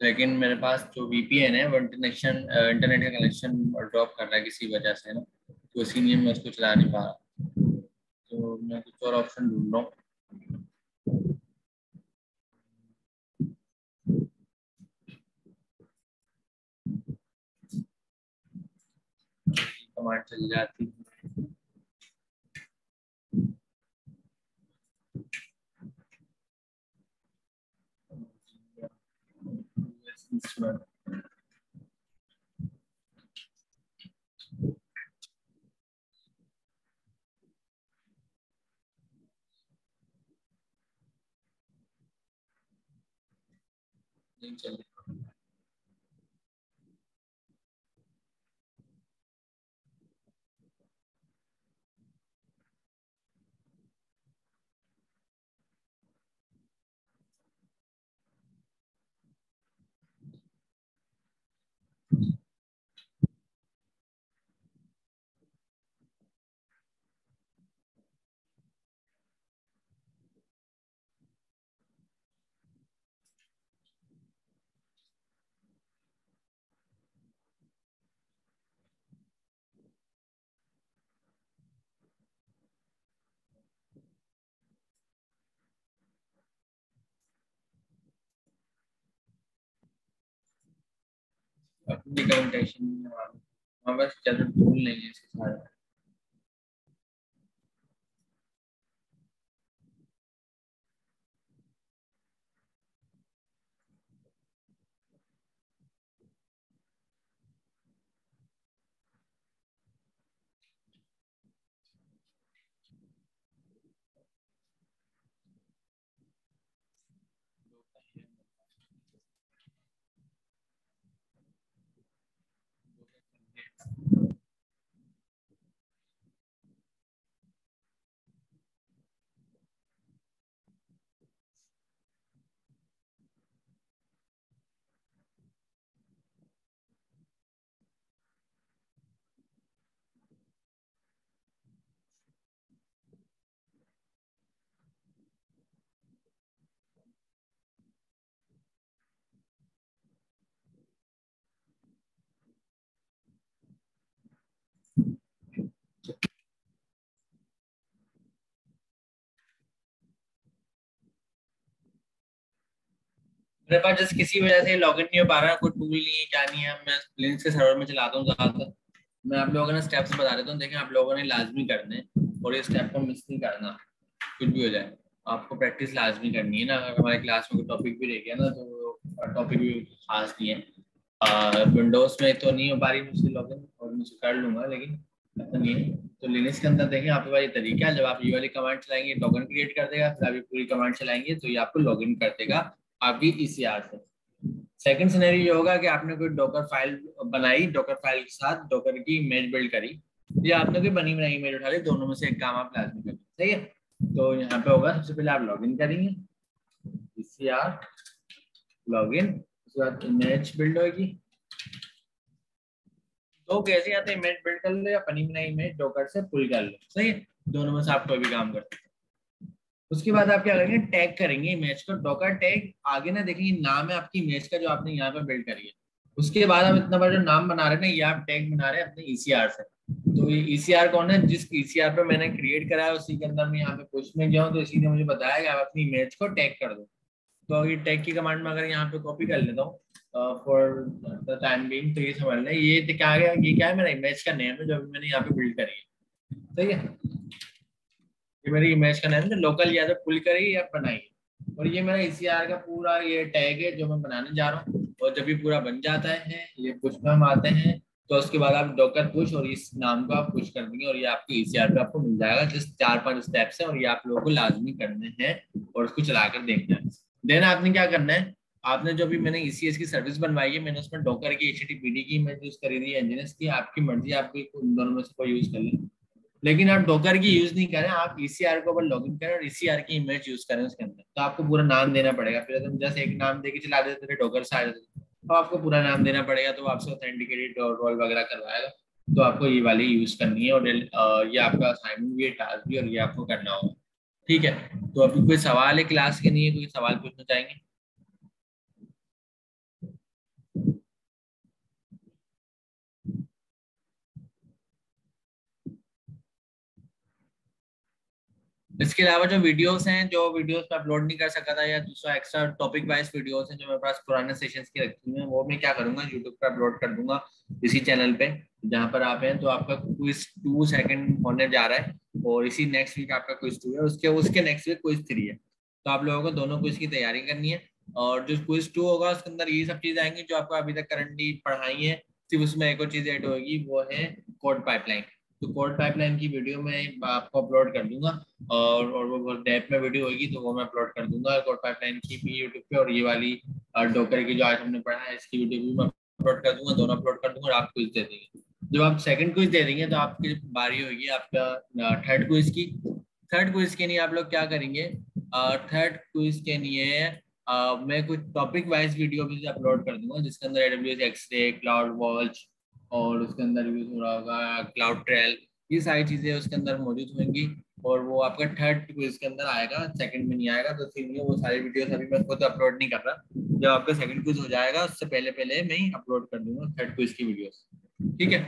लेकिन मेरे पास जो वीपीएन है वो इंटरनेट का कनेक्शन ड्रॉप कर रहा है किसी वजह से ना, तो इसीलिए मैं उसको चला नहीं पा रहा। तो मैं कुछ और ऑप्शन ढूंढ रहा हूँ। कमांड चल जाती है। नहीं चल रही। अपनी डॉक्यूमेंटेशन हमारे पास ज़्यादा टूल नहीं है इसके सारे। मेरे पास जस्ट किसी वजह से लॉगिन नहीं हो पा रहा है, कोई टूल नहीं है, क्या नहीं है। मैं लिनक्स के सर्वर में चलाता हूँ ज्यादातर। मैं आप लोगों ने स्टेप्स बता देता हूँ, देखें आप लोगों ने लाजमी करने हैं और ये स्टेप को मिस नहीं करना, कुछ भी हो जाए आपको प्रैक्टिस लाजमी करनी है ना। अगर हमारे क्लास में कोई टॉपिक भी रह गया ना तो टॉपिक भी खास नहीं है। विंडोज में तो नहीं हो पा रही मुझसे लॉगिन, और मुझे कर लूंगा, लेकिन ऐसा नहीं है। तो लिनक्स के अंदर देखें आपके पास ये तरीका है, जब आप ये वाली कमांड चलाएंगे टोकन क्रिएट कर देगा, फिर आप ये पूरी कमांड चलाएंगे तो ये आपको लॉगिन कर देगा आपकी ECR से। सेकंड सिनेरियो ये होगा कि आपने कोई डॉकर फाइल बनाई, डॉकर फाइल के साथ डॉकर की इमेज बिल्ड करी, या आपने कोई बनी बनाई इमेज उठा ली, दोनों में से एक काम आप लाजमी करें, सही है। तो यहाँ पे होगा सबसे पहले आप लॉगिन करेंगे, ECR लॉगिन, उसके बाद इमेज बिल्ड होगी। तो कैसे यहाँ पे इमेज बिल्ड कर लो या बनी बनाई इमेज डॉकर से पुल कर लो, सही है। दोनों में से आप कोई भी काम कर सकते हैं। उसके बाद आप क्या करेंगे, टैग करेंगे इमेज को, डॉकर टैग। आगे ना देखिए नाम है आपकी इमेज का जो आपने यहाँ पे बिल्ड करी है। उसके बाद आप इतना बड़ा जो नाम बना रहे हैं ना, ये आप टैग बना रहे हैं अपने ECR से। तो ये ECR कौन है, जिस ECR पे मैंने क्रिएट करा है उसी के अंदर मैं यहाँ पे पुश में गया हूँ, तो इसी ने मुझे बताया कि आप अपनी इमेज को टैग कर दो। तो ये टैग की कमांड में अगर यहाँ पे कॉपी कर लेता हूँ फॉर द टाइम बीइंग, तो ये समझ लें ये क्या आ गया, ये क्या है, मेरा इमेज का नेम है जो मैंने यहाँ पे बिल्ड करी है, सही है। ये मेरी इमेज का नाम है, लोकल या तो पुल करी या बनाई। और ये मेरा ECR का पूरा ये टैग है जो मैं बनाने जा रहा हूँ। और जब ये पूरा बन जाता है, ये पुश में हम आते हैं, तो उसके बाद आप डॉकर पुश और इस नाम को आप पुश कर देंगे और ये आपके ECR पे आपको मिल जाएगा। जस्ट 4-5 स्टेप्स है और ये आप लोगों को लाजमी करने हैं और उसको चलाकर देखना है। देन आपने क्या करना है, आपने जो भी मैंने ECS की सर्विस बनवाई है, मैंने उसमें डॉकर की HTTPD की इमेज यूज करी थी, एनजीएस की, आपकी मर्जी, आपको उन दोनों में से कोई यूज कर ले। लेकिन आप डॉकर की यूज नहीं करें, आप ECR को ऊपर लॉगिन करें और ECR की इमेज यूज करें उसके अंदर। तो आपको पूरा नाम देना पड़ेगा, फिर तुम जैसे एक नाम देके चला देते थे डॉकर से आ जाते थे, तो आपको पूरा नाम देना पड़ेगा, तो आपसे ऑथेंटिकेटेड रोल वगैरह करवाएगा। तो आपको ये वाली यूज करनी है और ये आपका असाइनमेंट भी है, टास्क भी, और ये आपको करना होगा, ठीक है। तो अभी कोई सवाल है क्लास के लिए, कोई सवाल पूछना चाहेंगे? इसके अलावा जो वीडियोस हैं, जो वीडियोस में अपलोड नहीं कर सका था, या दूसरा एक्स्ट्रा टॉपिक वाइज वीडियोस हैं जो मेरे पास पुराने सेशंस की रखी हुई हैं, वो मैं क्या करूंगा, यूट्यूब पे अपलोड कर दूंगा इसी चैनल पे जहाँ पर आप हैं। तो आपका क्विज 2 सेकंड होने जा रहा है, और इसी नेक्स्ट वीक आपका क्विज 2 है, उसके उसके नेक्स्ट वीक क्विज 3 है। तो आप लोगों को दोनों क्विज की तैयारी करनी है। और जो क्विज 2 होगा उसके अंदर ये सब चीजें आएंगी जो आपको अभी तक करंटली पढ़ाई है, सिर्फ उसमें एक और चीज ऐड होगी, वो है कोड पाइपलाइन। तो कोड पाइपलाइन की वीडियो मैं आपको अपलोड कर दूंगा, और वो बहुत डेप्थ में वीडियो होगी, तो वो मैं अपलोड कर दूंगा कोड पाइपलाइन की भी यूट्यूब पे, और ये वाली डॉकर की जो आज हमने पढ़ा है इसकी वीडियो भी मैं अपलोड कर दूंगा, दोनों अपलोड कर दूंगा। और आप क्विज दे देंगे, जब आप सेकंड क्विज दे देंगे तो आपकी बारी होगी आपका थर्ड क्विज की। थर्ड क्विज के लिए आप लोग क्या करेंगे, थर्ड क्विज के लिए मैं कुछ टॉपिक वाइज वीडियो भी अपलोड कर दूंगा, जिसके अंदर AWS एक्सरे, क्लाउड वॉच, और उसके अंदर यूज हो रहा होगा क्लाउड ट्रेल, ये सारी चीजें उसके अंदर मौजूद होंगी। और वो आपका थर्ड क्विज के अंदर आएगा, सेकंड में नहीं आएगा, तो इसीलिए वो सारी वीडियोस अभी मैं खुद अपलोड नहीं कर रहा। जब आपका सेकंड क्विज हो जाएगा उससे पहले पहले मैं ही अपलोड कर दूंगा थर्ड क्विज की वीडियोस, ठीक है।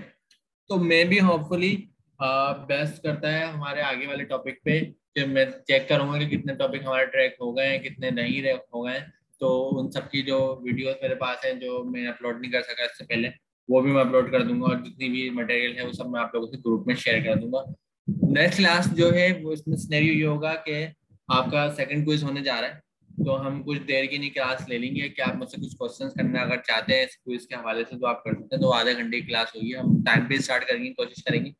तो मैं भी होपफुली बेस्ट करता है हमारे आगे वाले टॉपिक पे, कि मैं चेक करूंगा कि कितने टॉपिक हमारे ट्रैक हो गए हैं, कितने नहीं हो गए हैं। तो उन सब की जो वीडियोस मेरे पास हैं जो मैं अपलोड नहीं कर सका इससे पहले, वो भी मैं अपलोड कर दूंगा, और जितनी भी मटेरियल है वो सब मैं आप लोगों से ग्रुप में शेयर कर दूंगा। नेक्स्ट क्लास जो है वो इसमें सिनेरियो ये होगा कि आपका सेकंड क्विज होने जा रहा है, तो हम कुछ देर की नहीं क्लास ले लेंगे कि आप मुझसे कुछ क्वेश्चंस करना अगर चाहते हैं इस क्विज के हवाले से, तो आप कर सकते हैं। तो आधे घंटे की क्लास होगी, हम टाइम पे स्टार्ट करेंगे, कोशिश करेंगे,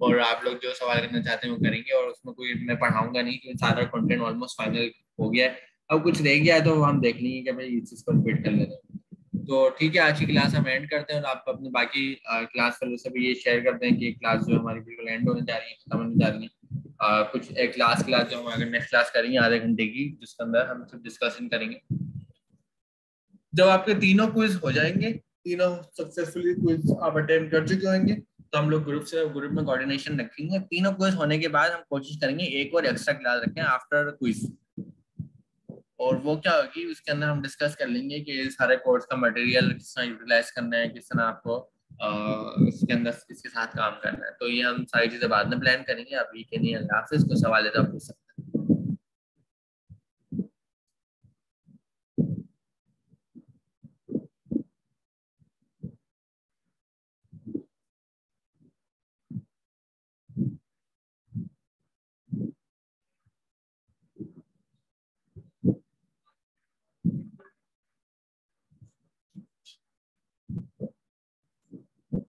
और आप लोग जो सवाल करना चाहते हैं वो करेंगे। और उसमें कोई मैं पढ़ाऊंगा नहीं, क्योंकि सारा कंटेंट ऑलमोस्ट फाइनल हो गया है। अब कुछ रह गया है तो हम देख लेंगे कि भाई इस चीज को रिपीट कर लेते हैं। तो ठीक है, आज की क्लास हम एंड करते हैं, और आप अपने बाकी क्लास फेलो से भी ये शेयर करते हैं कि क्लास जो हमारी बिल्कुल एंड होने जा रही है, खत्म होने जा रही है। कुछ एक क्लास जो हम अगर नेक्स्ट क्लास करेंगे आधे घंटे की, जिसके अंदर हम सब डिस्कशन करेंगे। जब आपके तीनों क्विज हो जाएंगे, तीनों सक्सेसफुली क्विज आप अटेंड कर चुके होंगे, तो हम लोग ग्रुप में कोऑर्डिनेशन रखेंगे। तीनों क्विज होने के बाद हम कोशिश करेंगे एक और एक्स्ट्रा क्लास रखें आफ्टर क्विज, और वो क्या होगी उसके अंदर हम डिस्कस कर लेंगे कि सारे कोर्स का मटेरियल किस तरह यूटिलाइज करना है, किस तरह आपको इसके अंदर इसके साथ काम करना है। तो ये हम सारी चीजें बाद में प्लान करेंगे, अभी के लिए अल्लाह हाफिज़। को सवाल है तो आप पूछ सकते हैं।